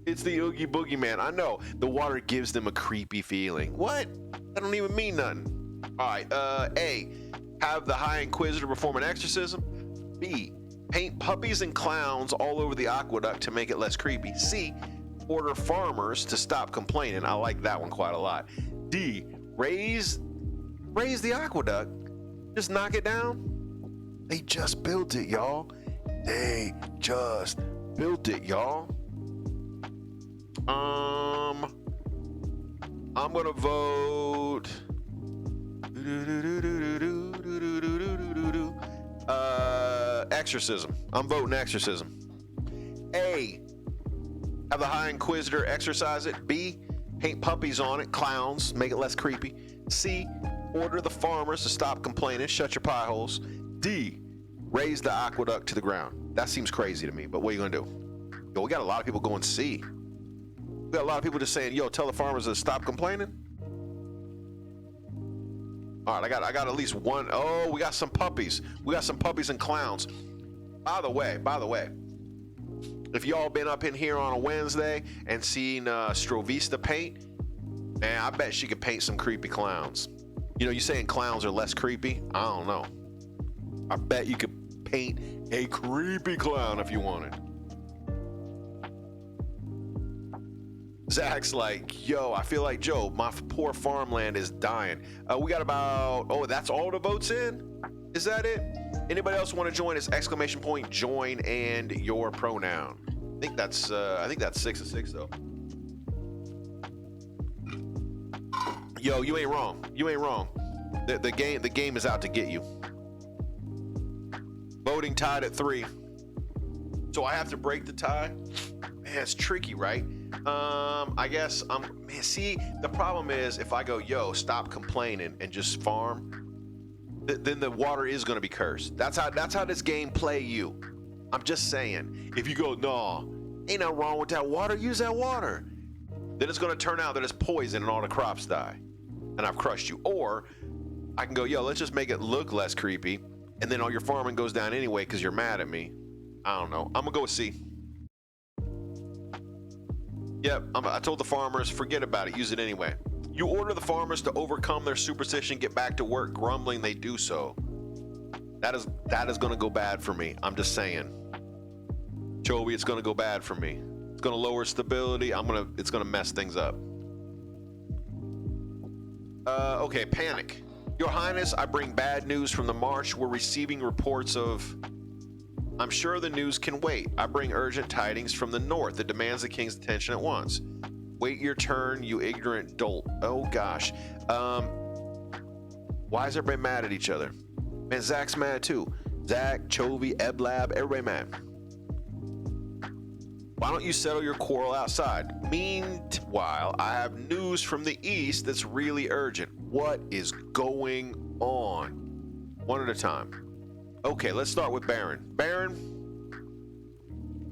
It's the Oogie Boogie Man. I know. The water gives them a creepy feeling. What? That don't even mean nothing. All right. A. Have the High Inquisitor perform an exorcism. B. Paint puppies and clowns all over the aqueduct to make it less creepy. C. Order farmers to stop complaining. I like that one quite a lot. D. Raise the aqueduct. Just knock it down. They just built it, y'all. They just built it, y'all. I'm gonna vote. Exorcism. I'm voting exorcism. A. Have the High Inquisitor exorcise it. B. Paint puppies on it, clowns, make it less creepy. C. Order the farmers to stop complaining, shut your pie holes. D. Raise the aqueduct to the ground. That seems crazy to me, but what are you gonna do? Yo, we got a lot of people going C. We got a lot of people just saying, yo, tell the farmers to stop complaining. All right, I got at least one. Oh, we got some puppies. We got some puppies and clowns. By the way, if y'all been up in here on a Wednesday and seen Strovista paint, man, I bet she could paint some creepy clowns. You know, you saying clowns are less creepy? I don't know. I bet you could paint a creepy clown if you wanted. Zach's like, yo, I feel like Joe, my poor farmland is dying. We got about, that's all the votes in? Is that it? Anybody else want to join us? Exclamation point, join, and your pronoun. I think that's 6 of 6 though. Yo, you ain't wrong. You ain't wrong. The game is out to get you. Voting tied at 3. So I have to break the tie. Man, it's tricky, right? I guess see, the problem is if I go, yo, stop complaining and just farm, then the water is going to be cursed. That's how this game play you. I'm just saying, if you go, nah, ain't nothing wrong with that water, use that water. Then it's going to turn out that it's poison and all the crops die. And I've crushed you. Or I can go, yo, let's just make it look less creepy. And then all your farming goes down anyway because you're mad at me. I don't know. I'm going to go with C. Yep, I told the farmers, forget about it, use it anyway. You order the farmers to overcome their superstition, get back to work, grumbling they do so. That is going to go bad for me. I'm just saying. Joey, it's going to go bad for me. It's going to lower stability. It's going to mess things up. Okay, panic. Your Highness, I bring bad news from the marsh. We're receiving reports of... I'm sure the news can wait. I bring urgent tidings from the north that demands the king's attention at once. Wait your turn, you ignorant dolt. Oh gosh. Why is everybody mad at each other? Man, Zach's mad too. Zach, Chovy, Eblab, everybody mad. Why don't you settle your quarrel outside? Meanwhile, I have news from the east that's really urgent. What is going on? One at a time. Okay, let's start with Baron. Baron,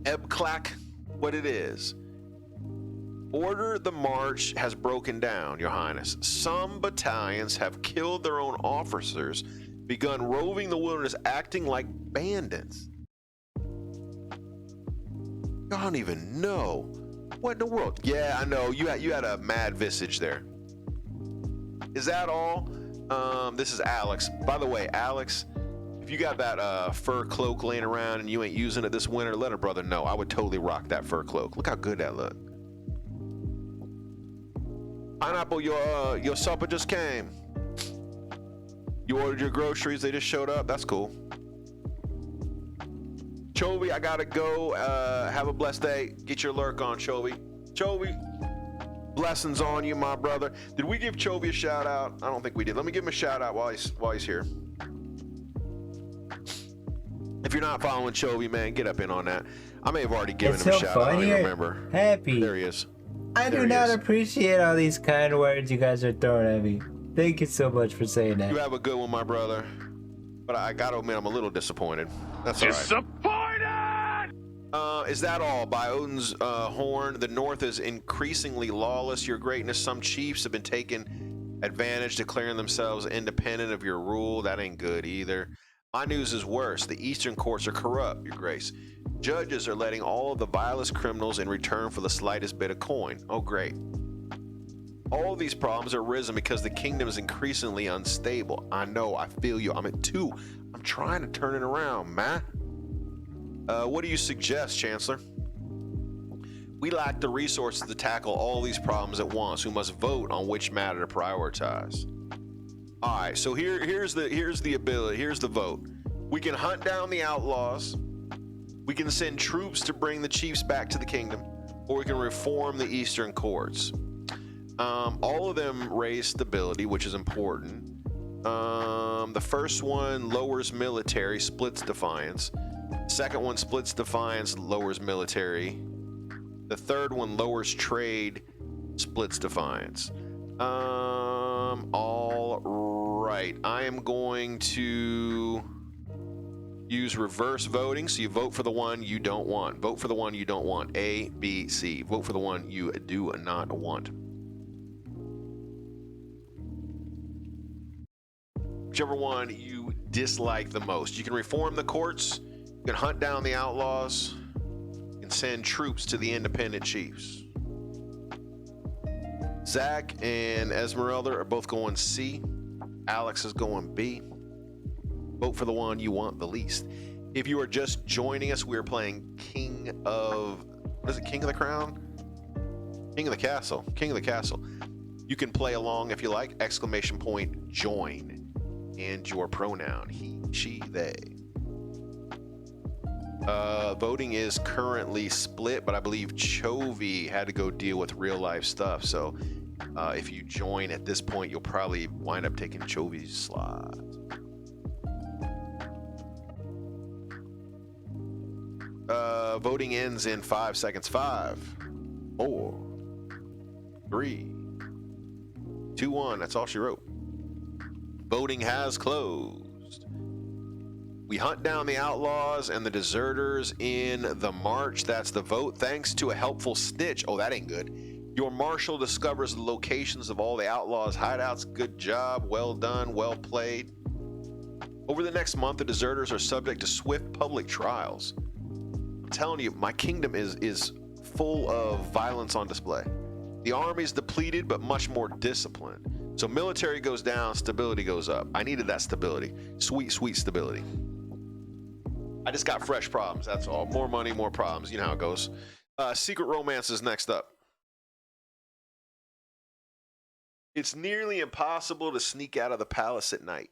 Ebclack, what it is. Order the march has broken down, Your Highness. Some battalions have killed their own officers, begun roving the wilderness, acting like bandits. Y'all don't even know. What in the world? Yeah, I know. You had a mad visage there. Is that all? This is Alex. By the way, Alex, if you got that fur cloak laying around and you ain't using it this winter, let a brother know. I would totally rock that fur cloak. Look how good that look. Pineapple, your supper just came. You ordered your groceries, they just showed up. That's cool. Chovy, I gotta go. Have a blessed day. Get your lurk on, Chovy. Chovy, blessings on you, my brother. Did we give Chovy a shout out? I don't think we did. Let me give him a shout out while he's here. If you're not following Chovy, man, get up in on that. I may have already given him a shout out. I don't even remember. Happy. There he is. I do not appreciate all these kind words you guys are throwing at me. Thank you so much for saying that. You have a good one, my brother. But I gotta admit, I'm a little disappointed. That's all right. Disappointed! Is that all? By Odin's horn, the North is increasingly lawless. Your greatness, some chiefs have been taking advantage, declaring themselves independent of your rule. That ain't good either. My news is worse. The Eastern courts are corrupt, your grace. Judges are letting all of the vilest criminals in return for the slightest bit of coin. Oh, great. All these problems are risen because the kingdom is increasingly unstable. I know, I feel you. I'm at 2. I'm trying to turn it around, man. What do you suggest, Chancellor? We lack the resources to tackle all these problems at once. We must vote on which matter to prioritize. All right, so here's the ability. Here's the vote. We can hunt down the outlaws. We can send troops to bring the chiefs back to the kingdom, or we can reform the Eastern courts. All of them raise stability, which is important. The first one lowers military, splits defiance. Second one splits defiance, lowers military. The third one lowers trade, splits defiance. All right. I am going to use reverse voting. So you vote for the one you don't want. Vote for the one you don't want. A, B, C. Vote for the one you do not want. Whichever one you dislike the most. You can reform the courts. You can hunt down the outlaws. You can send troops to the independent chiefs. Zach and Esmeralda are both going C. Alex is going B. Vote for the one you want the least. If you are just joining us, we are playing King of... What is it? King of the Crown? King of the Castle. King of the Castle. You can play along if you like. ! Join. And your pronoun. He, she, they. Voting is currently split, but I believe Chovy had to go deal with real life stuff. So if you join at this point, you'll probably wind up taking Chovy's slot. Voting ends in 5 seconds. 5, 4, 3, 2, 1. That's all she wrote. Voting has closed. We hunt down the outlaws and the deserters in the march. That's the vote. Thanks to a helpful snitch. Oh, that ain't good. Your marshal discovers the locations of all the outlaws' hideouts. Good job. Well done. Well played. Over the next month, the deserters are subject to swift public trials. I'm telling you, my kingdom is full of violence on display. The army's depleted, but much more disciplined. So military goes down, stability goes up. I needed that stability. Sweet, sweet stability. I just got fresh problems, that's all. More money, more problems. You know how it goes. Secret romance is next up. It's nearly impossible to sneak out of the palace at night.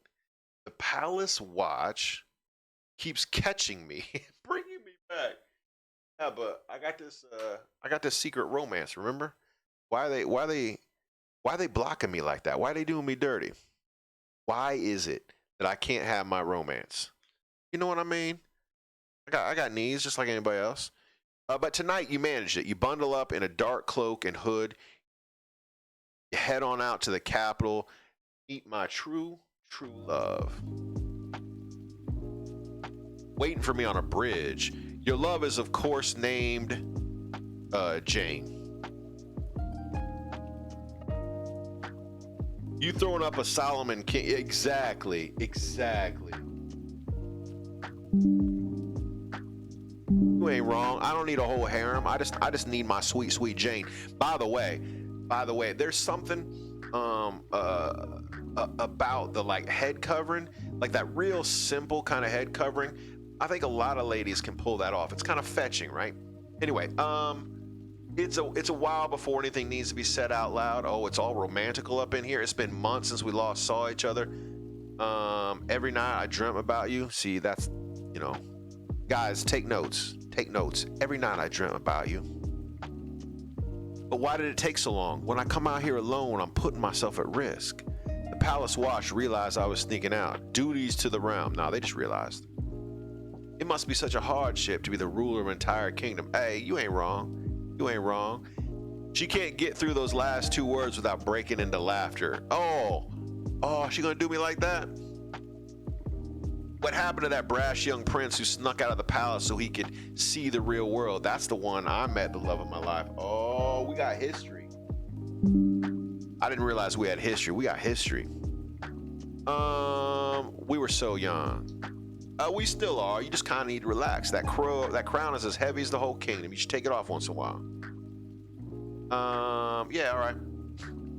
The palace watch keeps catching me, bringing me back. Yeah, but I got this secret romance, remember? Why are they blocking me like that? Why are they doing me dirty? Why is it that I can't have my romance? You know what I mean? I got needs just like anybody else. But tonight you managed it. You bundle up in a dark cloak and hood. You head on out to the capital. Meet my true love. Waiting for me on a bridge. Your love is, of course, named Jane. You throwing up a Solomon King. Exactly. You ain't wrong. I don't need a whole harem. I just need my sweet, sweet Jane. By the way, there's something about the like head covering, like that real simple kind of head covering. I think a lot of ladies can pull that off. It's kind of fetching, right? Anyway, it's a while before anything needs to be said out loud. Oh, it's all romantical up in here. It's been months since we last saw each other. Every night I dream about you. See, that's, you know, guys, take notes. Take notes. Every night I dream about you. But why did it take so long? When I come out here alone, I'm putting myself at risk. The palace watch realized I was sneaking out. Duties to the realm. Nah, they just realized. It must be such a hardship to be the ruler of an entire kingdom. Hey, you ain't wrong. You ain't wrong. She can't get through those last two words without breaking into laughter. Oh, she gonna do me like that? What happened to that brash young prince who snuck out of the palace so he could see the real world? That's the one I met, the love of my life. Oh, we got history. I didn't realize we had history. We got history. We were so young. We still are. You just kind of need to relax. That crown is as heavy as the whole kingdom. You should take it off once in a while. Yeah, all right.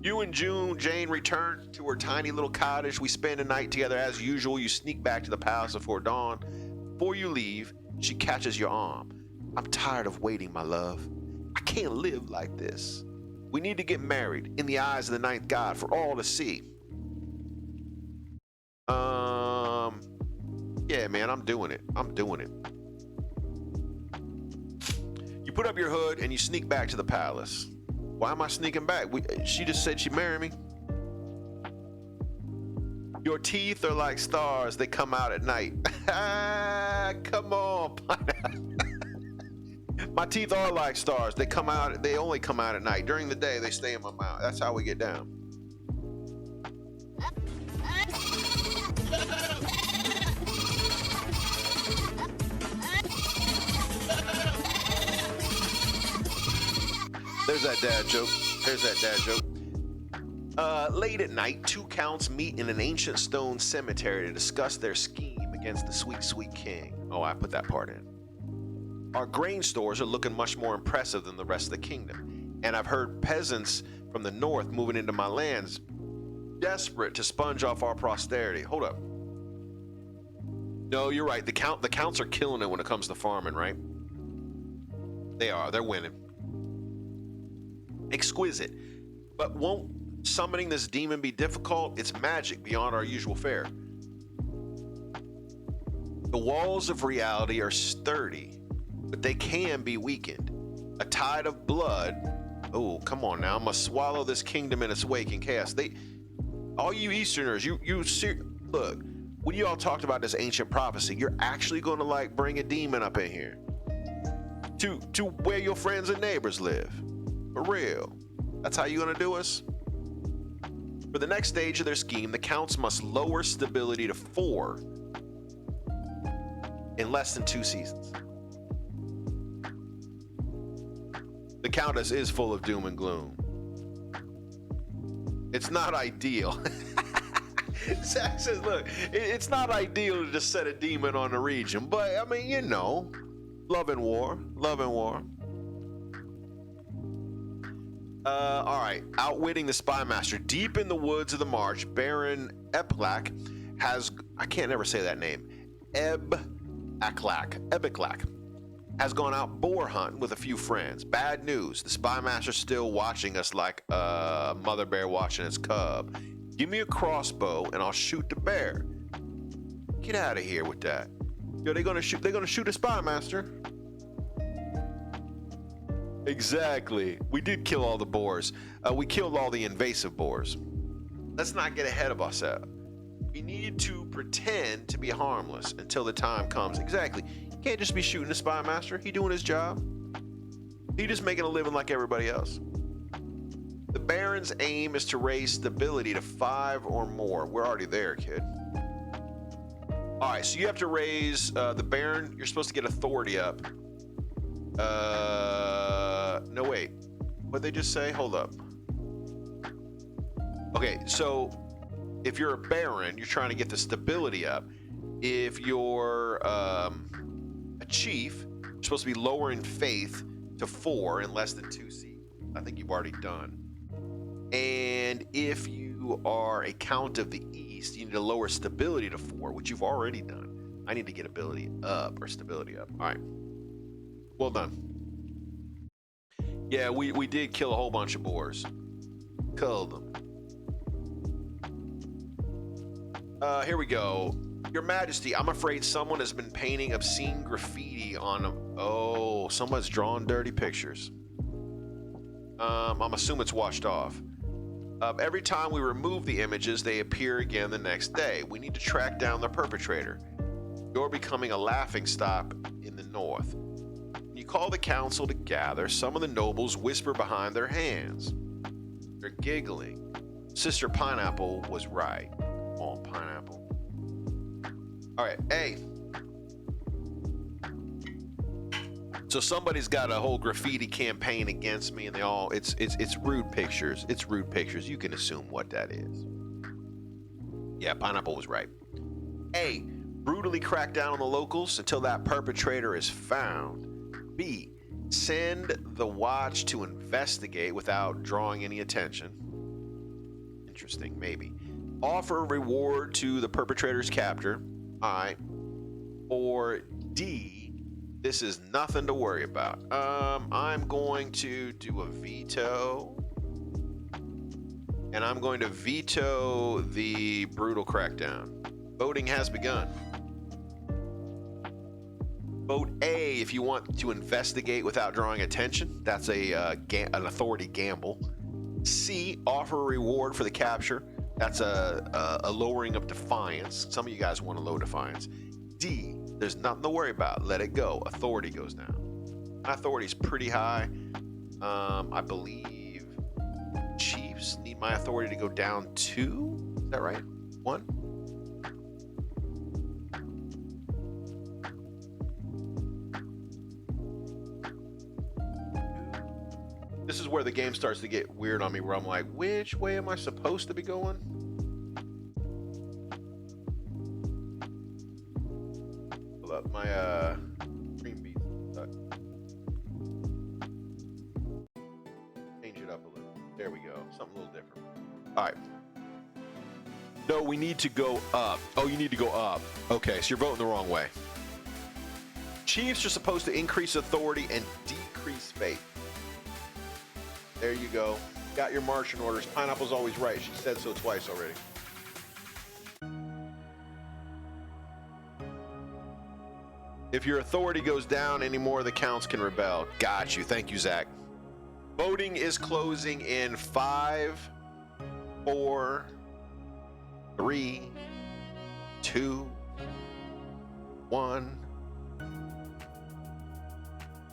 You and Jane return to her tiny little cottage. We spend a night together as usual. You sneak back to the palace before dawn. Before you leave, she catches your arm. I'm tired of waiting, my love. I can't live like this. We need to get married in the eyes of the ninth god for all to see. Yeah, man, I'm doing it. I'm doing it. You put up your hood and you sneak back to the palace. Why am I sneaking back? She just said she'd marry me. Your teeth are like stars. They come out at night. Come on. My teeth are like stars. They only come out at night. During the day, they stay in my mouth. That's how we get down. There's that dad joke. There's that dad joke. Late at night, two counts meet in an ancient stone cemetery to discuss their scheme against the sweet, sweet king. Oh, I put that part in. Our grain stores are looking much more impressive than the rest of the kingdom. And I've heard peasants from the north moving into my lands, desperate to sponge off our posterity. Hold up. No, you're right. The counts are killing it when it comes to farming, right? They are. They're winning. Exquisite. But won't summoning this demon be difficult? It's magic beyond our usual fare. The walls of reality are sturdy, but they can be weakened. A tide of blood. Oh, come on now. Must swallow this kingdom in its wake in chaos. All you Easterners, look, when you all talked about this ancient prophecy, you're actually going to like bring a demon up in here to where your friends and neighbors live. For real. That's how you're gonna do us? For the next stage of their scheme, the counts must lower stability to 4 in less than 2 seasons. The countess is full of doom and gloom. It's not ideal. Zach says, look, it's not ideal to just set a demon on the region, but I mean, you know, love and war. All right, outwitting the spy master deep in the woods of the marsh, Baron Eblak has, I can't never say that name, Ebiklak has gone out boar hunting with a few friends. Bad news, the spy master's still watching us like a mother bear watching its cub. Give me a crossbow and I'll shoot the bear. Get out of here with that. Yo, they're gonna shoot a spy master. Exactly. We did kill all the boars. We killed all the invasive boars. Let's not get ahead of ourselves. We need to pretend to be harmless until the time comes. Exactly. You can't just be shooting a spy master. He doing his job. He just making a living like everybody else. The Baron's aim is to raise stability to 5 or more. We're already there, kid. All right, so you have to raise the Baron. You're supposed to get authority up. No, wait. What'd they just say? Hold up. Okay, so if you're a Baron, you're trying to get the stability up. If you're a chief, You're supposed to be lowering faith to 4 in less than 2 seasons. I think you've already done. And if you are a Count of the East, you need to lower stability to 4, which you've already done. I need to get ability up or stability up. All right. Well done. Yeah, we did kill a whole bunch of boars. Killed them. Here we go. Your Majesty, I'm afraid someone has been painting obscene graffiti on them. Oh, someone's drawn dirty pictures. I'm assuming it's washed off. Every time we remove the images, they appear again the next day. We need to track down the perpetrator. You're becoming a laughingstock in the north. When you call the council to gather, some of the nobles whisper behind their hands. They're giggling. Sister Pineapple was right. Oh, Pineapple. All right, hey. So somebody's got a whole graffiti campaign against me, and it's rude pictures. It's rude pictures. You can assume what that is. Yeah, Pineapple was right. A, brutally crack down on the locals until that perpetrator is found. B, send the watch to investigate without drawing any attention. Interesting, maybe. Offer a reward to the perpetrator's captor. All right. Or D, this is nothing to worry about. I'm going to do a veto. And I'm going to veto the brutal crackdown. Voting has begun. Vote A if you want to investigate without drawing attention. That's an authority gamble. C, offer a reward for the capture. That's a lowering of defiance. Some of you guys want to low defiance. D, there's nothing to worry about. Let it go. Authority goes down. My authority is pretty high. I believe chiefs need my authority to go down 2. Is that right? 1? This is where the game starts to get weird on me, where I'm like, which way am I supposed to be going? Pull up my green beans. Change it up a little. There we go. Something a little different. All right. No, we need to go up. Oh, you need to go up. Okay, so you're voting the wrong way. Chiefs are supposed to increase authority and decrease faith. There you go. Got your marching orders. Pineapple's always right. She said so twice already. If your authority goes down, any more of the counts can rebel. Got you. Thank you, Zach. Voting is closing in 5, 4, 3, 2, 1.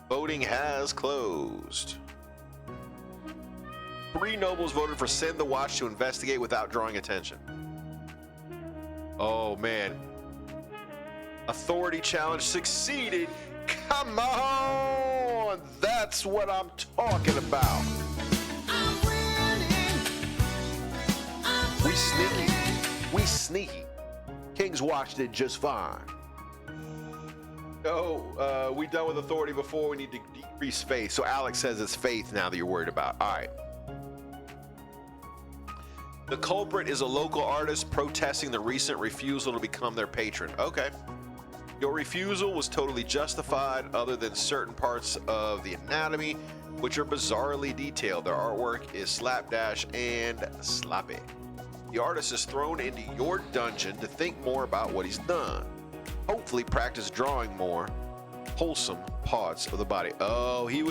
Voting has closed. 3 nobles voted for send the watch to investigate without drawing attention. Oh man. Authority challenge succeeded. Come on! That's what I'm talking about. We sneaky. We sneaky. King's Watch did just fine. Oh, we done with authority before. We need to decrease faith. So Alex says it's faith now that you're worried about. All right. The culprit is a local artist protesting the recent refusal to become their patron. Okay. Your refusal was totally justified other than certain parts of the anatomy, which are bizarrely detailed. Their artwork is slapdash and sloppy. The artist is thrown into your dungeon to think more about what he's done. Hopefully practice drawing more wholesome parts of the body. Oh, he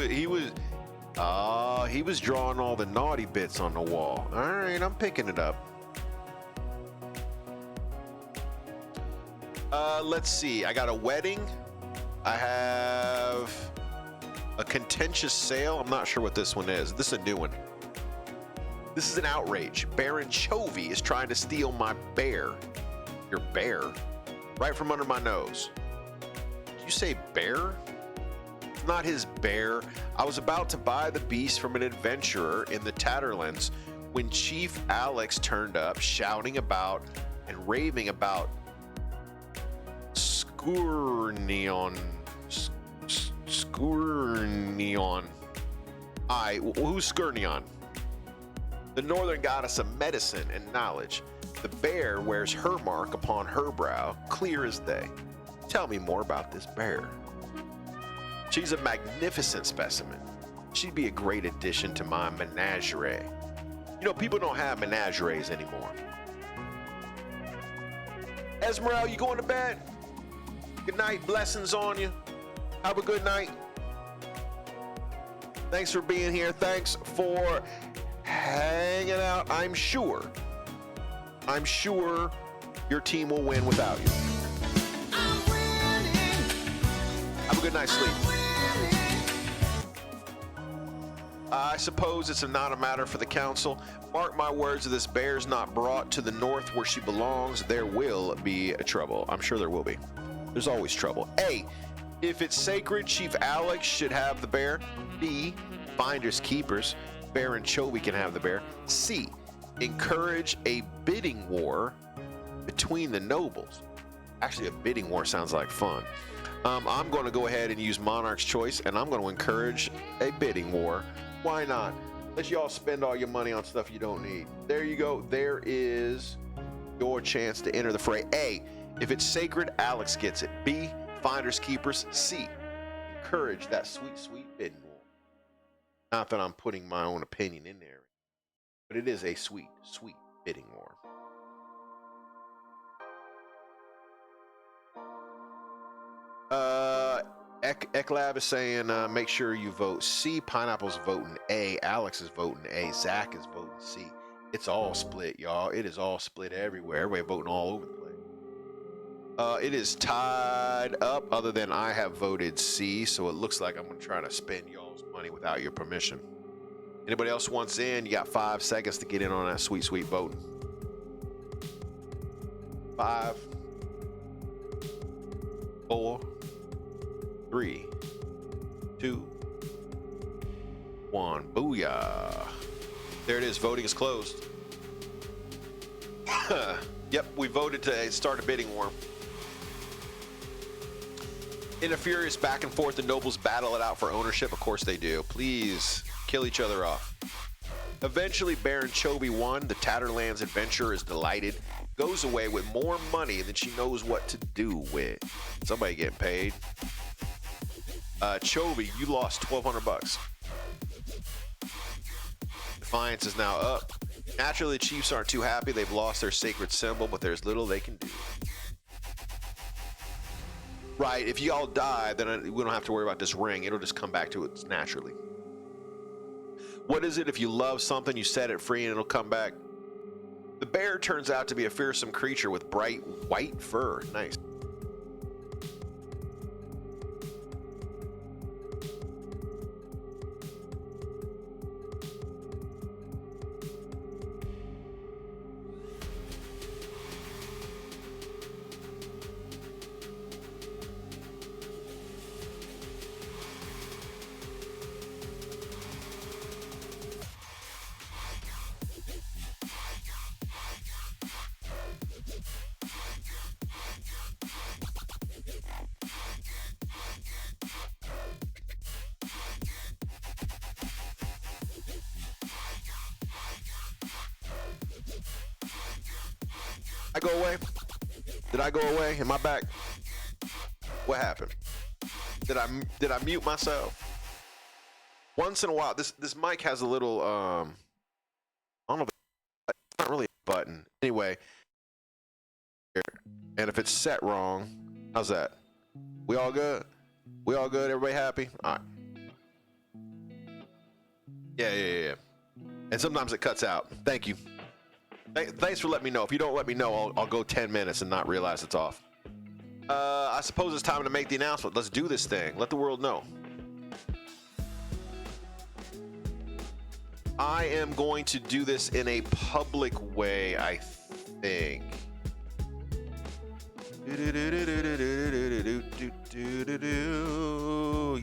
was drawing all the naughty bits on the wall. All right, I'm picking it up. Let's see. I got a wedding. I have a contentious sale. I'm not sure what this one is. This is a new one. This is an outrage. Baron Chovy is trying to steal my bear. Your bear? Right from under my nose. Did you say bear? Not his bear. I was about to buy the beast from an adventurer in the Tatterlands when Chief Alex turned up, shouting about and raving Skirnion. Who's Skirnion? The northern goddess of medicine and knowledge. The bear wears her mark upon her brow, clear as day. Tell me more about this bear. She's a magnificent specimen. She'd be a great addition to my menagerie. You know, people don't have menageries anymore. Esmeralda, you going to bed? Good night. Blessings on you. Have a good night. Thanks for being here. Thanks for hanging out. I'm sure your team will win without you. Have a good night's sleep. I suppose it's not a matter for the council. Mark my words, if this bear's not brought to the north where she belongs, there will be trouble. I'm sure there will be. There's always trouble. A, if it's sacred, Chief Alex should have the bear. B, finders keepers. Baron Chovy can have the bear. C, encourage a bidding war between the nobles. Actually, a bidding war sounds like fun. I'm going to go ahead and use Monarch's Choice, and I'm going to encourage a bidding war. Why not? Let y'all spend all your money on stuff you don't need. There you go. There is your chance to enter the fray. A, if it's sacred, Alex gets it. B, finders keepers. C, encourage that sweet, sweet bidding war. Not that I'm putting my own opinion in there, but it is a sweet, sweet bidding war. Eklab is saying, make sure you vote C. Pineapple's voting A. Alex is voting A. Zach is voting C. It's all split, y'all. It is all split everywhere. Everybody voting all over the place. It is tied up, other than I have voted C, so it looks like I'm going to try to spend y'all's money without your permission. Anybody else wants in? You got 5 seconds to get in on that sweet, sweet voting. 5, 4, 3, 2, 1. Booyah. There it is. Voting is closed. Yep, we voted to start a bidding war. In a furious back and forth, the nobles battle it out for ownership. Of course they do. Please kill each other off. Eventually, Baron Chovy won. The Tatterlands adventurer is delighted. Goes away with more money than she knows what to do with. Somebody getting paid. Chovy, you lost $1,200. Defiance is now up. Naturally, the Chiefs aren't too happy. They've lost their sacred symbol, but there's little they can do. Right, if you all die, then we don't have to worry about this ring. It'll just come back to it naturally. What is it? If you love something, you set it free and it'll come back. The bear turns out to be a fearsome creature with bright white fur. Nice. I go away? Did I go away? Am I back? What happened? Did I mute myself? Once in a while, this mic has a little I don't know if it's not really a button. Anyway, and if it's set wrong, how's that? We all good? We all good? Everybody happy? All right. Yeah. And sometimes it cuts out. Thank you. Thanks for letting me know. If you don't let me know, I'll go 10 minutes and not realize it's off. I suppose it's time to make the announcement. Let's do this thing. Let the world know. I am going to do this in a public way, I think.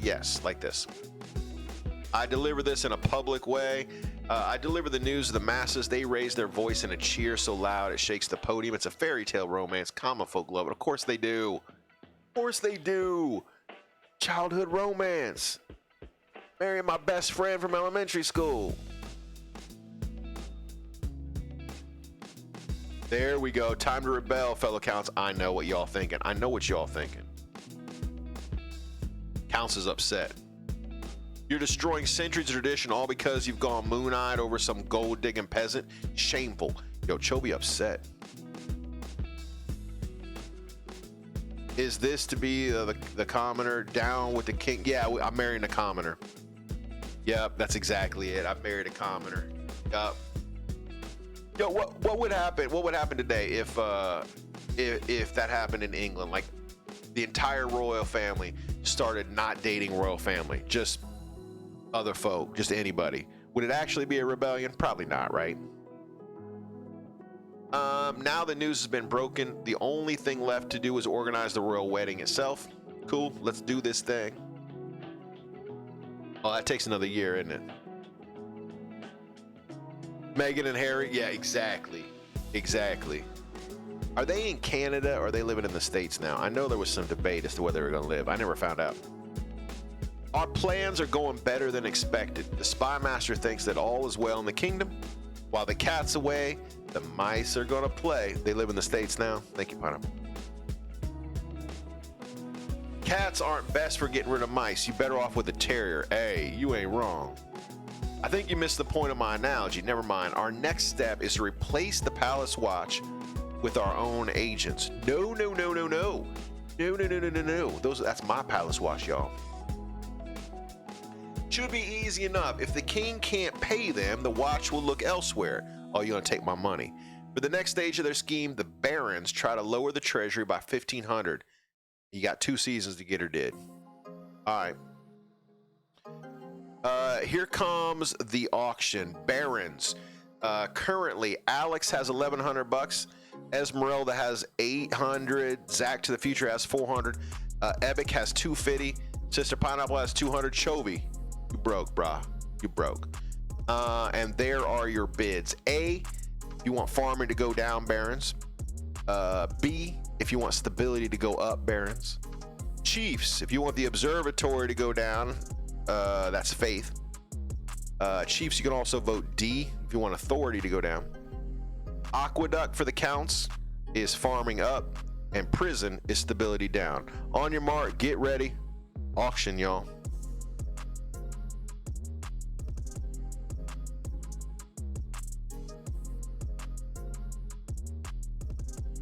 Yes, like this. I deliver this in a public way. I deliver the news to the masses. They raise their voice in a cheer so loud it shakes the podium. It's a fairy tale romance. Common folk love it. Of course they do. Of course they do. Childhood romance. Marrying my best friend from elementary school. There we go. Time to rebel, fellow counts. I know what y'all thinking. I know what y'all thinking. Counts is upset. You're destroying centuries of tradition all because you've gone moon-eyed over some gold-digging peasant. Shameful. Yo, Chobi upset. Is this to be the commoner down with the king? Yeah, I'm marrying a commoner. Yep, that's exactly it. I've married a commoner. Yup. Yo, what would happen? What would happen today if that happened in England? Like the entire royal family started not dating royal family, just other folk, just anybody. Would it actually be a rebellion? Probably not, right? Now the news has been broken. The only thing left to do is organize the royal wedding itself. Cool, let's do this thing. Oh, that takes another year, isn't it? Meghan and Harry? Yeah, exactly. Exactly. Are they in Canada or are they living in the States now? I know there was some debate as to where they were going to live. I never found out. Our plans are going better than expected. The spy master thinks that all is well in the kingdom. While the cat's away, the mice are going to play. They live in the States now. Thank you, Pineapple. Cats aren't best for getting rid of mice. You better off with a terrier. Hey, you ain't wrong. I think you missed the point of my analogy. Never mind. Our next step is to replace the palace watch with our own agents. No. That's my palace watch, y'all. Should be easy enough. If the king can't pay them, the watch will look elsewhere. Oh, you're gonna take my money. For the next stage of their scheme, the barons try to lower the treasury by 1,500. You got 2 seasons to get her did. All right. Here comes the auction. Barons. Currently, Alex has $1,100. Esmeralda has 800. Zach to the Future has 400. Ebic has 250. Sister Pineapple has 200. Chovy, you broke, brah. You broke. And there are your bids. A, if you want farming to go down, barons. B, if you want stability to go up, barons. Chiefs, if you want the observatory to go down, that's faith. Chiefs, you can also vote D if you want authority to go down. Aqueduct for the counts is farming up, and prison is stability down. On your mark, get ready. Auction, y'all.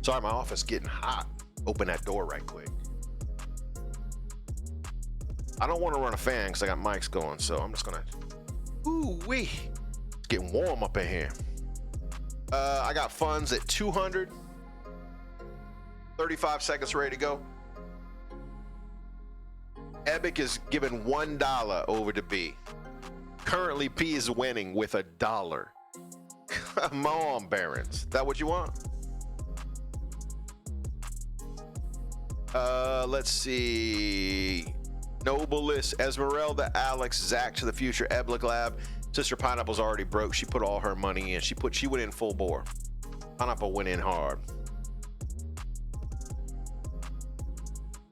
Sorry, my office getting hot. Open that door right quick. I don't want to run a fan because I got mics going, so I'm just gonna. Ooh wee, it's getting warm up in here. I got funds at 200. 35 seconds ready to go. Epic is giving $1 over to B. Currently, P is winning with $1. Come on, barons. That what you want? Let's see. Noblest, Esmeralda, Alex, Zach to the Future, Eblick Lab. Sister Pineapple's already broke. She put all her money in. She went in full bore. Pineapple went in hard.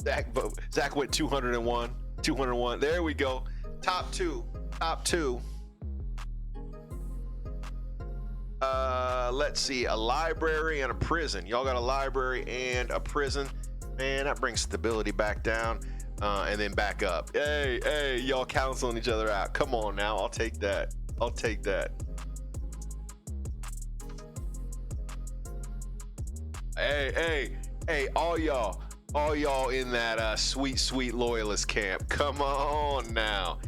Zach went 201. 201. There we go. Top two. Let's see. A library and a prison. Y'all got a library and a prison. Man, that brings stability back down and then back up. Hey, y'all canceling each other out. Come on now. I'll take that. Hey, all y'all in that sweet loyalist camp. Come on now.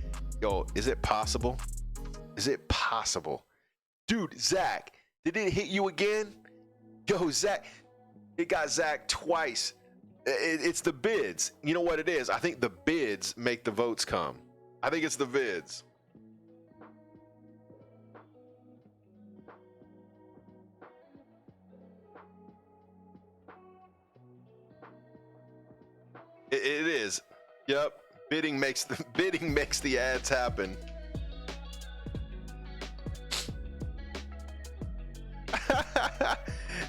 Yo, is it possible? Dude, Zach, did it hit you again? Yo, Zach, it got Zach twice. It's the bids. You know what it is? I think the bids make the votes come. I think it's the bids. It is. Yep. Bidding makes the ads happen.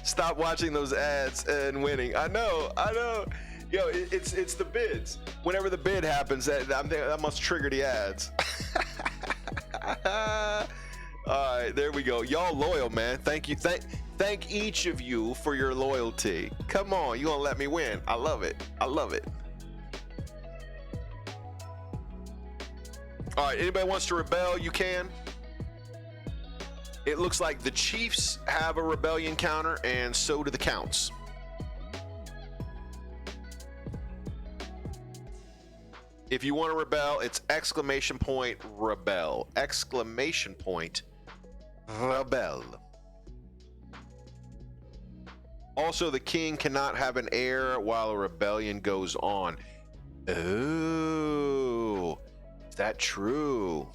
Stop watching those ads and winning. I know. Yo, it's the bids. Whenever the bid happens, that must trigger the ads. All right, there we go. Y'all loyal, man. Thank you. Thank each of you for your loyalty. Come on, you gonna let me win? I love it. I love it. All right, anybody wants to rebel, you can. It looks like the Chiefs have a rebellion counter, and so do the Counts. If you want to rebel, it's exclamation point rebel. Exclamation point rebel. Also, the king cannot have an heir while a rebellion goes on. Oh, is that true?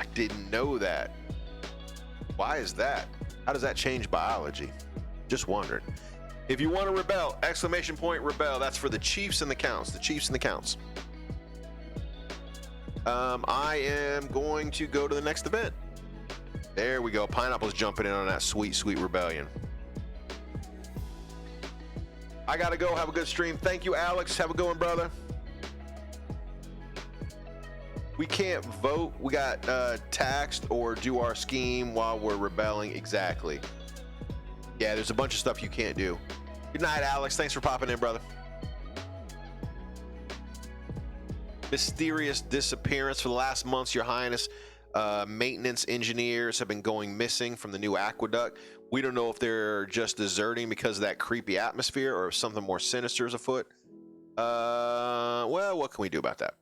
I didn't know that. Why is that? How does that change biology? Just wondering. If you want to rebel, exclamation point rebel. That's for the Chiefs and the Counts. The Chiefs and the Counts. I am going to go to the next event. There we go. Pineapple's jumping in on that sweet, sweet rebellion. I gotta go. Have a good stream. Thank you, Alex. Have a good one, brother. We can't vote. We got taxed or do our scheme while we're rebelling. Exactly. Yeah, there's a bunch of stuff you can't do. Good night, Alex. Thanks for popping in, brother. Mysterious disappearance for the last months, Your Highness. Maintenance engineers have been going missing from the new aqueduct. We don't know if they're just deserting because of that creepy atmosphere or if something more sinister is afoot. Well, what can we do about that?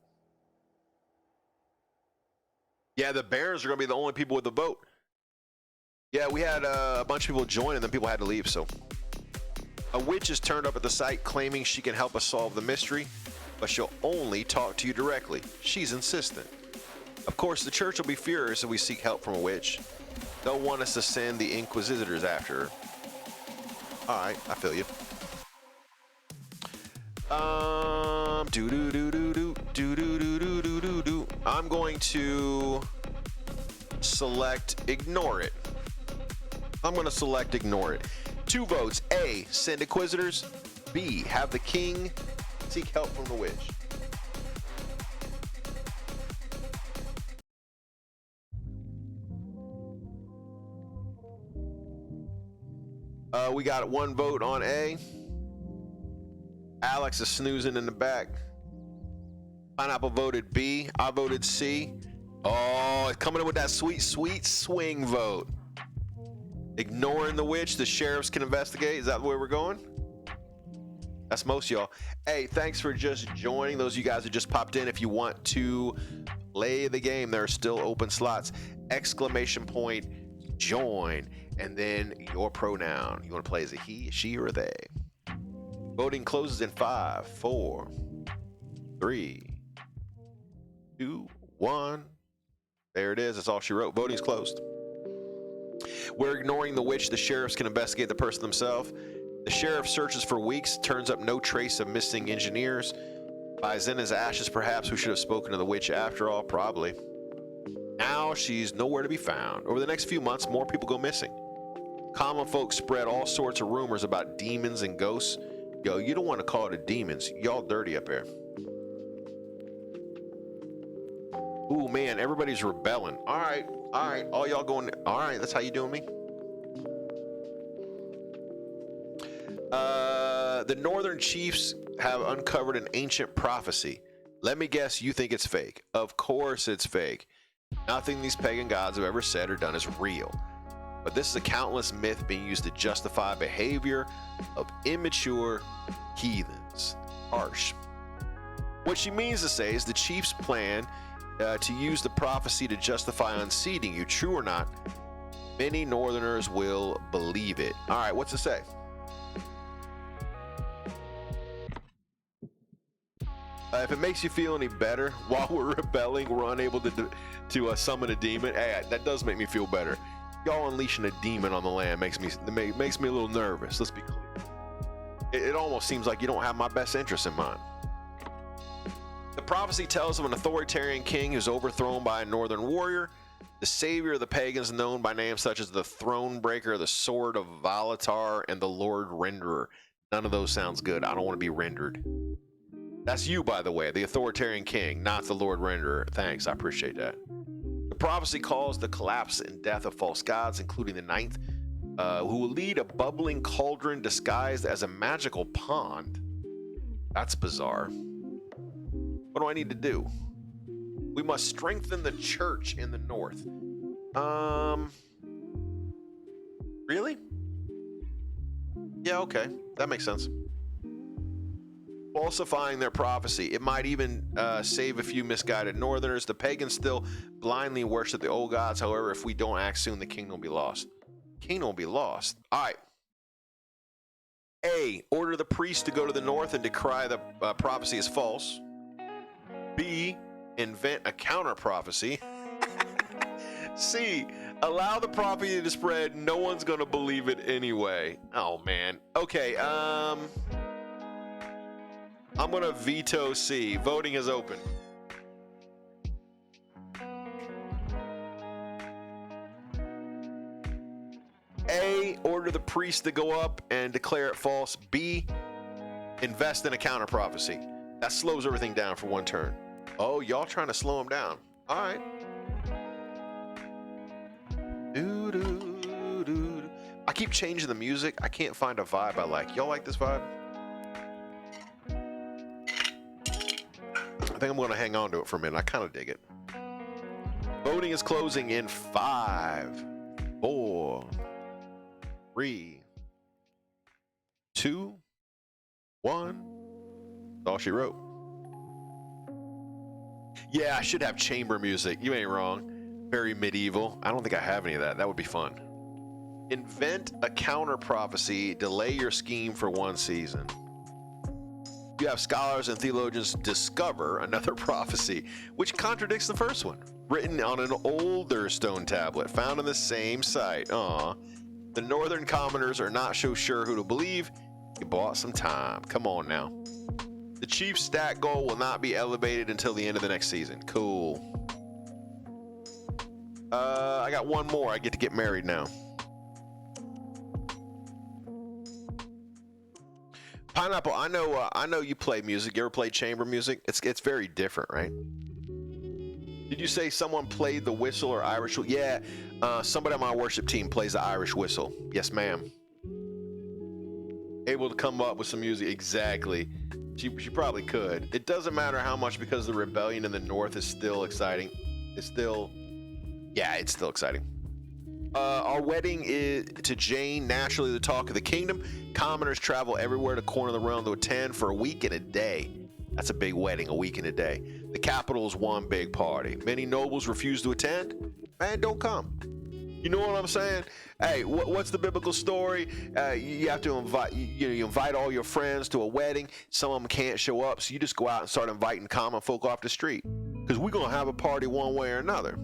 Yeah, the Bears are going to be the only people with the vote. Yeah, we had a bunch of people join and then people had to leave, so. A witch is turned up at the site claiming she can help us solve the mystery, but she'll only talk to you directly. She's insistent. Of course, the church will be furious if we seek help from a witch. They'll want us to send the inquisitors after her. All right, I feel you. I'm going to select ignore it. I'm going to select ignore it. 2 votes. A, send inquisitors. B, have the king seek help from the witch. We got 1 vote on A. Alex is snoozing in the back. Pineapple voted B. I voted C. Oh, coming in with that sweet, sweet swing vote. Ignoring the witch, the sheriffs can investigate. Is that where we're going? That's most y'all. Hey, thanks for just joining. Those of you guys who just popped in. If you want to play the game, there are still open slots. Exclamation point join, and then your pronoun. You want to play as a he, she, or they. Voting closes in 5, 4, 3, 2, 1. There it is. That's all she wrote. Voting's closed. We're ignoring the witch. The sheriffs can investigate the person themselves. The sheriff searches for weeks, turns up no trace of missing engineers. By Zena's ashes, perhaps we should have spoken to the witch after all, probably. Now she's nowhere to be found. Over the next few months, more people go missing. Common folks spread all sorts of rumors about demons and ghosts. Yo, you don't want to call it a demons. Y'all dirty up here. Ooh, man, everybody's rebelling. All right, all y'all going. All right, that's how you doing me. The Northern Chiefs have uncovered an ancient prophecy. Let me guess, you think it's fake. Of course it's fake. Nothing these pagan gods have ever said or done is real. But this is a countless myth being used to justify behavior of immature heathens. Harsh. What she means to say is the Chiefs plan to use the prophecy to justify unseating you. True or not, many Northerners will believe it. All right, what's it say? If it makes you feel any better, while we're rebelling, we're unable to summon a demon. Hey, that does make me feel better. Y'all unleashing a demon on the land makes me a little nervous. Let's be clear. It almost seems like you don't have my best interests in mind. The prophecy tells of an authoritarian king who's overthrown by a northern warrior. The savior of the pagans, known by names such as the Throne Breaker, the Sword of Valatar, and the Lord Renderer. None of those sounds good. I don't want to be rendered. That's you, by the way, the authoritarian king, not the Lord Renderer. Thanks, I appreciate that. The prophecy calls the collapse and death of false gods, including the ninth, who will lead a bubbling cauldron disguised as a magical pond. That's bizarre. What do I need to do? We must strengthen the church in the north. Really? Yeah, okay. That makes sense. Falsifying their prophecy. It might even save a few misguided northerners. The pagans still blindly worship the old gods. However, if we don't act soon, the kingdom will be lost. Kingdom will be lost. All right. A, order the priest to go to the north and decry the prophecy as false. B, invent a counter prophecy. C, allow the prophecy to spread. No one's going to believe it anyway. Oh, man. Okay, I'm going to veto C. Voting is open. A, order the priest to go up and declare it false. B, invest in a counter prophecy. That slows everything down for one turn. Oh, y'all trying to slow him down. All right. I keep changing the music. I can't find a vibe I like. Y'all like this vibe? I think I'm going to hang on to it for a minute. I kind of dig it. Voting is closing in 5, 4, 3, 2, 1. That's all she wrote. Yeah, I should have chamber music. You ain't wrong. Very medieval. I don't think I have any of that. That would be fun. Invent a counter prophecy. Delay your scheme for one season. You have scholars and theologians discover another prophecy which contradicts the first one, written on an older stone tablet found on the same site. Aw. The northern commoners are not so sure who to believe. You bought some time. Come on now. The chief stat goal will not be elevated until the end of the next season. Cool. I got one more. I get to get married now. Pineapple, I know you play music. You ever played chamber music? It's very different, right? Did you say someone played the whistle or Irish? Yeah, somebody on my worship team plays the Irish whistle. Yes, ma'am. Able to come up with some music. Exactly. She probably could. It doesn't matter how much, because the rebellion in the north is still exciting. It's still exciting. Our wedding is to Jane, naturally the talk of the kingdom. Commoners travel everywhere to corner of the realm to attend for a week and a day. That's a big wedding, a week and a day. The capital is one big party. Many nobles refuse to attend. Man, don't come. You know what I'm saying? Hey, what's the biblical story? You have to invite, you invite all your friends to a wedding. Some of them can't show up, so you just go out and start inviting common folk off the street, because we're gonna have a party one way or another.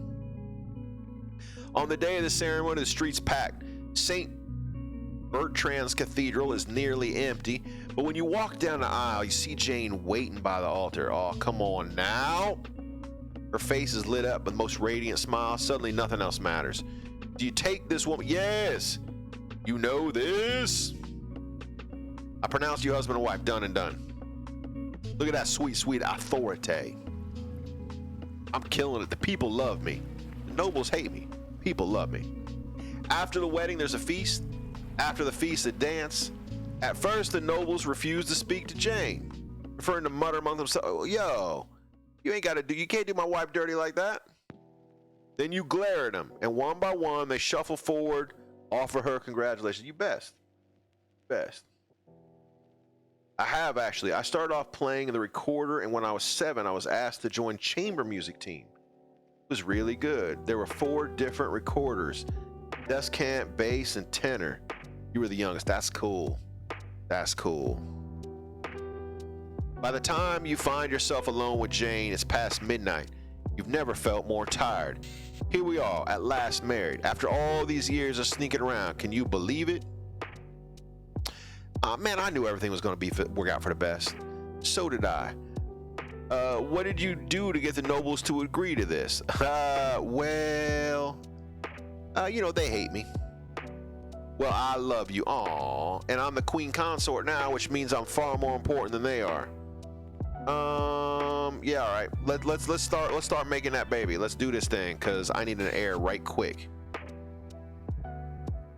On the day of the ceremony, the street's packed. St. Bertrand's Cathedral is nearly empty, but when you walk down the aisle, you see Jane waiting by the altar. Oh, come on now. Her face is lit up with the most radiant smile. Suddenly, nothing else matters. Do you take this woman? Yes. You know this? I pronounce you husband and wife. Done and done. Look at that sweet, sweet authority. I'm killing it. The people love me. The nobles hate me. People love me. After the wedding, there's a feast. After the feast, a dance. At first, the nobles refused to speak to Jane, preferring to mutter among themselves, "Yo, you can't do my wife dirty like that." Then you glare at them, and one by one, they shuffle forward, offer her congratulations. You best. I have actually. I started off playing the recorder, and when I was 7, I was asked to join chamber music team. It was really good. There were 4 different recorders: descant, bass, and tenor. You were the youngest. That's cool. That's cool. By the time you find yourself alone with Jane, it's past midnight. You've never felt more tired. Here we are, at last married, after all these years of sneaking around. Can you believe it? Man, I knew everything was going to work out for the best. So did I. What did you do to get the nobles to agree to this? Well, they hate me. Well, I love you. Aw. And I'm the queen consort now, which means I'm far more important than they are. Yeah, all right. Let's start making that baby. Let's do this thing, cause I need an heir right quick.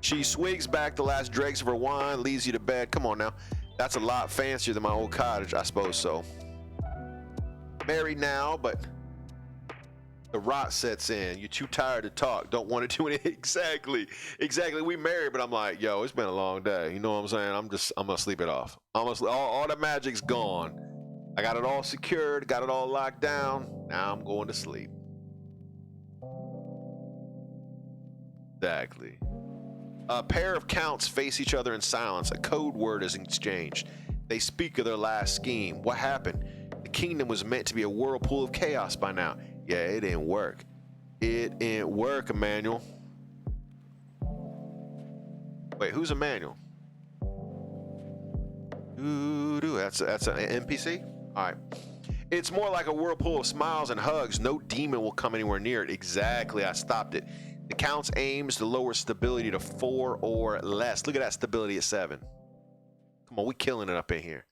She swigs back the last dregs of her wine, leaves you to bed. Come on now. That's a lot fancier than my old cottage, I suppose so. Married now, but the rot sets in. You're too tired to talk. Don't want to do anything. Exactly. We married, but I'm like, yo, it's been a long day. You know what I'm saying? I'm gonna sleep it off. All the magic's gone. I got it all secured, got it all locked down. Now I'm going to sleep. Exactly. A pair of counts face each other in silence. A code word is exchanged. They speak of their last scheme. What happened? The kingdom was meant to be a whirlpool of chaos by now. Yeah, it didn't work. It didn't work, Emmanuel. Wait, who's Emmanuel? That's an NPC? All right. It's more like a whirlpool of smiles and hugs. No demon will come anywhere near it. Exactly, I stopped it. The count's aims to lower stability to 4 or less. Look at that stability at 7. Come on, we killing it up in here.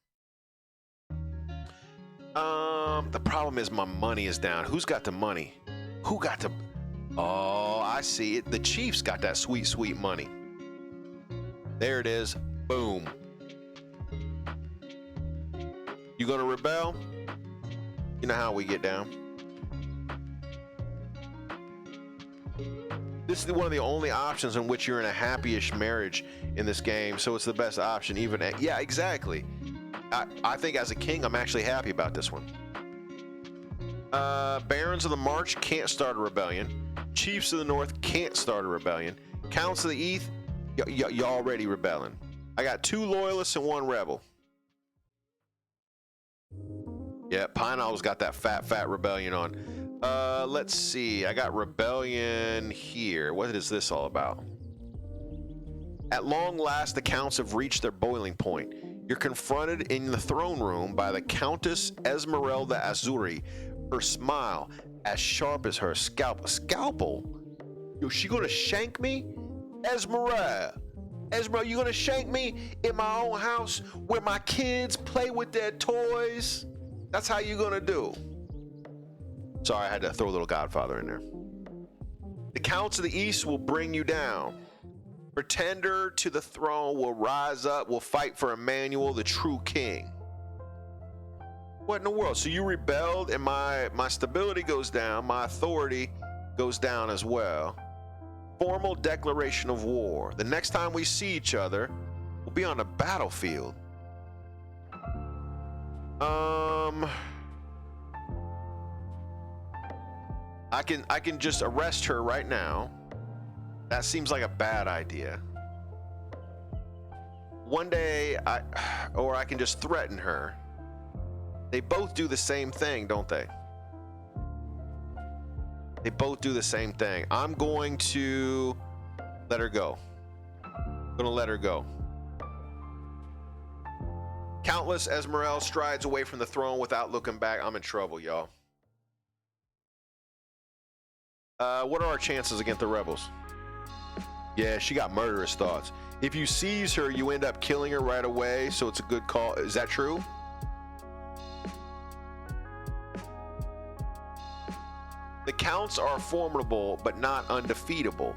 The problem is my money is down. Who's got the money? Who got the... Oh, I see it. The Chiefs got that sweet, sweet money. There it is. Boom. You gonna rebel? You know how we get down. This is one of the only options in which you're in a happy-ish marriage in this game, so it's the best option even at, yeah, exactly. I think as a king, I'm actually happy about this one. Barons of the March can't start a rebellion. Chiefs of the North can't start a rebellion. Counts of the East, you already rebelling. I got 2 loyalists and 1 rebel. Yeah, Pine Knowledge's got that fat rebellion on. Let's see. I got rebellion here. What is this all about? At long last, the counts have reached their boiling point. You're confronted in the throne room by the Countess Esmeralda Azuri. Her smile, as sharp as her scalpel. Scalpel? Yo, she gonna shank me? Esmeralda, you gonna shank me in my own house where my kids play with their toys? That's how you gonna do. Sorry, I had to throw a little Godfather in there. The counts of the East will bring you down. Pretender to the throne will rise up, will fight for Emmanuel, the true king. What in the world? So you rebelled and my stability goes down, my authority goes down as well. Formal declaration of war. The next time we see each other, we'll be on the battlefield. I can just arrest her right now. That seems like a bad idea. One day, or I can just threaten her. They both do the same thing, don't they? They both do the same thing. I'm going to let her go. I'm gonna let her go. Countless Esmeralda strides away from the throne without looking back. I'm in trouble, y'all. What are our chances against the rebels? Yeah, she got murderous thoughts. If you seize her, you end up killing her right away, so it's a good call. Is that true? The counts are formidable, but not undefeatable.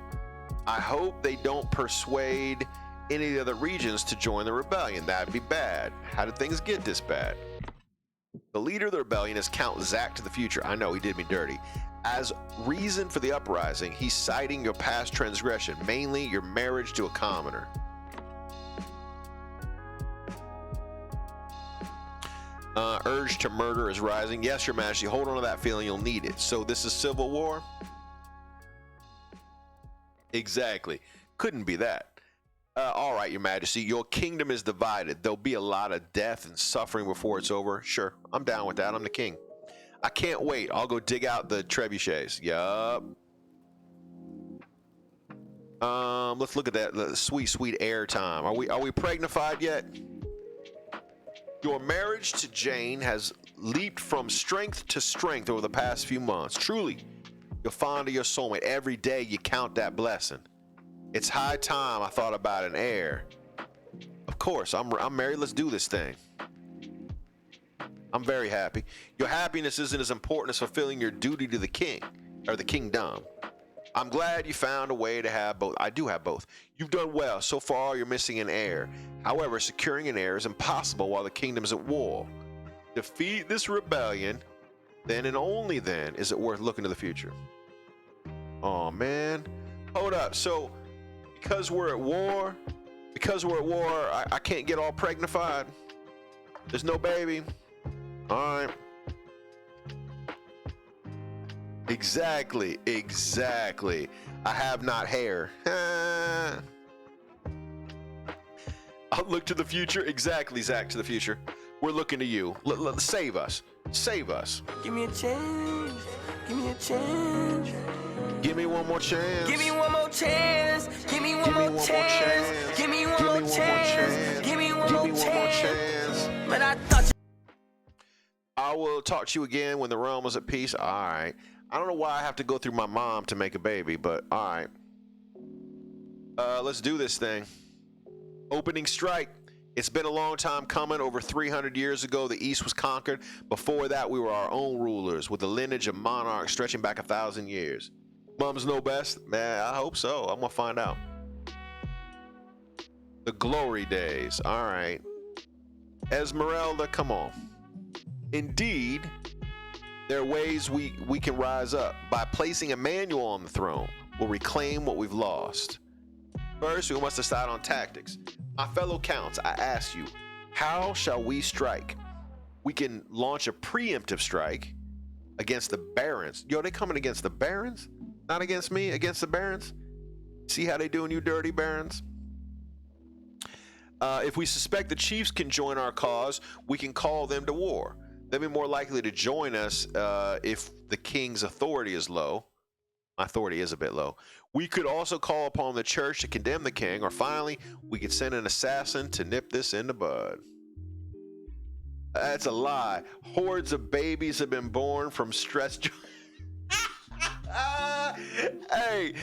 I hope they don't persuade any of the other regions to join the rebellion. That'd be bad. How did things get this bad? The leader of the rebellion is Count Zack to the future. I know, he did me dirty. As reason for the uprising, he's citing your past transgression, mainly your marriage to a commoner. Urge to murder is rising. Yes, Your Majesty, hold on to that feeling, you'll need it. So this is civil war? Exactly. Couldn't be that. All right, Your Majesty, your kingdom is divided. There'll be a lot of death and suffering before it's over. Sure, I'm down with that. I'm the king. I can't wait. I'll go dig out the trebuchets. Yup. Let's look at that. The sweet, sweet air time. Are we pregnified yet? Your marriage to Jane has leaped from strength to strength over the past few months. Truly, you're fond of your soulmate. Every day you count that blessing. It's high time I thought about an heir. Of course, I'm married. Let's do this thing. I'm very happy. Your happiness isn't as important as fulfilling your duty to the king, or the kingdom. I'm glad you found a way to have both. I do have both. You've done well. So far, you're missing an heir. However, securing an heir is impossible while the kingdom is at war. Defeat this rebellion, then and only then is it worth looking to the future. Oh, man. Hold up. So, because we're at war, I can't get all pregnified. There's no baby. All right. Exactly. I have not hair. I'll look to the future. Exactly, Zach, to the future. We're looking to you. Save us. Save us. Give me a chance. Give me a chance. Give me one more chance. Give me one more chance. Give me one more chance. Give me one more chance. Give me one more chance. But I thought you. I will talk to you again when the realm is at peace. All right. I don't know why I have to go through my mom to make a baby, but all right. Let's do this thing. Opening strike. It's been a long time coming. Over 300 years ago, the East was conquered. Before that, we were our own rulers with a lineage of monarchs stretching back 1,000 years. Mums know best? Man, I hope so. I'm going to find out. The glory days. All right. Esmeralda, come on. Indeed, there are ways we can rise up. By placing Emmanuel on the throne, we'll reclaim what we've lost. First, we must decide on tactics. My fellow counts, I ask you, how shall we strike? We can launch a preemptive strike against the barons. Yo, they coming against the barons? Not against me, against the barons? See how they doing, you dirty barons? If we suspect the chiefs can join our cause, we can call them to war. They'll be more likely to join us if the king's authority is low. My authority is a bit low. We could also call upon the church to condemn the king, or finally, we could send an assassin to nip this in the bud. That's a lie. Hordes of babies have been born from stress. Hey,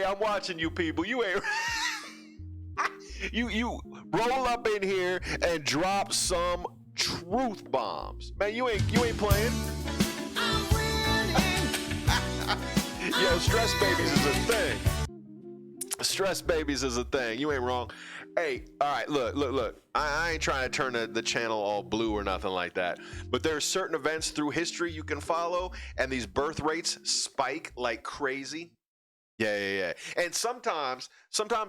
I'm watching you people. You ain't. you roll up in here and drop some truth bombs, man. You ain't playing. Yo, stress babies is a thing. Stress babies is a thing. You ain't wrong. Hey, all right, look. I ain't trying to turn the channel all blue or nothing like that. But there are certain events through history you can follow, and these birth rates spike like crazy. Yeah. And sometimes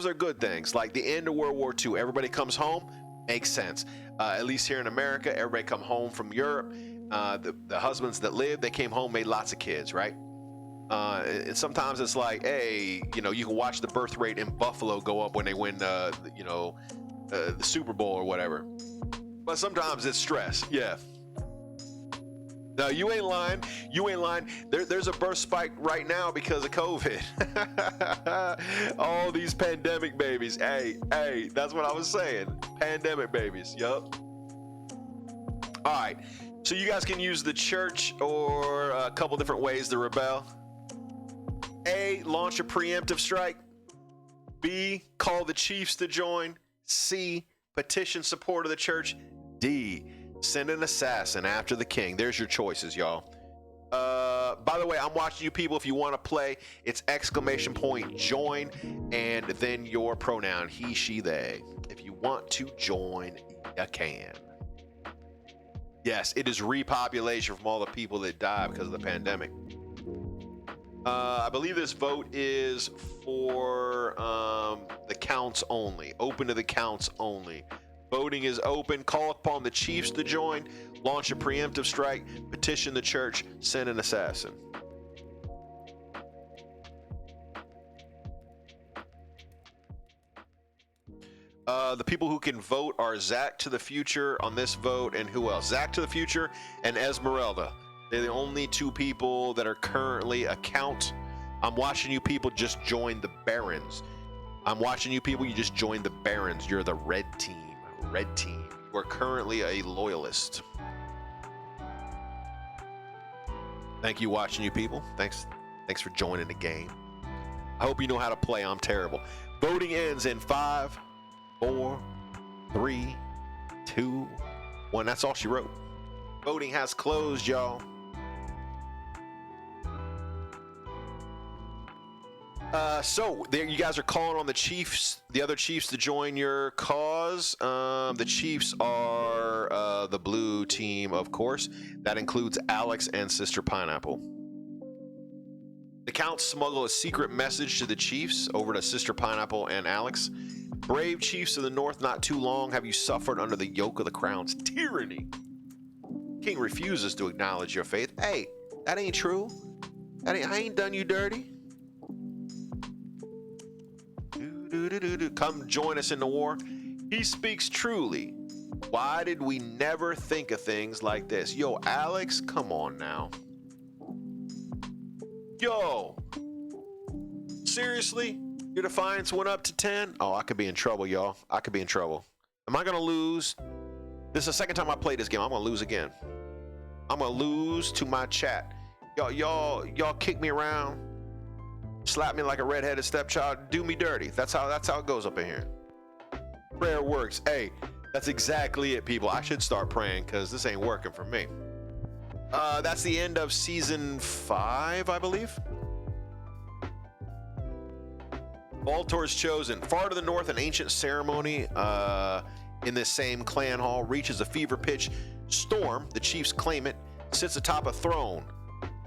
they're good things, like the end of World War II. Everybody comes home. Makes sense. At least here in America, everybody come home from Europe. The husbands that lived, they came home, made lots of kids, right? And sometimes it's like, hey, you can watch the birth rate in Buffalo go up when they win the Super Bowl or whatever. But sometimes it's stress. Yeah. No, you ain't lying. There's a birth spike right now because of COVID. All these pandemic babies. Hey, that's what I was saying. Pandemic babies. Yup. All right. So you guys can use the church or a couple different ways to rebel. A, launch a preemptive strike. B, call the chiefs to join. C, petition support of the church. D, send an assassin after the king. There's your choices, y'all. By the way, I'm watching you people. If you want to play, it's !join and then your pronoun, he, she, they. If you want to join, you can. Yes, it is repopulation from all the people that died because of the pandemic. I believe this vote is for the counts only. Open to the counts only. Voting is open. Call upon the chiefs to join. Launch a preemptive strike. Petition the church. Send an assassin. The people who can vote are Zach to the future on this vote, and who else? Zach to the future and Esmeralda. They're the only two people that are currently a count. I'm watching you people just join the barons. I'm watching you people, you just joined the barons. You're the red team. Red team. You are currently a loyalist. Thank you, watching you people. Thanks for joining the game. I hope you know how to play. I'm terrible. Voting ends in 5, 4, 3, 2, 1. That's all she wrote. Voting has closed, y'all. So there, you guys are calling on the Chiefs, the other Chiefs, to join your cause. The Chiefs are the blue team, of course. That includes Alex and Sister Pineapple. The Count smuggle a secret message to the Chiefs over to Sister Pineapple and Alex. Brave Chiefs of the North, not too long have you suffered under the yoke of the Crown's tyranny. King refuses to acknowledge your faith. Hey, that ain't true. I ain't done you dirty. Come join us in the war. He speaks truly. Why did we never think of things like this? Yo, Alex, come on now. Yo, seriously? Your defiance went up to 10? Oh, I could be in trouble, y'all. I could be in trouble. Am I gonna lose? This is the second time I played this game. I'm gonna lose again. I'm gonna lose to my chat. Y'all kick me around, slap me like a redheaded stepchild, do me dirty. That's how it goes up in here. Prayer works. Hey, that's exactly it, people. I should start praying because this ain't working for me. That's the end of season 5, I believe. Baltor's chosen. Far to the north, an ancient ceremony in this same clan hall reaches a fever pitch. Storm, the chiefs claim it, sits atop a throne,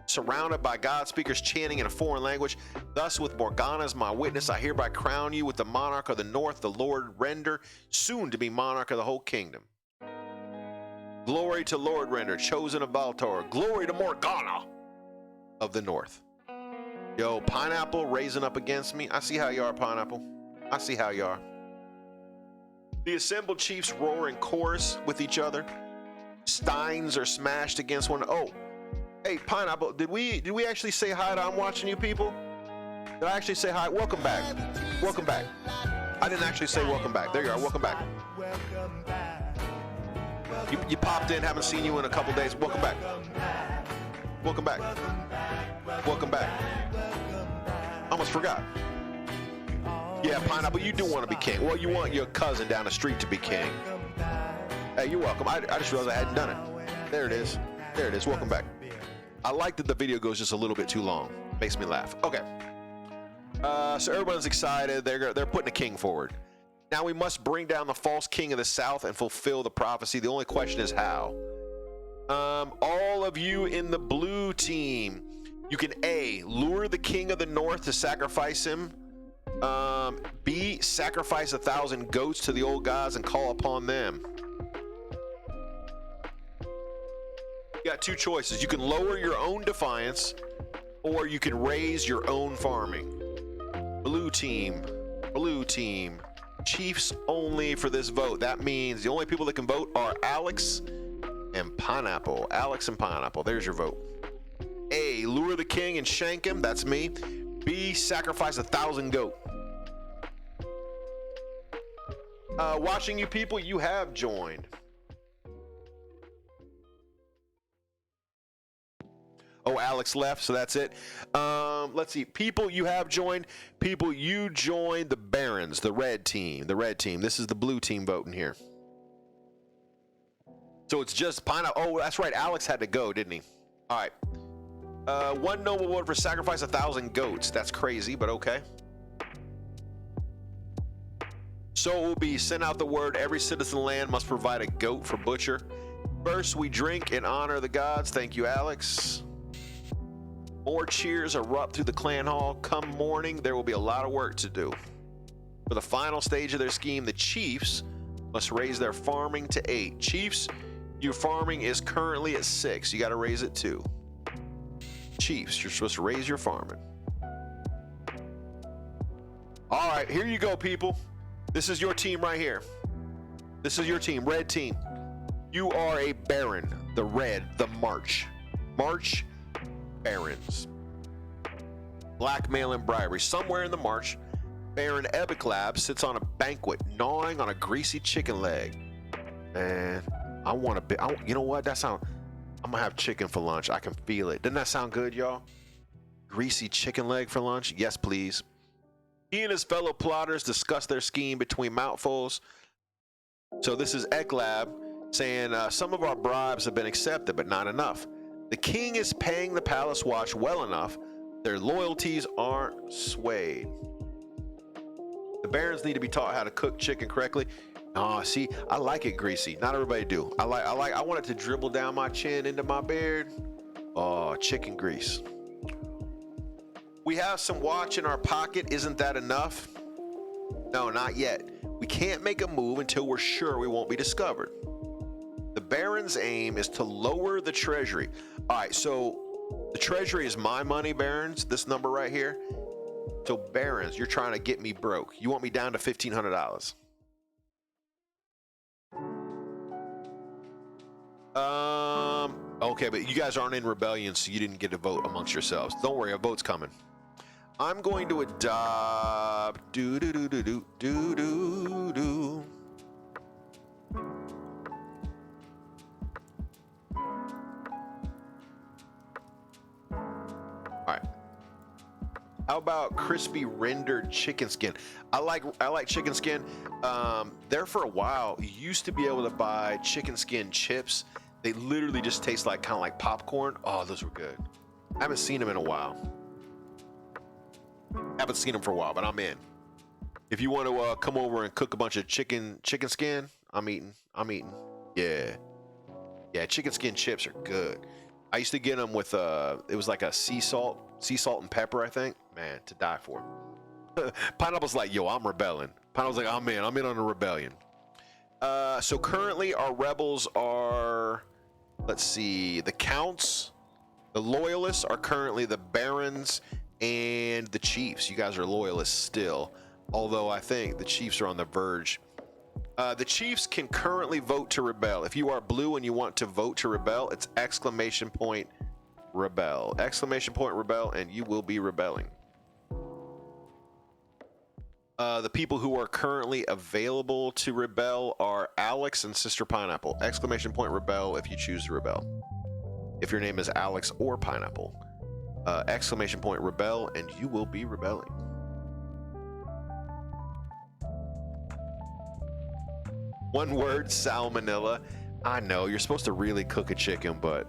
surrounded by God speakers chanting in a foreign language. Thus, with Morgana as my witness, I hereby crown you with the monarch of the north, the Lord Render, soon to be monarch of the whole kingdom. Glory to Lord Render, chosen of Baltor. Glory to Morgana of the north. Yo, Pineapple raising up against me. I see how you are, Pineapple. I see how you are. The assembled chiefs roar in chorus with each other. Steins are smashed against one. Oh, hey, Pineapple, did we actually say hi to I'm watching you people? Did I actually say hi? Welcome back. Welcome back. I didn't actually say welcome back. There you are. Welcome back. You popped in, haven't seen you in a couple days. Welcome back. Welcome back. Welcome back. Almost forgot. Yeah, Pineapple, you do want to be king. Well, you want your cousin down the street to be king. Hey, you're welcome. I just realized I hadn't done it. There it is. There it is. Welcome back. I like that the video goes just a little bit too long. Makes me laugh. Okay. So everyone's excited. They're putting a king forward. Now we must bring down the false king of the south and fulfill the prophecy. The only question is how. All of you in the blue team, you can A, lure the king of the north to sacrifice him. B, sacrifice 1,000 goats to the old gods and call upon them. You got two choices. You can lower your own defiance, or you can raise your own farming. Blue team, chiefs only for this vote. That means the only people that can vote are Alex and Pineapple. Alex and Pineapple. There's your vote. A, lure the king and shank him. That's me. B, sacrifice 1,000 goat. Watching you people, you have joined. Oh, Alex left, so that's it. Let's see. People, you have joined. People, you joined the Barons, the red team. The red team. This is the blue team voting here. So it's just Pineapple. Oh, that's right. Alex had to go, didn't he? All right. One noble vote for sacrifice 1,000 goats. That's crazy, but okay. So it will be sent out the word, every citizen of the land must provide a goat for butcher. First, we drink in honor of the gods. Thank you, Alex. More cheers erupt through the clan hall. Come morning, there will be a lot of work to do. For the final stage of their scheme, the chiefs must raise their farming to 8. Chiefs, your farming is currently at 6. You got to raise it 2. Chiefs, you're supposed to raise your farming. All right, here you go, people. This is your team right here. This is your team, red team. You are a Baron, the red, the March. March Barons. Blackmail and bribery. Somewhere in the March, Baron Ebiclab sits on a banquet, gnawing on a greasy chicken leg. And I want a bit. You know what? I'm gonna have chicken for lunch. I can feel it. Doesn't that sound good, y'all? Greasy chicken leg for lunch? Yes, please. He and his fellow plotters discuss their scheme between mouthfuls. So this is Eklab saying some of our bribes have been accepted, but not enough. The king is paying the palace watch well enough. Their loyalties aren't swayed. The barons need to be taught how to cook chicken correctly. Oh, see, I like it greasy. Not everybody do. I want it to dribble down my chin into my beard. Oh, chicken grease. We have some watch in our pocket. Isn't that enough? No, not yet. We can't make a move until we're sure we won't be discovered. The Baron's aim is to lower the treasury. All right, so the treasury is my money, Barons, this number right here. So Barons, you're trying to get me broke. You want me down to $1,500. Okay, but you guys aren't in rebellion, so you didn't get a vote amongst yourselves. Don't worry, a vote's coming. I'm going to adopt do. All right. How about crispy rendered chicken skin? I like chicken skin. There for a while, you used to be able to buy chicken skin chips. They literally just taste like kind of like popcorn. Oh, those were good. I haven't seen them in a while. Haven't seen them for a while, but I'm in. If you want to come over and cook a bunch of chicken skin, I'm eating. Yeah, chicken skin chips are good. I used to get them with it was like a sea salt and pepper, I think. Man, to die for. Pineapple's like, yo, I'm rebelling. Pineapple's like, I'm in on a rebellion. So currently our rebels are, let's see, the counts, the loyalists are currently the barons and the chiefs. You guys are loyalists still, although I think the chiefs are on the verge. The chiefs can currently vote to rebel. If you are blue and you want to vote to rebel, it's ! Rebel, ! Rebel, and you will be rebelling. The people who are currently available to rebel are Alex and Sister Pineapple. ! Rebel if you choose to rebel. If your name is Alex or Pineapple. ! Rebel, and you will be rebelling. One word, salmonella. I know, you're supposed to really cook a chicken, but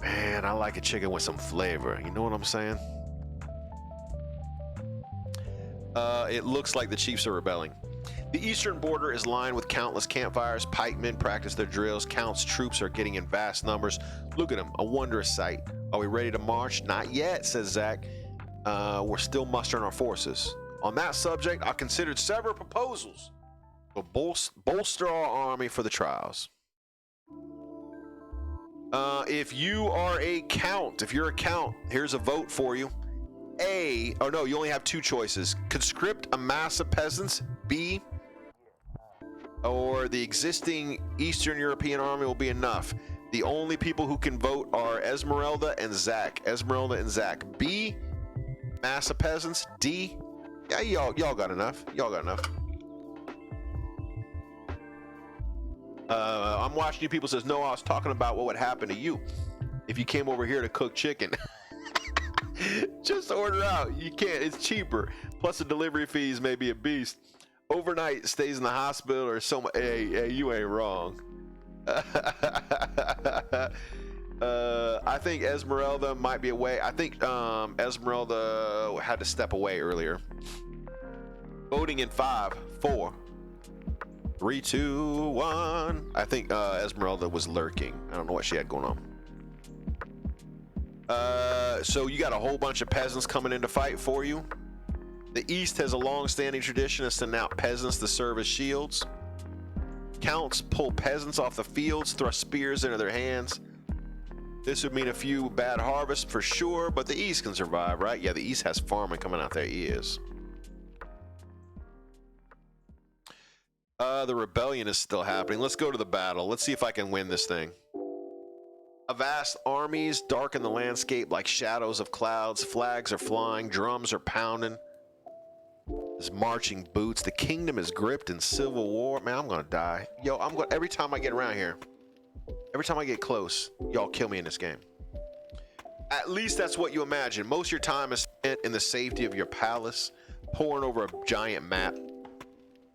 man, I like a chicken with some flavor. You know what I'm saying? It looks like the chiefs are rebelling. The eastern border is lined with countless campfires. Pikemen practice their drills. Count's troops are getting in vast numbers. Look at them, a wondrous sight. Are we ready to march? Not yet, says Zach. We're still mustering our forces. On that subject, I considered several proposals to bolster our army for the trials. If you're a count, here's a vote for you. A, oh no, you only have two choices. Conscript a mass of peasants. B, or the existing Eastern European army will be enough. The only people who can vote are Esmeralda and Zach. B, mass of peasants. D, yeah, y'all got enough. I'm watching you people says, no, I was talking about what would happen to you if you came over here to cook chicken. Just order out. You can't. It's cheaper. Plus the delivery fees may be a beast. Overnight stays in the hospital or so. Hey, you ain't wrong. I think Esmeralda might be away. I think Esmeralda had to step away earlier. Voting in 5, 4, 3, 2, 1. I think Esmeralda was lurking. I don't know what she had going on. So you got a whole bunch of peasants coming in to fight for you. The East has a long-standing tradition of sending out peasants to serve as shields. Counts pull peasants off the fields, thrust spears into their hands. This would mean a few bad harvests for sure, but the East can survive, right? Yeah, the East has farming coming out their ears. The rebellion is still happening. Let's go to the battle. Let's see if I can win this thing. A vast armies darken the landscape like shadows of clouds. Flags are flying, drums are pounding. There's marching boots. The kingdom is gripped in civil war. Man, I'm gonna die. Yo, every time I get around here, every time I get close, y'all kill me in this game. At least that's what you imagine. Most of your time is in the safety of your palace, poring over a giant map.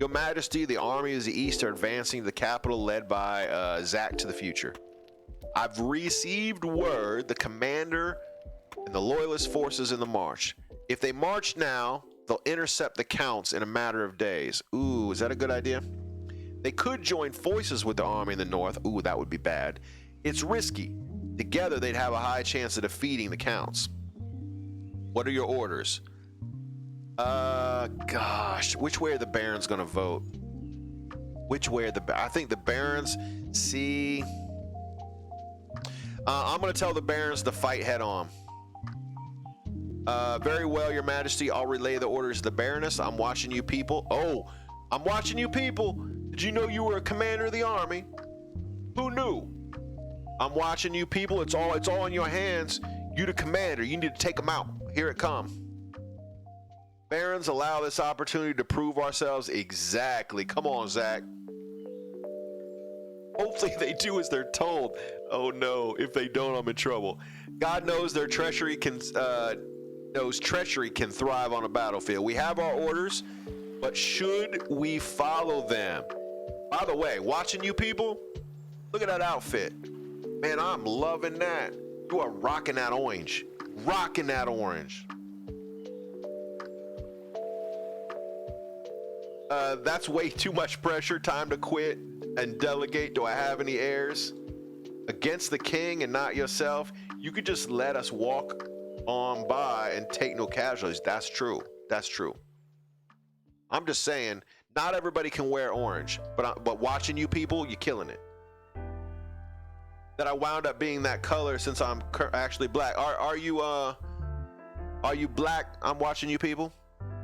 Your Majesty, the armies of the East are advancing to the capital led by Zach to the future. I've received word the commander and the loyalist forces in the march. If they march now, they'll intercept the counts in a matter of days. Ooh, is that a good idea? They could join forces with the army in the north. Ooh, that would be bad. It's risky. Together, they'd have a high chance of defeating the counts. What are your orders? Gosh, which way are the barons gonna vote? Which way are I think the barons, see... I'm gonna tell the barons to fight head on. Very well, Your Majesty. I'll relay the orders to the Baroness. I'm watching you people. Oh, I'm watching you people. Did you know you were a commander of the army? Who knew? I'm watching you people. It's all in your hands. You the commander. You need to take them out. Here it come. Barons, allow this opportunity to prove ourselves. Exactly. Come on, Zach. Hopefully they do as they're told. Oh no, if they don't, I'm in trouble. God knows their treachery can thrive on a battlefield. We have our orders, but should we follow them? By the way, watching you people, look at that outfit. Man, I'm loving that. You are rocking that orange. Rocking that orange. That's way too much pressure. Time to quit and delegate. Do I have any heirs? Against the king and not yourself. You could just let us walk on by and take no casualties. That's true. That's true. I'm just saying, not everybody can wear orange, but watching you people, you're killing it. That I wound up being that color since I'm actually black. Are you black? I'm watching you people.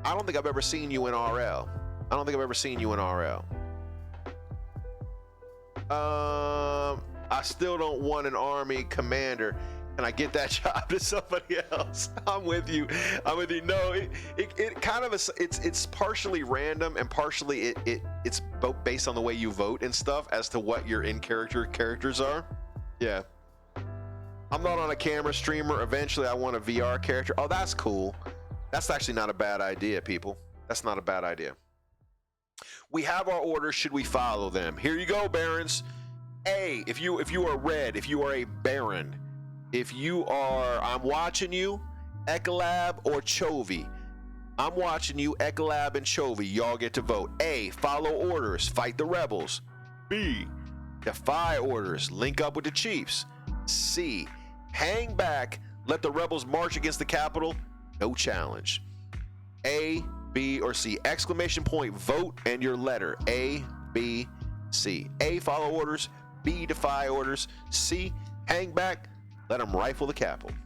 I don't think I've ever seen you in RL. I don't think I've ever seen you in RL. I still don't want an army commander. Can I get that job to somebody else? I'm with you. I'm with you. No, it kind of it's partially random and partially it's both based on the way you vote and stuff as to what your characters are. Yeah. I'm not on a camera streamer. Eventually I want a VR character. Oh, that's cool. That's actually not a bad idea, people. That's not a bad idea. We have our orders. Should we follow them? Here you go, barons. A, if you are red, if you are a baron, if you are, I'm watching you, Ecolab or Chovy. I'm watching you, Ecolab and Chovy. Y'all get to vote. A, follow orders, fight the rebels. B, defy orders, link up with the chiefs. C, hang back, let the rebels march against the capital. No challenge. A, B, or C. Exclamation point, vote, and your letter. A, B, C. A, follow orders. B, defy orders. C, hang back, let them rifle the capital.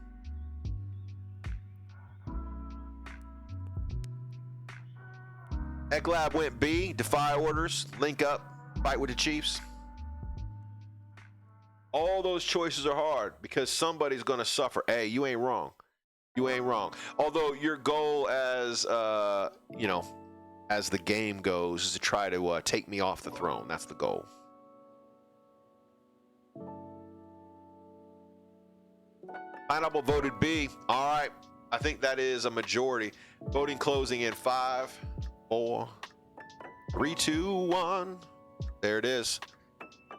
Ecolab went B, defy orders, link up, fight with the chiefs. All those choices are hard because somebody's going to suffer. Hey, you ain't wrong. You ain't wrong. Although your goal as, as the game goes is to try to take me off the throne. That's the goal. Pineapple voted B. All right. I think that is a majority. Voting closing in 5, 4, 3, 2, 1. There it is.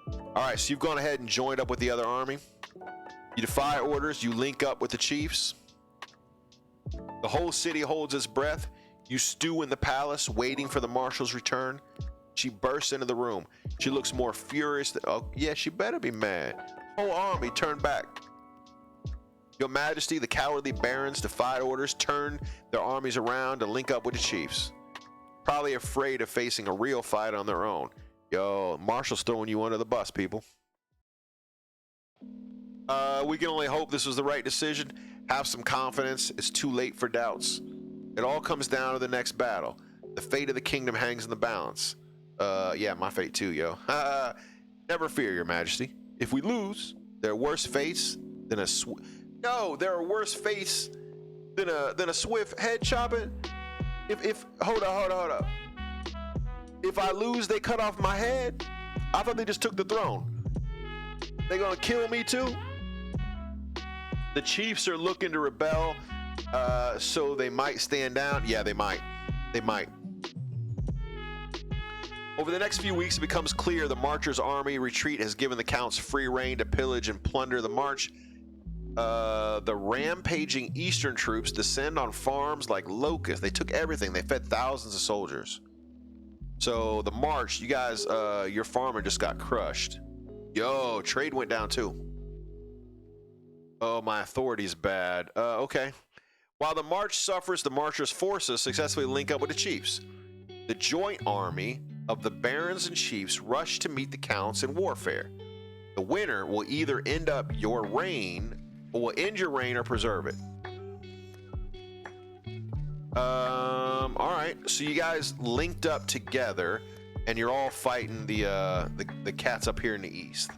All right. So you've gone ahead and joined up with the other army. You defy orders. You link up with the chiefs. The whole city holds its breath. You stew in the palace, waiting for the marshal's return. She bursts into the room. She looks more furious than, oh, yeah, she better be mad. Whole army turned back. Your Majesty, the cowardly barons defied orders, turned their armies around to link up with the chiefs. Probably afraid of facing a real fight on their own. Yo, Marshal's throwing you under the bus, people. We can only hope this was the right decision. Have some confidence. It's too late for doubts. It all comes down to the next battle. The fate of the kingdom hangs in the balance. Yeah, my fate too, yo. Never fear, Your Majesty. If we lose, there are worse fates than a there are worse fates than a swift head chopping. Hold up. If I lose, they cut off my head. I thought they just took the throne. They gonna kill me too? The chiefs are looking to rebel. So they might stand down. Yeah, they might. They might. Over the next few weeks, it becomes clear the Marchers' army retreat has given the Counts free rein to pillage and plunder the march. The rampaging Eastern troops descend on farms like locusts. They took everything. They fed thousands of soldiers. So the march, you guys, your farmer just got crushed. Yo, trade went down too. Oh, my authority's bad. Okay. While the march suffers, the marchers' forces successfully link up with the chiefs. The joint army of the barons and chiefs rush to meet the counts in warfare. The winner will either end up your reign, or will end your reign or preserve it. All right. So you guys linked up together, and you're all fighting the cats up here in the east.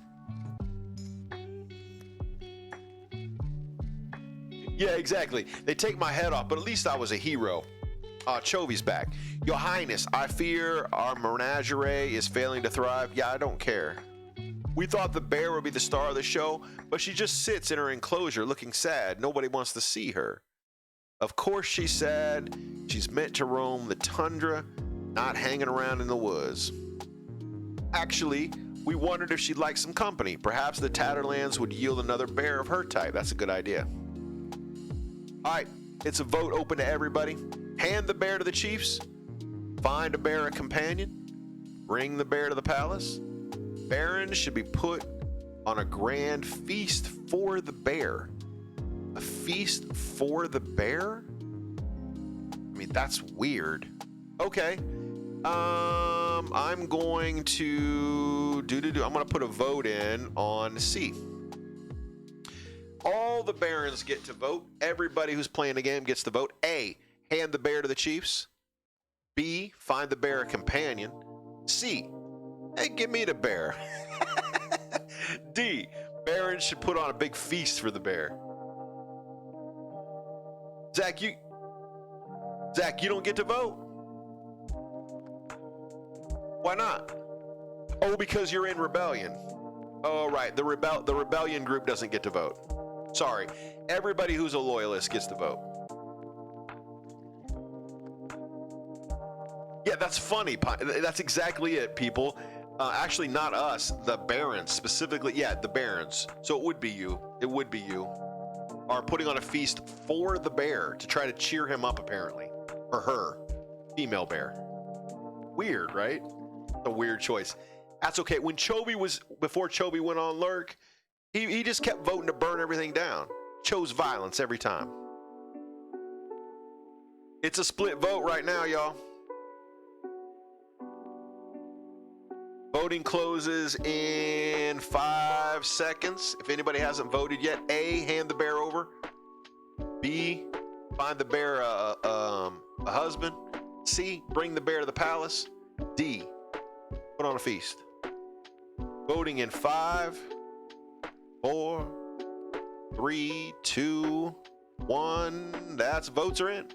Yeah, exactly. They take my head off, but at least I was a hero. Chovy's back. Your Highness, I fear our menagerie is failing to thrive. Yeah, I don't care. We thought the bear would be the star of the show, but she just sits in her enclosure looking sad. Nobody wants to see her. Of course she's sad. She's meant to roam the tundra, not hanging around in the woods. Actually, we wondered if she'd like some company. Perhaps the Tatterlands would yield another bear of her type. That's a good idea. All right, it's a vote open to everybody. Hand the bear to the chiefs. Find a bear a companion. Bring the bear to the palace. Barons should be put on a grand feast for the bear. A feast for the bear? I mean, that's weird. Okay. I'm going to I'm going to put a vote in on C. All the barons get to vote. Everybody who's playing the game gets to vote. A, hand the bear to the chiefs. B, find the bear a companion. C, hey, give me the bear. D, barons should put on a big feast for the bear. Zach, you don't get to vote. Why not? Oh, because you're in rebellion. Oh, right. The rebellion group doesn't get to vote. Sorry. Everybody who's a loyalist gets to vote. Yeah, that's funny. That's exactly it, people. Actually, not us. The barons, specifically. Yeah, the barons. So it would be you. It would be you. Are putting on a feast for the bear to try to cheer him up, apparently. Or her. Female bear. Weird, right? A weird choice. That's okay. When before Chovy went on lurk, he just kept voting to burn everything down. Chose violence every time. It's a split vote right now, y'all. Voting closes in 5 seconds. If anybody hasn't voted yet, A, hand the bear over. B, find the bear a husband. C, bring the bear to the palace. D, put on a feast. Voting in 5, 4, 3, 2, 1. That's votes are in.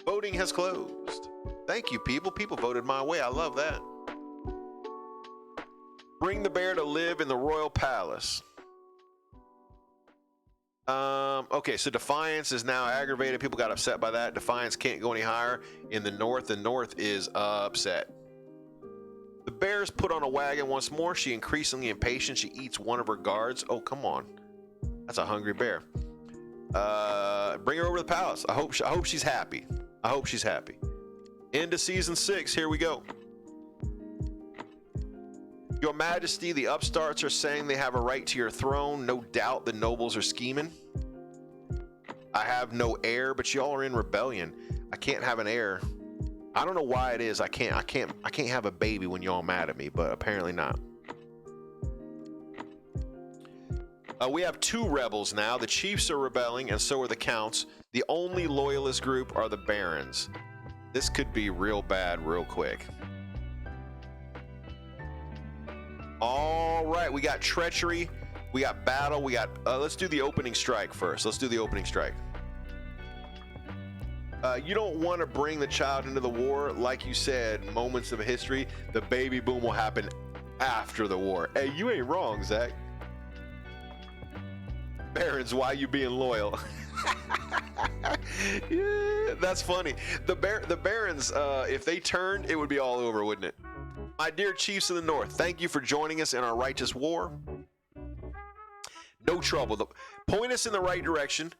Voting has closed. Thank you, people. People voted my way. I love that. Bring the bear to live in the royal palace. Okay, so Defiance is now aggravated. People got upset by that. Defiance can't go any higher. In the North is upset. The bear's put on a wagon once more. She increasingly impatient. She eats one of her guards. Oh, come on. That's a hungry bear. Bring her over to the palace. I hope she's happy. I hope she's happy. Into season 6. Here we go. Your Majesty, the upstarts are saying they have a right to your throne. No doubt the nobles are scheming. I have no heir, but y'all are in rebellion. I can't have an heir. I don't know why it is. I can't have a baby when y'all mad at me, but apparently not. We have 2 rebels now. The chiefs are rebelling, and so are the counts. The only loyalist group are the barons. This could be real bad real quick. All right, we got treachery, we got battle, we got. Let's do the opening strike first. Let's do the opening strike. You don't want to bring the child into the war, like you said. Moments of history. The baby boom will happen after the war. Hey, you ain't wrong, Zach. Barons, why you being loyal? Yeah, that's funny. The Barons, if they turned, it would be all over, wouldn't it? My dear chiefs of the North, thank you for joining us in our righteous war. No trouble. Point us in the right direction,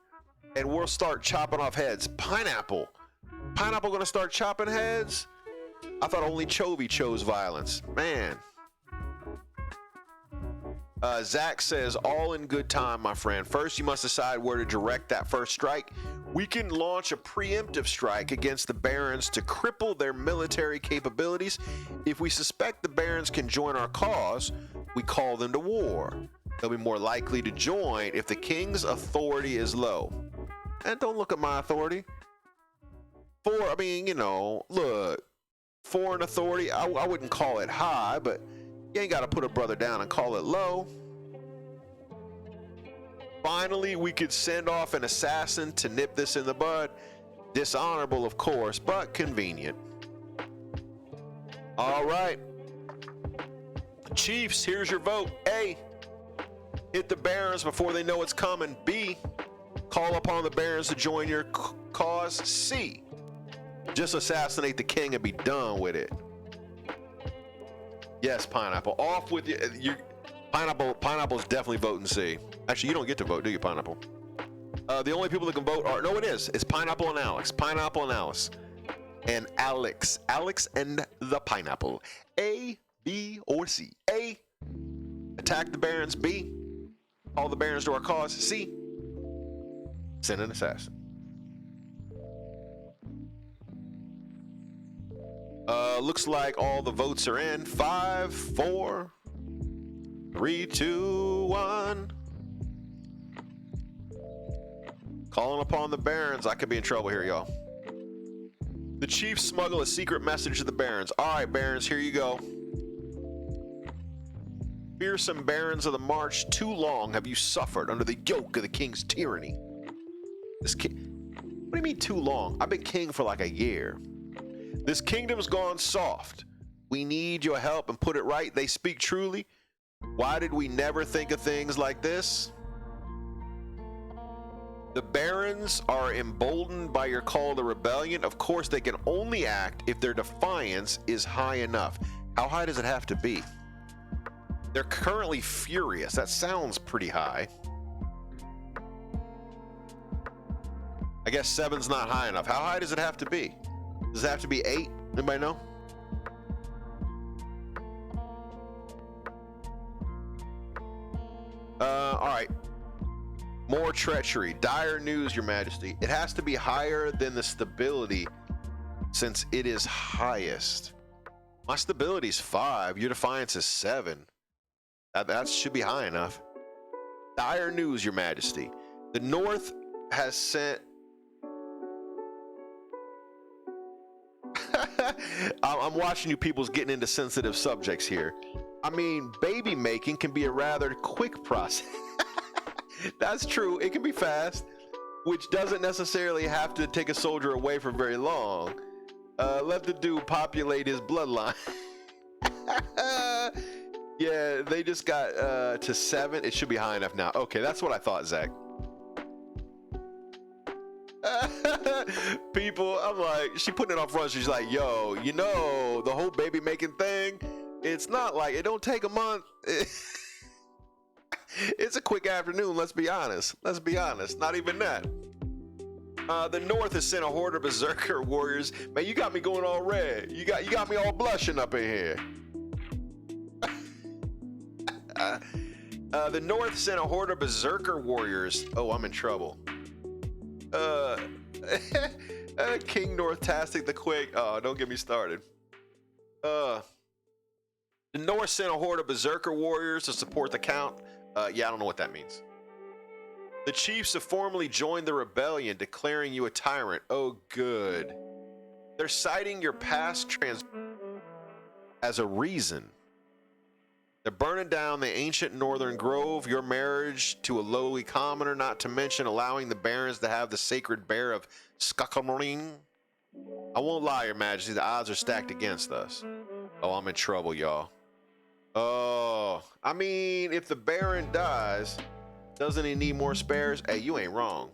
and we'll start chopping off heads. Pineapple gonna start chopping heads? I thought only Chovy chose violence. Man. Zach says, all in good time, my friend. First, you must decide where to direct that first strike. We can launch a preemptive strike against the Barons to cripple their military capabilities. If we suspect the Barons can join our cause, we call them to war. They'll be more likely to join if the king's authority is low. And don't look at my authority. Look, foreign authority, I wouldn't call it high, but you ain't got to put a brother down and call it low. Finally, we could send off an assassin to nip this in the bud. Dishonorable, of course, but convenient. All right. Chiefs, here's your vote. A, hit the Barons before they know it's coming. B, call upon the Barons to join your cause. C, just assassinate the king and be done with it. Yes, Pineapple. Off with you. Pineapple's definitely voting C. Actually, you don't get to vote, do you, Pineapple? The only people that can vote are, no, it is. It's Pineapple and Alex. Pineapple and Alice. And Alex. Alex and the Pineapple. A, B, or C. A, attack the Barons. B, call the Barons to our cause. C, send an assassin. Looks like all the votes are in. 5, 4, 3, 2, 1. Calling upon the Barons. I could be in trouble here, y'all. The chiefs smuggle a secret message to the Barons. All right, Barons, here you go. Fearsome Barons of the March, too long have you suffered under the yoke of the king's tyranny. What do you mean too long? I've been king for like a year. This kingdom's gone soft. We need your help and put it right. They speak truly. Why did we never think of things like this? The Barons are emboldened by your call to rebellion. Of course, they can only act if their defiance is high enough. How high does it have to be? They're currently furious. That sounds pretty high. I guess 7's not high enough. How high does it have to be? Does it have to be 8? Anybody know? All right. More treachery. Dire news, Your Majesty. It has to be higher than the stability since it is highest. My stability is 5. Your defiance is 7. That should be high enough. Dire news, Your Majesty. The North has sent... I'm watching you people's getting into sensitive subjects here. I mean, baby making can be a rather quick process. That's true. It can be fast, which doesn't necessarily have to take a soldier away for very long. Let the dude populate his bloodline. Yeah, they just got to 7. It should be high enough now. Okay, that's what I thought, Zach. People, I'm like, she putting it on front. She's like, yo, you know, the whole baby making thing, it's not like, it don't take a month. It's a quick afternoon, let's be honest. Let's be honest, not even that. The North has sent a horde of berserker warriors. Man, you got me going all red. You got me all blushing up in here. The North sent a horde of berserker warriors. Oh, I'm in trouble. King North-tastic the Quick. Oh, don't get me started. The North sent a horde of berserker warriors to support the Count. Yeah, I don't know what that means. The chiefs have formally joined the rebellion, declaring you a tyrant. Oh, good. They're citing your past as a reason. They're burning down the ancient northern grove, your marriage to a lowly commoner, not to mention allowing the barons to have the sacred bear of Skakamoring. I won't lie, Your Majesty, the odds are stacked against us. Oh, I'm in trouble, y'all. Oh, I mean, if the baron dies, Doesn't he need more spares? Hey, you ain't wrong.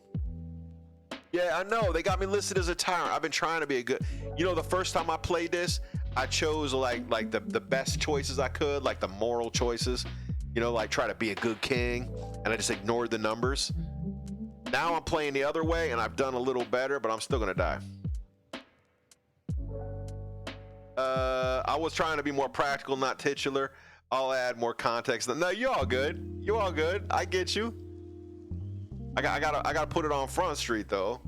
Yeah, I know. They got me listed as a tyrant. I've been trying to be a good... You know, the first time I played this, I chose like the best choices I could, like the moral choices. You know, like try to be a good king, and I just ignored the numbers. Now I'm playing the other way, and I've done a little better, but I'm still gonna die. I was trying to be more practical, not titular. I'll add more context. No, you're all good. You're all good. I get you. I gotta put it on Front Street though.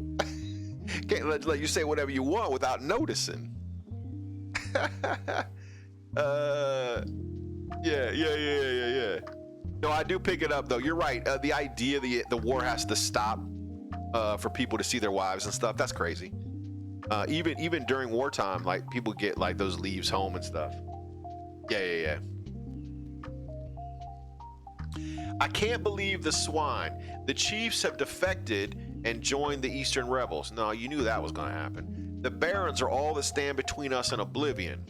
Can't let you say whatever you want without noticing. Yeah. No, I do pick it up though. You're right. The idea the war has to stop for people to see their wives and stuff. That's crazy. Even during wartime, like people get like those leaves home and stuff. Yeah. I can't believe the swine. The Chiefs have defected and joined the Eastern Rebels. No, you knew that was going to happen. The Barons are all that stand between us and oblivion.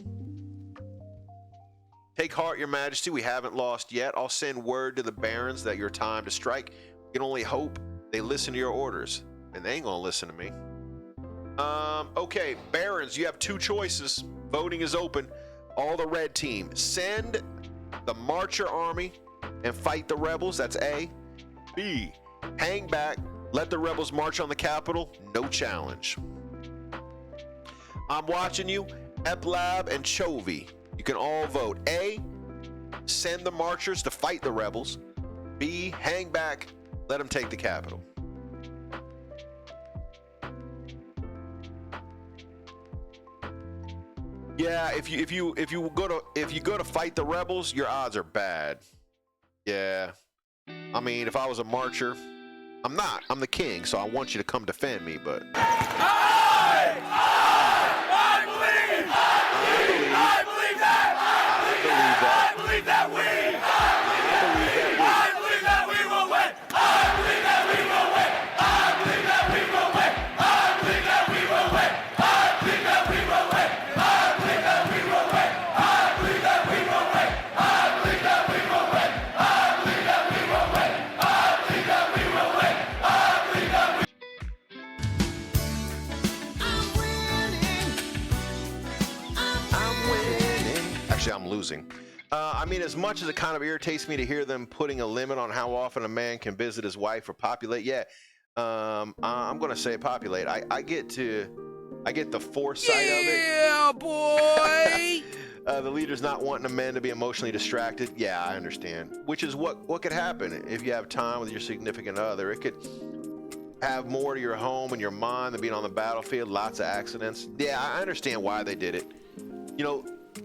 Take heart, your majesty. We haven't lost yet. I'll send word to the Barons that your time to strike. We can only hope they listen to your orders. And they ain't going to listen to me. Okay, Barons, you have two choices. Voting is open. All the red team. Send the Marcher army and fight the rebels. That's A. B. Hang back. Let the rebels march on the capital. No challenge. I'm watching you. Eplab and Chovy. You can all vote. A. Send the marchers to fight the rebels. B. Hang back. Let them take the capital. Yeah, if you go to fight the rebels, your odds are bad. Yeah. I mean, if I was a marcher, I'm not. I'm the king, so I want you to come defend me, but I believe that we will win. I believe that we will win. I believe that we will win. I believe that we will win. I believe that we will win. I believe that we will win. I believe that we will win. I believe that we will win. I believe that we will win. I believe that we will win. I believe that we I'm winning. Actually, I'm losing. I mean, as much as it kind of irritates me to hear them putting a limit on how often a man can visit his wife or populate, I'm gonna say populate. I get the foresight of it. Yeah, boy. The leader's not wanting the men to be emotionally distracted. Yeah, I understand. Which is what could happen if you have time with your significant other. It could have more to your home and your mind than being on the battlefield. Lots of accidents. Yeah, I understand why they did it. You know,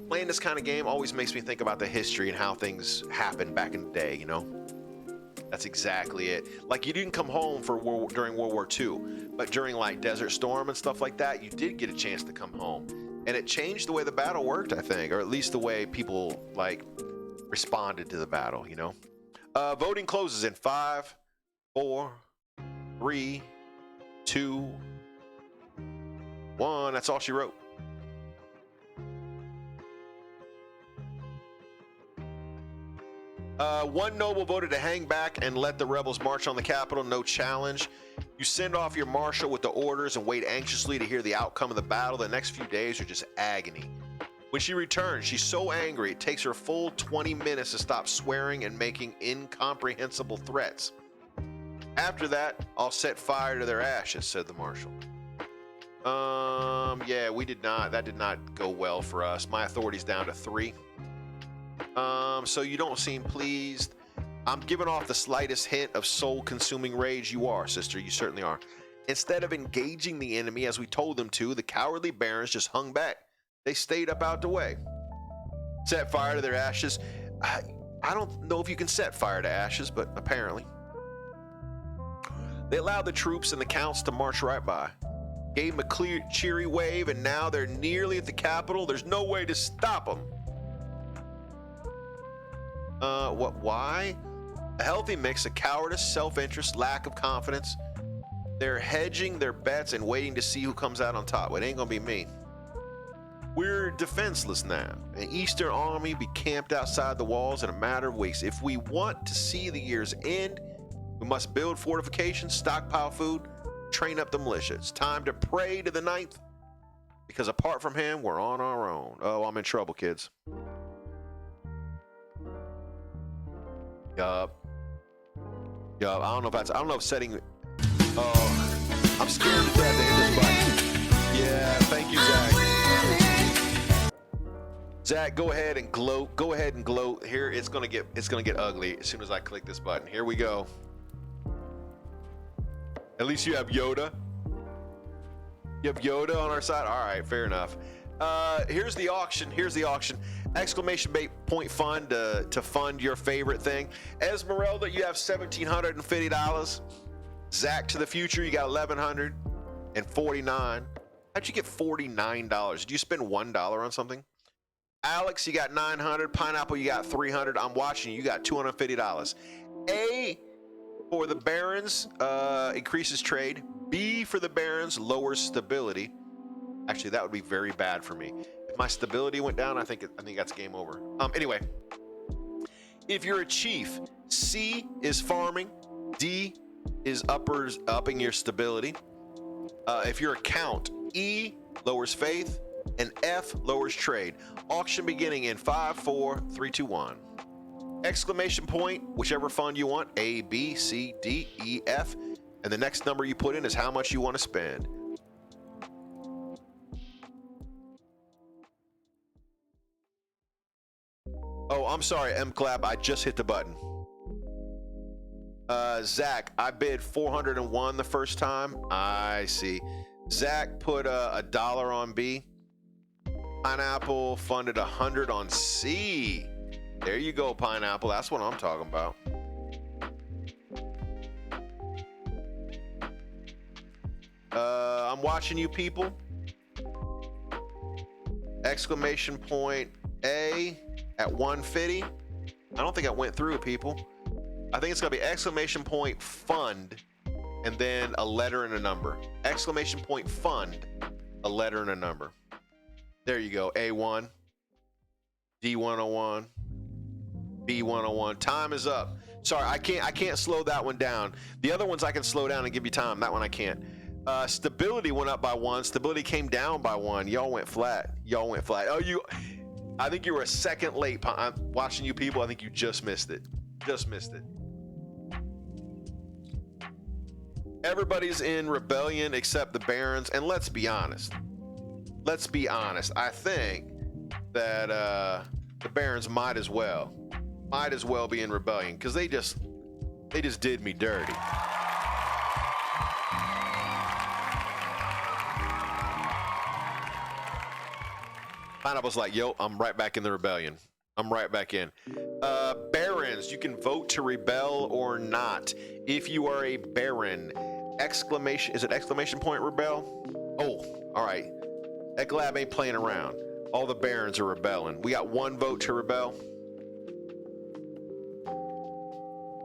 playing this kind of game always makes me think about the history and how things happened back in the day, you know? That's exactly it. Like, you didn't come home during World War II, but during, like, Desert Storm and stuff like that, you did get a chance to come home. And it changed the way the battle worked, I think, or at least the way people, like, responded to the battle, you know? Voting closes in 5, 4, 3, 2, 1. That's all she wrote. One noble voted to hang back and let the rebels march on the capital. No challenge. You send off your marshal with the orders and wait anxiously to hear the outcome of the battle. The next few days are just agony. When she returns, she's so angry it takes her full 20 minutes to stop swearing and making incomprehensible threats. After that, I'll set fire to their ashes, said the marshal. Yeah, that did not go well for us. My authority's down to 3. So you don't seem pleased. I'm giving off the slightest hint of soul-consuming rage. You are, sister. You certainly are. Instead of engaging the enemy as we told them to, the cowardly barons just hung back. They stayed up out the way. Set fire to their ashes. I don't know if you can set fire to ashes, but apparently. They allowed the troops and the counts to march right by. Gave them a cheery wave, and now they're nearly at the capital. There's no way to stop them. Why? A healthy mix of cowardice, self-interest, lack of confidence. They're hedging their bets and waiting to see who comes out on top. Well, it ain't gonna be me. We're defenseless now. An Eastern army be camped outside the walls in a matter of weeks. If we want to see the year's end, We must build fortifications, stockpile food, train up the militia. It's time to pray to the 9th, because apart from him, we're on our own. Oh, I'm in trouble, kids. Yup. I don't know if setting. Oh, I'm scared to death to hit this button. Yeah, thank you, Zach. Zach, go ahead and gloat. Go ahead and gloat. Here, it's gonna get ugly as soon as I click this button. Here we go. At least you have Yoda. You have Yoda on our side. All right, fair enough. Here's the auction. Exclamation point fund to fund your favorite thing. Esmeralda, you have $1,750. Zach to the future, you got $1,149. How'd you get $49? Did you spend $1 on something? Alex, you got $900. Pineapple, you got $300. I'm watching you. You got $250. A for the Barons increases trade. B for the Barons lowers stability. Actually, that would be very bad for me. If my stability went down, I think that's game over. Anyway, if you're a chief, C is farming, D is upping your stability. If you're a count, E lowers faith, and F lowers trade. Auction beginning in 5, 4, 3, 2, 1. Exclamation point, whichever fund you want, A, B, C, D, E, F, and the next number you put in is how much you want to spend. Oh, I'm sorry, M-Clap, I just hit the button. Zach, I bid 401 the first time. I see. Zach put a $1 on B. Pineapple funded 100 on C. There you go, Pineapple. That's what I'm talking about. I'm watching you people. Exclamation point A at 150. I don't think I went through it, people. I think it's gonna be exclamation point fund and then a letter and a number. Exclamation point fund, a letter and a number. There you go. A1, D101, B101. Time is up. Sorry, I can't slow that one down. The other ones I can slow down and give you time. That one I can't. Stability went up by 1. Stability came down by 1. Y'all went flat. Oh, I think you were a second late. I'm watching you people. I think you just missed it. Everybody's in rebellion except the Barons. And let's be honest. I think that the Barons might as well be in rebellion because they just did me dirty. Pineapple's like, yo, I'm right back in the rebellion. I'm right back in. Barons, you can vote to rebel or not. If you are a Baron, is it exclamation point rebel? Oh, all right. Eklab ain't playing around. All the Barons are rebelling. We got 1 vote to rebel.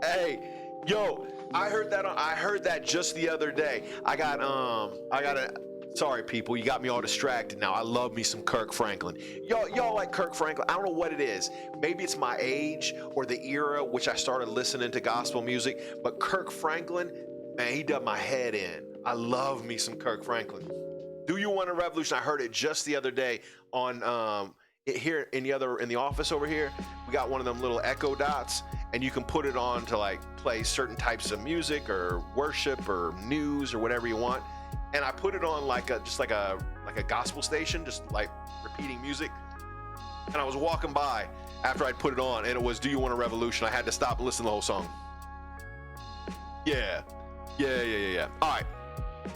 Hey, yo, I heard that just the other day. Sorry, people, you got me all distracted now. I love me some Kirk Franklin. Y'all like Kirk Franklin? I don't know what it is. Maybe it's my age or the era which I started listening to gospel music, but Kirk Franklin, man, he dug my head in. I love me some Kirk Franklin. Do You Want a Revolution? I heard it just the other day on here in the office over here. We got one of them little Echo Dots, and you can put it on to like play certain types of music or worship or news or whatever you want. And I put it on like a gospel station, just like repeating music. And I was walking by after I'd put it on, and it was Do You Want a Revolution? I had to stop and listen to the whole song. Yeah. All right.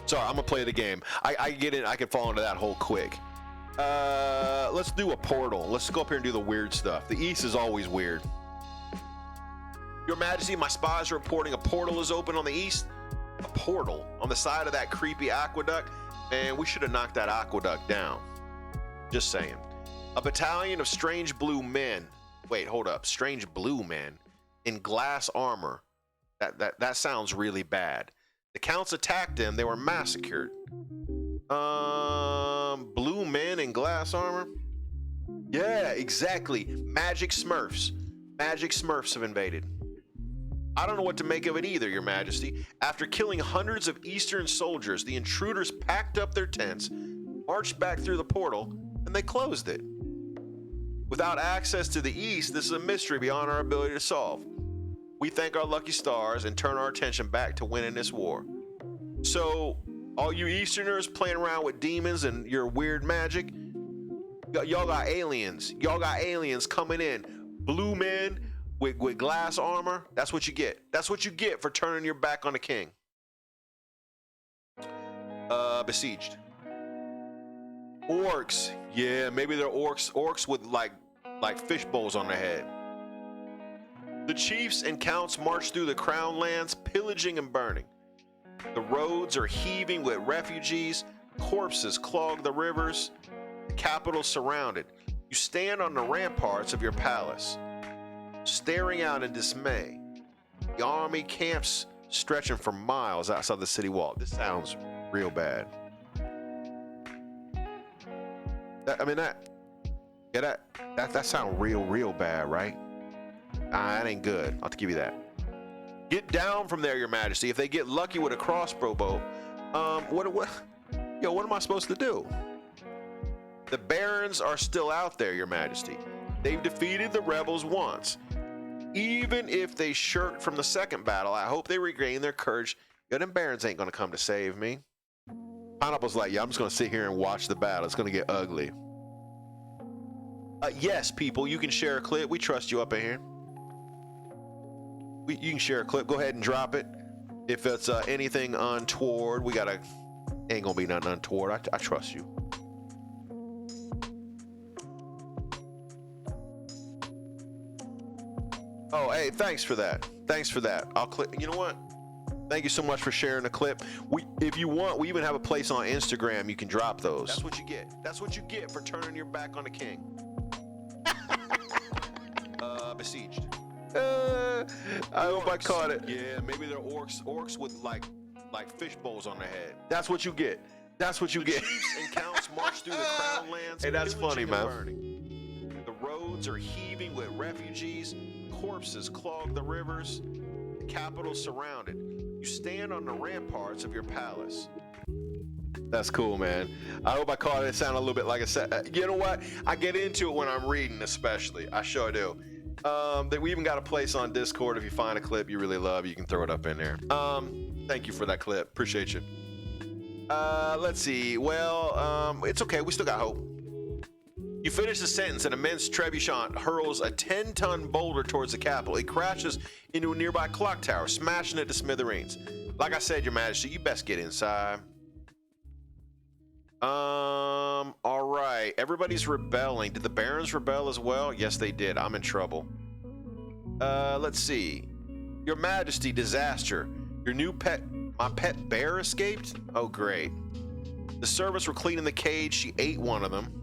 Sorry, I'm gonna play the game. I get in. I can fall into that hole quick. Let's do a portal. Let's go up here and do the weird stuff. The East is always weird. Your Majesty, my spies are reporting a portal is open on the East. A portal on the side of that creepy aqueduct. Man, we should have knocked that aqueduct down. Just saying. A battalion of strange blue men. Wait, hold up. Strange blue men in glass armor. That sounds really bad. The counts attacked them. They were massacred. Blue men in glass armor? Yeah, exactly. Magic Smurfs. Magic Smurfs have invaded. I don't know what to make of it either, Your Majesty. After killing hundreds of Eastern soldiers, the intruders packed up their tents, marched back through the portal, and they closed it. Without access to the East, this is a mystery beyond our ability to solve. We thank our lucky stars and turn our attention back to winning this war. So, all you Easterners playing around with demons and your weird magic, y'all got aliens. Y'all got aliens coming in. Blue men with glass armor. That's what you get. That's what you get for turning your back on the king. Besieged. Orcs. Yeah, maybe they're orcs. Orcs with like fish bowls on their head. The chiefs and counts march through the crown lands, pillaging and burning. The roads are heaving with refugees. Corpses clog the rivers. The capital surrounded. You stand on the ramparts of your palace, staring out in dismay. The army camps stretching for miles outside the city wall. This sounds real bad. That sounds real bad, right? That ain't good. I'll have to give you that. Get down from there, Your Majesty. If they get lucky with a crossbow bow, what am I supposed to do? The barons are still out there, Your Majesty. They've defeated the rebels once. Even if they shirked from the second battle, I hope they regain their courage. Yo, them barons ain't gonna come to save me. Pineapple's like, yeah, I'm just gonna sit here and watch the battle. It's gonna get ugly. Yes, people, you can share a clip. We trust you up in here. You can share a clip. Go ahead and drop it. If it's anything untoward, ain't gonna be nothing untoward. I trust you. Oh, hey, thanks for that. Thanks for that. I'll click. You know what? Thank you so much for sharing the clip. If you want, we even have a place on Instagram you can drop those. That's what you get. That's what you get for turning your back on the king. Besieged. I hope I caught it. Yeah, maybe they're orcs with like fish bowls on their head. That's what you get. That's what you get. Chiefs and counts march through the crown lands. Hey, that's funny, man. Burning. The roads are heaving with refugees. Corpses clog the rivers. The capital surrounded. You stand on the ramparts of your palace. That's cool, man. I hope I caught it. It sounded a little bit like a set. You know what? I get into it when I'm reading, especially. I sure do. We even got a place on Discord. If you find a clip you really love, you can throw it up in there. Thank you for that clip. Appreciate you. Let's see. Well, it's okay. We still got hope. You finish the sentence. An immense trebuchet hurls a 10-ton boulder towards the capital. It crashes into a nearby clock tower, smashing it to smithereens. Like I said, Your Majesty, you best get inside. All right. Everybody's rebelling. Did the barons rebel as well? Yes, they did. I'm in trouble. Let's see. Your Majesty, disaster. Your new pet, my pet bear escaped? Oh, great. The servants were cleaning the cage. She ate one of them.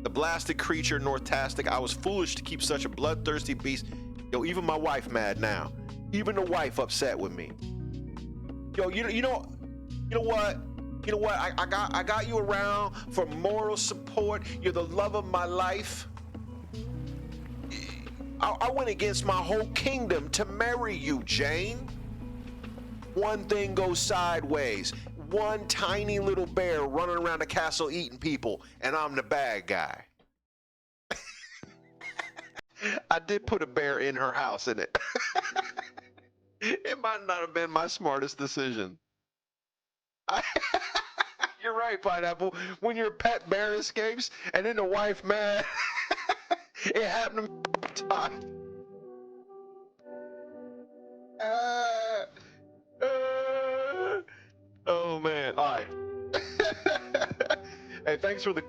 The blasted creature, Northtastic. I was foolish to keep such a bloodthirsty beast. Yo, even my wife mad now. Even the wife upset with me. Yo, you know what? You know what? I got you around for moral support. You're the love of my life. I went against my whole kingdom to marry you, Jane. One thing goes sideways. One tiny little bear running around the castle eating people, and I'm the bad guy. I did put a bear in her house, in it. It might not have been my smartest decision. You're right, Pineapple. When your pet bear escapes and then the wife mad, it happened to me time. Oh man. All right. Hey, thanks for the.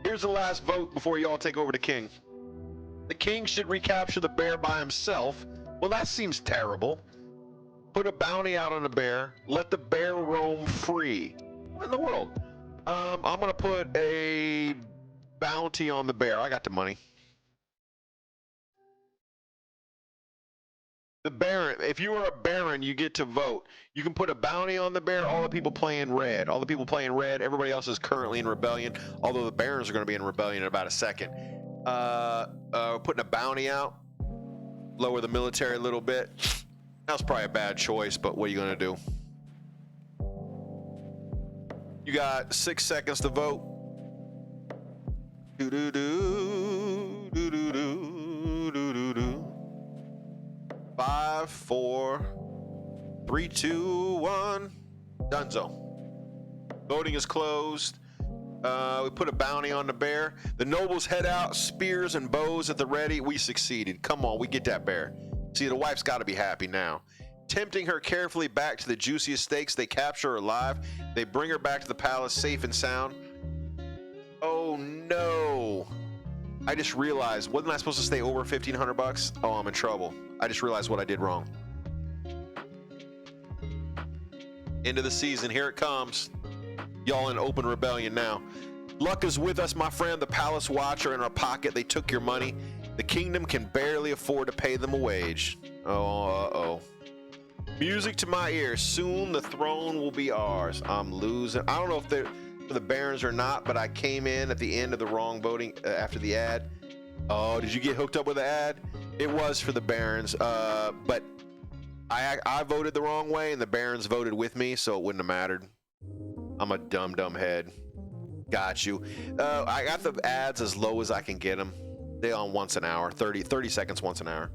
Here's the last vote before y'all take over the king. The king should recapture the bear by himself. Well, that seems terrible. Put a bounty out on the bear. Let the bear roam free. What in the world? I'm gonna put a bounty on the bear. I got the money. The baron, if you are a baron, you get to vote. You can put a bounty on the bear. All the people playing red. All the people playing red. Everybody else is currently in rebellion. Although the barons are going to be in rebellion in about a second. Putting a bounty out. Lower the military a little bit. That was probably a bad choice, but what are you going to do? You got 6 seconds to vote. Do do do do do do do do do. 5, 4, 3, 2, 1. Dunzo. Voting is closed. We put a bounty on the bear. The nobles head out, spears and bows at the ready. We succeeded. Come on, we get that bear. See, the wife's got to be happy now. Tempting her carefully back to the juiciest steaks, they capture her alive. They bring her back to the palace safe and sound. Oh no. I just realized, wasn't I supposed to stay over 1,500 bucks? Oh, I'm in trouble. I just realized what I did wrong. End of the season, here it comes. Y'all in open rebellion now. Luck is with us, my friend. The palace watch are in our pocket. They took your money. The kingdom can barely afford to pay them a wage. Oh, uh-oh. Music to my ears. Soon the throne will be ours. I'm losing. I don't know if they're for the barons or not, but I came in at the end of the wrong voting after the ad. Oh, did you get hooked up with the ad? It was for the barons, but I voted the wrong way and the barons voted with me, so it wouldn't have mattered. I'm a dumb head. Got you. I got the ads as low as I can get them. They on once an hour, 30 seconds once an hour.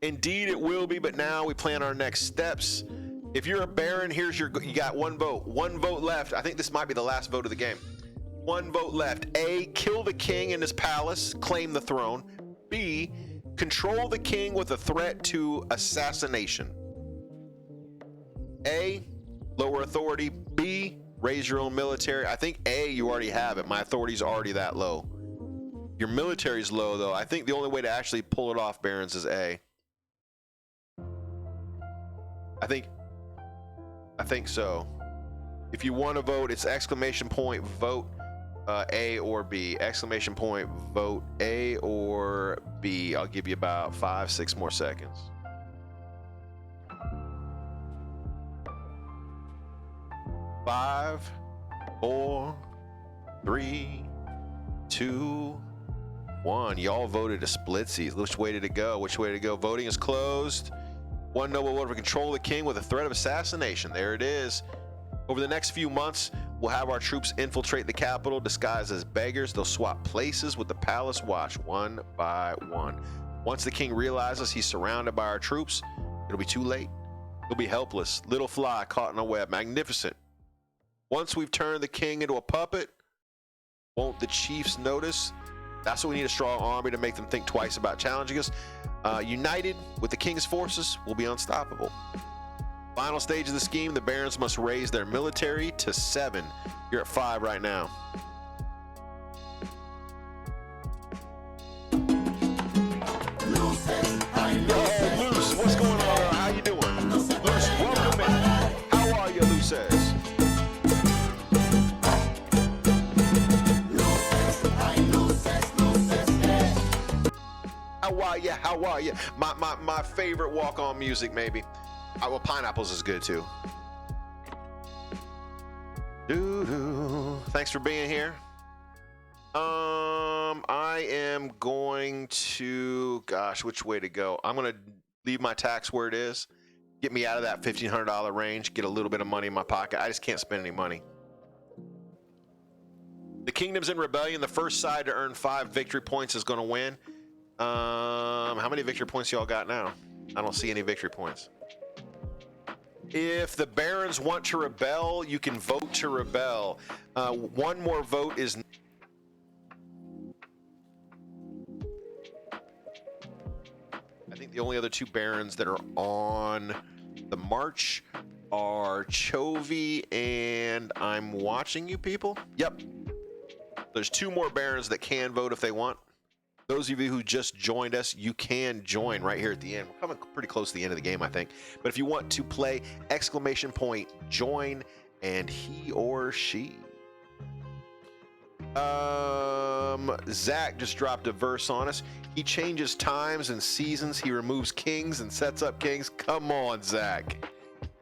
Indeed it will be, but now we plan our next steps. If you're a baron, you got one vote. One vote left. I think this might be the last vote of the game. One vote left. A, kill the king in his palace, claim the throne. B, control the king with a threat to assassination. A, lower authority. B, raise your own military. I think A, you already have it. My authority's already that low. Your military's low, though. I think the only way to actually pull it off, barons, is A. I think so. If you want to vote, it's exclamation point vote A or B. Exclamation point vote A or B. I'll give you about 5-6 more seconds. Five, 4, 3, 2, 1. Y'all voted a splitsies. Which way did it go? Which way did it go? Voting is closed. One noble vote for control the king with a threat of assassination. There it is. Over the next few months, we'll have our troops infiltrate the capital disguised as beggars. They'll swap places with the palace watch one by one. Once the king realizes he's surrounded by our troops, it'll be too late. He'll be helpless. Little fly caught in a web. Magnificent. Once we've turned the king into a puppet, won't the chiefs notice? That's what we need, a strong army to make them think twice about challenging us. United with the king's forces, we'll be unstoppable. Final stage of the scheme, the barons must raise their military to 7. You're at 5 right now. Oh, Luce, what's going on? How you doing? Luce, welcome in. How are you, Luces? How are you? My favorite walk-on music, maybe. Well, Pineapples is good too. Doo-doo. Thanks for being here. I am going to, gosh, which way to go? I'm gonna leave my tax where it is. Get me out of that $1,500 range. Get a little bit of money in my pocket. I just can't spend any money. The kingdom's in rebellion. The first side to earn 5 victory points is gonna win. How many victory points y'all got now? I don't see any victory points. If the barons want to rebel, you can vote to rebel. One more vote is... I think the only other 2 barons that are on the march are Chovy and I'm watching you people. Yep. There's 2 more barons that can vote if they want. Those of you who just joined us, you can join right here at the end. We're coming pretty close to the end of the game, I think. But if you want to play, exclamation point, join, and he or she. Zach just dropped a verse on us. He changes times and seasons. He removes kings and sets up kings. Come on, Zach.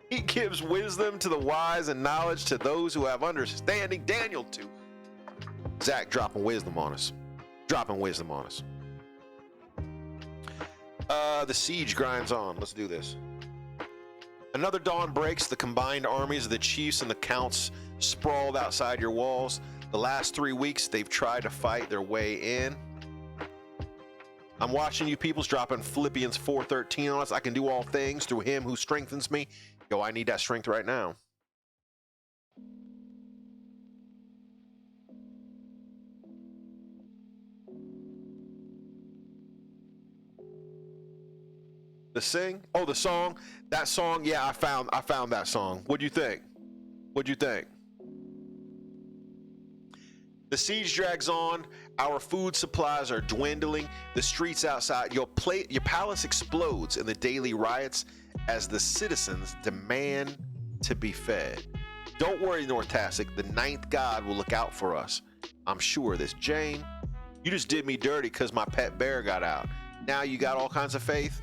He gives wisdom to the wise and knowledge to those who have understanding. Daniel 2. Zach dropping wisdom on us. Dropping wisdom on us. The siege grinds on. Let's do this. Another dawn breaks. The combined armies of the chiefs and the counts sprawled outside your walls. The last 3 weeks, they've tried to fight their way in. I'm watching you peoples dropping Philippians 4:13 on us. I can do all things through him who strengthens me. Yo, I need that strength right now. The sing? Oh, the song? That song? Yeah, I found that song. What'd you think? What'd you think? The siege drags on. Our food supplies are dwindling. The streets outside, your palace explodes in the daily riots as the citizens demand to be fed. Don't worry, Nortastic. The 9th god will look out for us. I'm sure of this. Jane, you just did me dirty because my pet bear got out. Now you got all kinds of faith?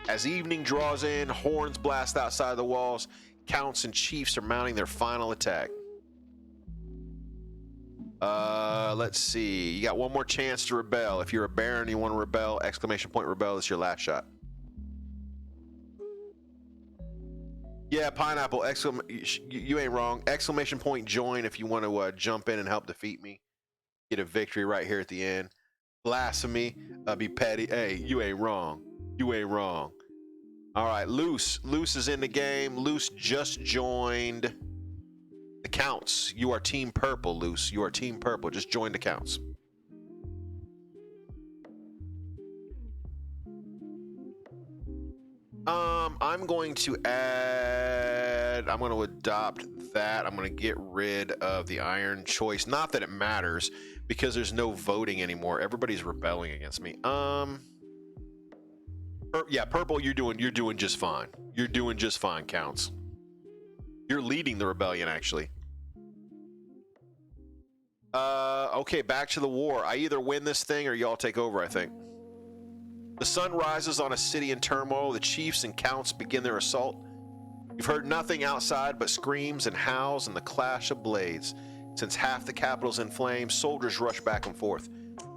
As evening draws in, horns blast outside the walls. Counts and chiefs are mounting their final attack. Let's see. You got one more chance to rebel. If you're a baron and you want to rebel, exclamation point rebel, it's your last shot. Yeah, pineapple, you ain't wrong. Exclamation point join if you want to jump in and help defeat me. Get a victory right here at the end. Blasphemy, be petty. Hey, you ain't wrong. You ain't wrong. All right, Luce. Luce is in the game. Luce just joined the counts. You are team purple, Luce. You are team purple. Just join the counts. I'm going to add, I'm going to adopt that. I'm going to get rid of the iron choice. Not that it matters because there's no voting anymore. Everybody's rebelling against me. Yeah, purple, you're doing just fine. You're doing just fine, counts. You're leading the rebellion, actually. Okay, back to the war. I either win this thing or y'all take over, I think. The sun rises on a city in turmoil. The chiefs and counts begin their assault. You've heard nothing outside but screams and howls and the clash of blades. Since half the capital's in flames, soldiers rush back and forth,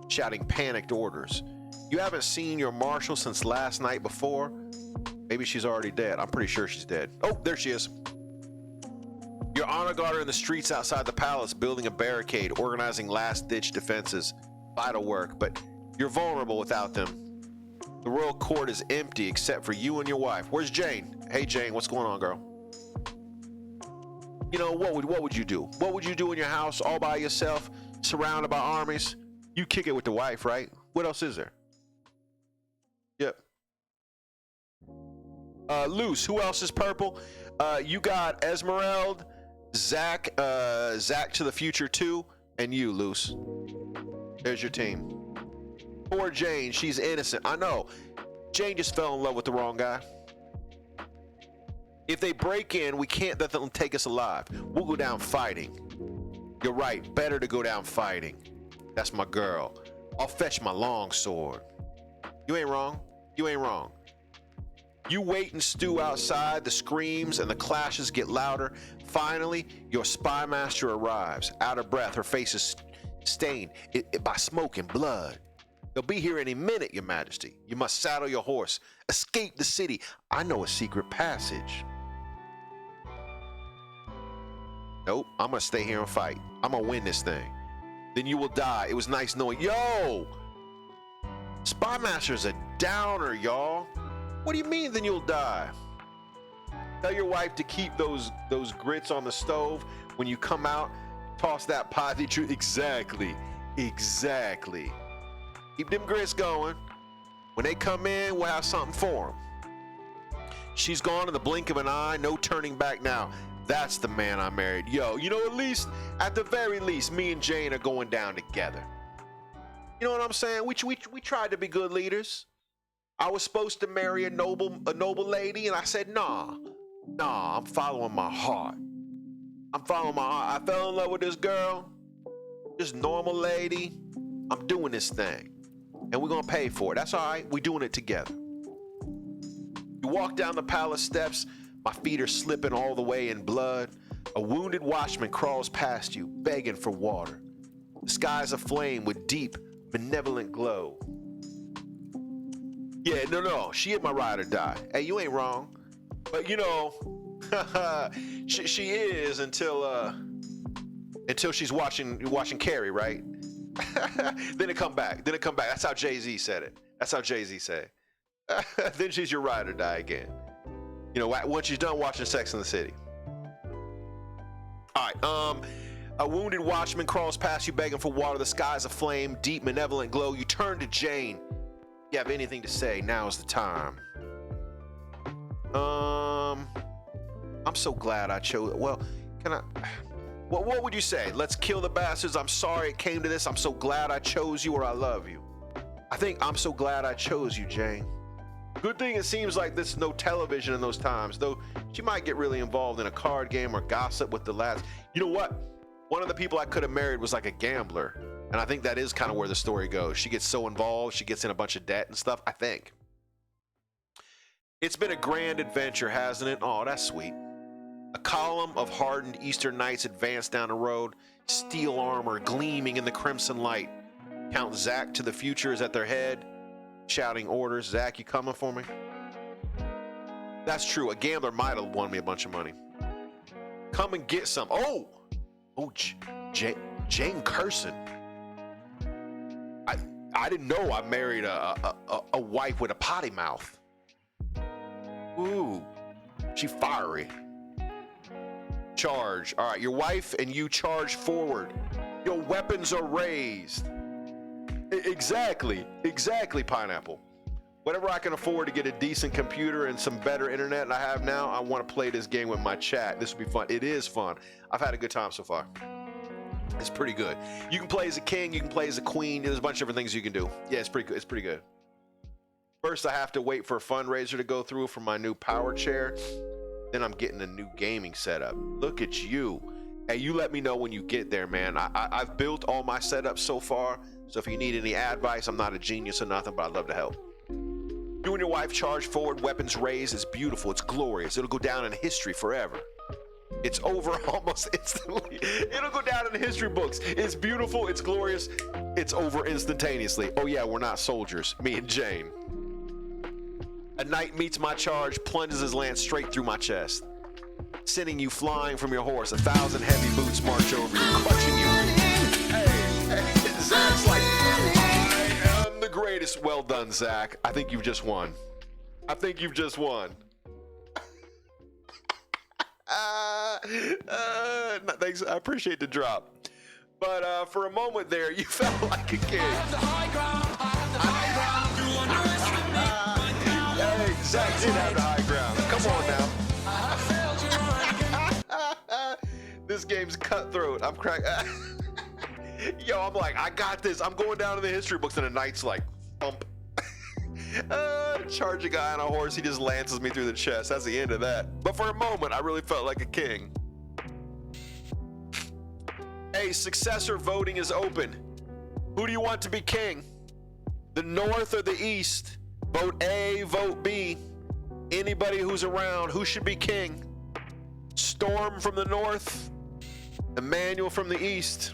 shouting panicked orders. You haven't seen your marshal since last night before. Maybe she's already dead. I'm pretty sure she's dead. Oh, there she is. Your honor guard are in the streets outside the palace, building a barricade, organizing last-ditch defenses. Vital work, but you're vulnerable without them. The royal court is empty except for you and your wife. Where's Jane? Hey, Jane, what's going on, girl? You know, what would you do? What would you do in your house all by yourself, surrounded by armies? You kick it with the wife, right? What else is there? Yep. Luce, who else is purple? You got Esmeralda, Zach, Zach to the future 2, and you, Luce. There's your team. Poor Jane, she's innocent. I know. Jane just fell in love with the wrong guy. If they break in, we can't let them take us alive. We'll go down fighting. You're right. Better to go down fighting. That's my girl. I'll fetch my long sword. You ain't wrong. You ain't wrong. You wait and stew outside. The screams and the clashes get louder. Finally, your spy master arrives. Out of breath, her face is stained by smoke and blood. They'll be here any minute, your majesty. You must saddle your horse. Escape the city. I know a secret passage. Nope, I'm gonna stay here and fight. I'm gonna win this thing. Then you will die. It was nice knowing. Yo! Spy Master's a downer, y'all. What do you mean, then you'll die? Tell your wife to keep those grits on the stove. When you come out, toss that pot. Exactly. Exactly. Keep them grits going. When they come in, we'll have something for them. She's gone in the blink of an eye. No turning back now. That's the man I married. Yo, you know, at the very least, me and Jane are going down together. You know what I'm saying? We tried to be good leaders. I was supposed to marry a noble lady, and I said, nah, I'm following my heart. I fell in love with this girl, this normal lady. I'm doing this thing, and we're gonna pay for it. That's all right. We're doing it together. You walk down the palace steps. My feet are slipping all the way in blood. A wounded watchman crawls past you, begging for water. The sky's aflame with deep, benevolent glow. Yeah, no, she hit my ride or die. Hey, you ain't wrong. But you know, she is until she's watching Carrie, right? Then it come back. That's how Jay-Z said it. Then she's your ride or die again. You know, once she's done watching Sex and the City. All right, a wounded watchman crawls past you begging for water. The sky's aflame, deep, benevolent glow. You turn to Jane. You have anything to say, now's the time. I'm so glad I chose. Well, what would you say? Let's kill the bastards. I'm sorry it came to this. I'm so glad I chose you, or I love you. I think I'm so glad I chose you, Jane. Good thing it seems like there's no television in those times, though she might get really involved in a card game or gossip with the lads. You know what? One of the people I could have married was like a gambler. And I think that is kind of where the story goes. She gets so involved, she gets in a bunch of debt and stuff, I think. It's been a grand adventure, hasn't it? Oh, that's sweet. A column of hardened Eastern knights advanced down the road, steel armor gleaming in the crimson light. Count Zack to the future is at their head, shouting orders. Zack, you coming for me? That's true. A gambler might have won me a bunch of money. Come and get some. Oh, Jane Curson. I didn't know I married a wife with a potty mouth. Ooh, she fiery. Charge. All right, your wife and you charge forward. Your weapons are raised. Exactly, Pineapple. Whenever I can afford to get a decent computer and some better internet than I have now, I want to play this game with my chat. This will be fun. It is fun. I've had a good time so far. It's pretty good. You can play as a king, you can play as a queen. There's a bunch of different things you can do. Yeah, it's pretty good. It's pretty good. First, I have to wait for a fundraiser to go through for my new power chair. Then I'm getting a new gaming setup. Look at you. Hey, you let me know when you get there, man. I've built all my setups so far. So if you need any advice, I'm not a genius or nothing, but I'd love to help. You and your wife charge forward, weapons raised. It's beautiful. It's glorious. It'll go down in history forever. It's over almost instantly. It'll go down in the history books. It's beautiful. It's glorious. It's over instantaneously. Oh yeah, we're not soldiers. Me and Jane. A knight meets my charge, plunges his lance straight through my chest, sending you flying from your horse. 1,000 heavy boots march over you, crushing you. Hey, Zach's like, I am the greatest. Well done, Zach. I think you've just won. Thanks. I appreciate the drop. But for a moment there, you felt like a kid. Hey, Zach did have the high ground. Come on now. This game's cutthroat. I'm cracked. Yo, I'm like, I got this. I'm going down to the history books, and the knight's like, thump. Charge a guy on a horse. He just lances me through the chest. That's the end of that. But for a moment, I really felt like a king. Hey, successor voting is open. Who do you want to be king? The North or the East? Vote A, vote B. Anybody who's around, who should be king? Storm from the North, Emmanuel from the East.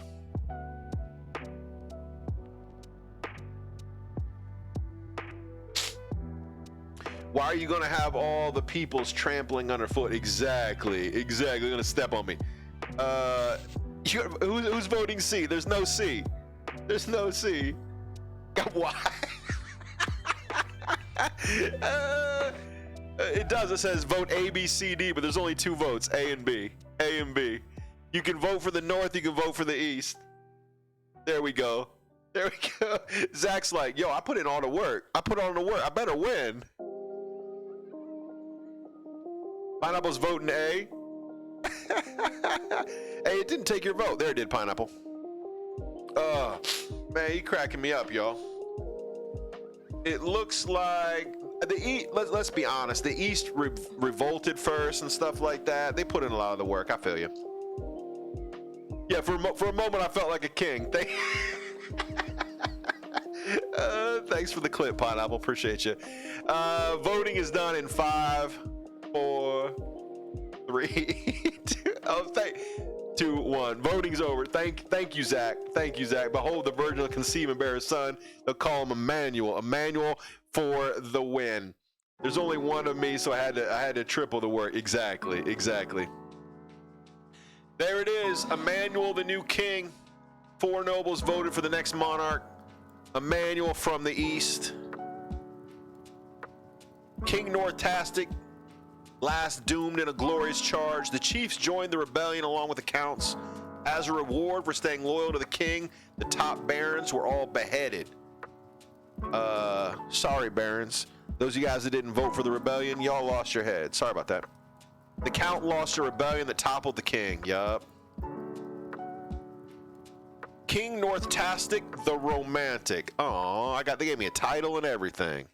Why are you gonna have all the peoples trampling underfoot? Exactly. They're gonna step on me. Who's voting C? There's no C. Why? It does. It says vote A, B, C, D, but there's only 2 votes, A and B. You can vote for the North. You can vote for the East. There we go. Zach's like, yo, I put in all the work. I better win. Pineapple's voting A. Hey, it didn't take your vote. There it did, Pineapple. Man, you cracking me up, y'all. It looks like the East. Let's be honest. The East revolted first and stuff like that. They put in a lot of the work. I feel you. Yeah, for a moment, I felt like a king. Thanks for the clip, Pineapple. Appreciate you. Voting is done in 5, 4, 3, 2, 1. Voting's over. Thank you, Zach. Thank you, Zach. Behold, the virgin will conceive and bear a son. They'll call him Emmanuel. Emmanuel for the win. There's only one of me, so I had to triple the work. Exactly. There it is. Emmanuel, the new king. 4 nobles voted for the next monarch. Emmanuel from the east. King Northtastic, last doomed in a glorious charge. The chiefs joined the rebellion along with the counts. As a reward for staying loyal to the king, the top barons were all beheaded. Sorry, barons. Those of you guys that didn't vote for the rebellion, y'all lost your head. Sorry about that. The count lost a rebellion that toppled the king. Yup. King Northtastic, the Romantic. Oh, they gave me a title and everything.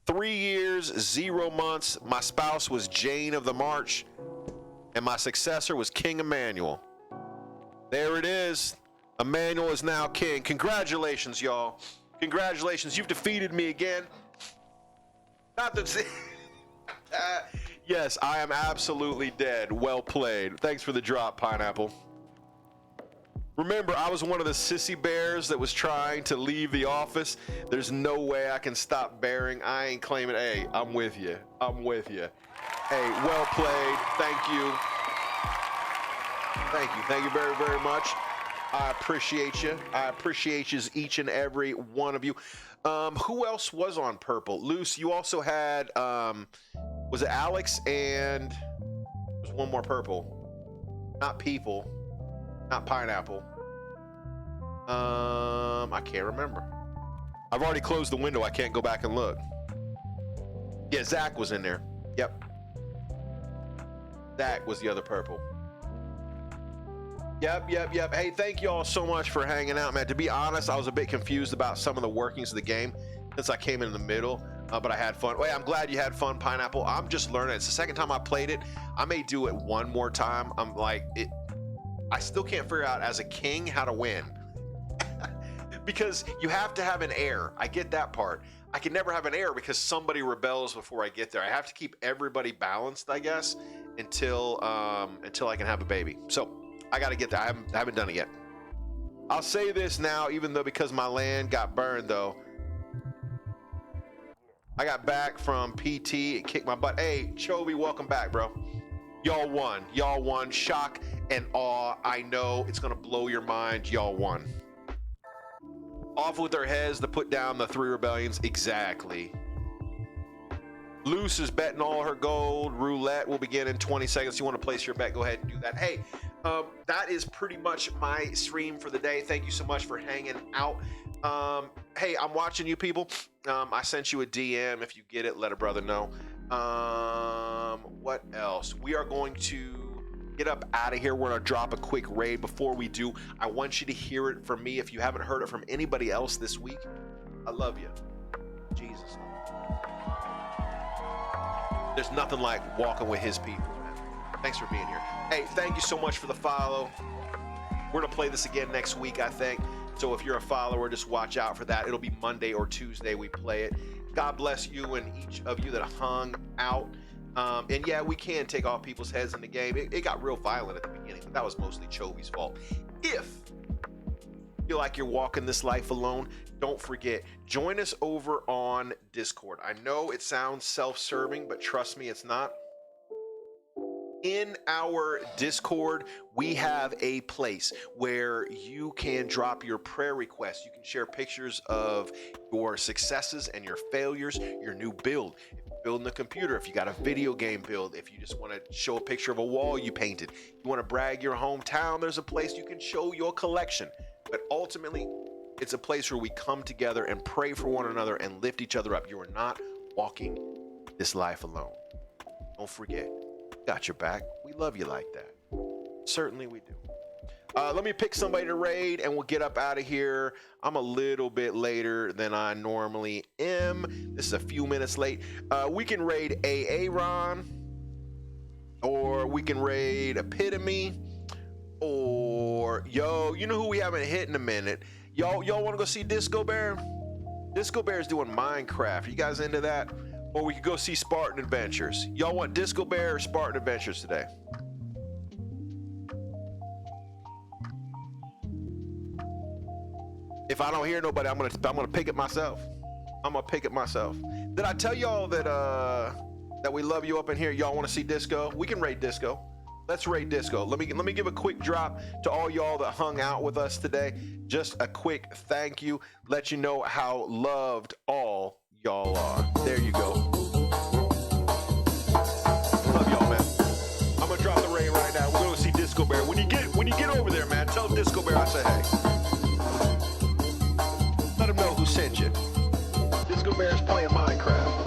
3 years, 0 months. My spouse was Jane of the March, and my successor was King Emmanuel. There it is. Emmanuel is now king. Congratulations, y'all. Congratulations. You've defeated me again. Not that. Yes, I am absolutely dead. Well played. Thanks for the drop, Pineapple. Remember, I was one of the sissy bears that was trying to leave the office. There's no way I can stop bearing. I ain't claiming. Hey, I'm with you. I'm with you. Hey, well played. Thank you. Thank you. Thank you very, very much. I appreciate you. I appreciate you, each and every one of you. Who else was on purple? Luce, you also had, was it Alex and there's one more purple. Not people. Not pineapple. I can't remember. I've already closed the window. I can't go back and look. Yeah, Zach was in there. Yep. Zach was the other purple. Yep. Hey, thank you all so much for hanging out, man. To be honest, I was a bit confused about some of the workings of the game since I came in the middle, but I had fun. Wait, I'm glad you had fun, Pineapple. I'm just learning. It's the second time I played it. I may do it one more time. I'm like, I still can't figure out as a king how to win. Because you have to have an heir. I get that part. I can never have an heir because somebody rebels before I get there. I have to keep everybody balanced, I guess, until I can have a baby. So I got to get there. I haven't done it yet. I'll say this now, even though because my land got burned, though. I got back from PT. It kicked my butt. Hey, Chovy, welcome back, bro. Y'all won. Y'all won. Shock and awe. I know it's going to blow your mind. Y'all won. Off with their heads to put down the 3 rebellions. Exactly. Luce is betting all her gold. Roulette will begin in 20 seconds. You want to place your bet, go ahead and do that. Hey, that is pretty much my stream for the day. Thank you so much for hanging out. Hey, I'm watching you people. I sent you a DM. If you get it, let a brother know. What else? We are going to get up out of here. We're going to drop a quick raid. Before we do, I want you to hear it from me. If you haven't heard it from anybody else this week, I love you. Jesus. There's nothing like walking with his people, man. Thanks for being here. Hey, thank you so much for the follow. We're going to play this again next week, I think. So if you're a follower, just watch out for that. It'll be Monday or Tuesday we play it. God bless you and each of you that hung out. And yeah, we can take off people's heads in the game. It got real violent at the beginning, but that was mostly Chovy's fault. If you feel like you're walking this life alone, don't forget, join us over on Discord. I know it sounds self-serving, but trust me, it's not. In our Discord, we have a place where you can drop your prayer requests. You can share pictures of your successes and your failures, your new build. If you're building a computer, if you got a video game build, if you just want to show a picture of a wall you painted, you want to brag your hometown, there's a place you can show your collection. But ultimately, it's a place where we come together and pray for one another and lift each other up. You are not walking this life alone. Don't forget. Got your back. We love you like that. Certainly we do. Let me pick somebody to raid and we'll get up out of here. I'm a little bit later than I normally am. This is a few minutes late. We can raid Aaron, or we can raid Epitome, or you know who we haven't hit in a minute? Y'all want to go see Disco Bear? Disco Bear is doing Minecraft. You guys into that? Or we could go see Spartan Adventures. Y'all want Disco Bear or Spartan Adventures today? If I don't hear nobody, I'm gonna pick it myself. I'm gonna pick it myself. Did I tell y'all that that we love you up in here? Y'all want to see Disco? We can raid Disco. Let's raid Disco. Let me give a quick drop to all y'all that hung out with us today. Just a quick thank you. Let you know how loved all y'all are. There you go. Love y'all, man. I'm gonna drop the raid right now. We're gonna see Disco Bear. When you get over there, man, tell Disco Bear I say hey. Let him know who sent you. Disco Bear's playing Minecraft.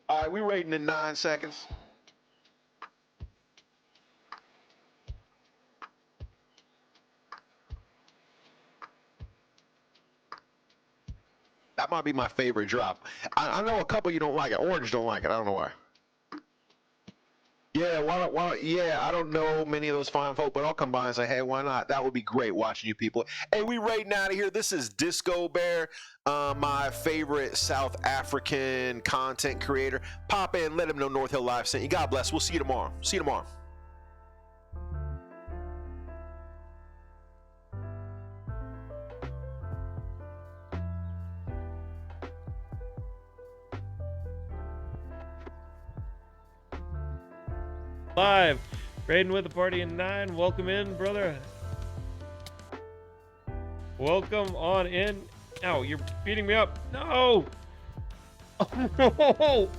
All right, we raiding in 9 seconds. That might be my favorite drop. I know a couple you don't like it. Orange don't like it. I don't know why. Yeah, yeah, I don't know many of those fine folk, but I'll come by and say, hey, why not? That would be great watching you people. Hey, we raiding out of here. This is Disco Bear, my favorite South African content creator. Pop in, let him know North Hill Live sent you. God bless. We'll see you tomorrow. See you tomorrow. Live, raiding with the party in 9. Welcome in, brother. Welcome on in. Ow, you're beating me up. No. Oh no.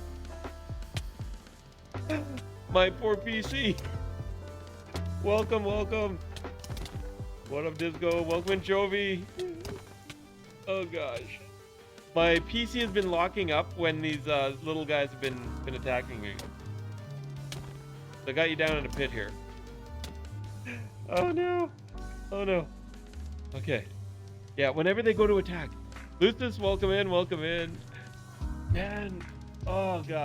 My poor PC. Welcome. What up, Disco? Welcome in, Jovi. Oh gosh. My PC has been locking up when these little guys have been attacking me. I got you down in a pit here. Oh no. Okay. Yeah, whenever they go to attack. Lucis, welcome in. Man. Oh god.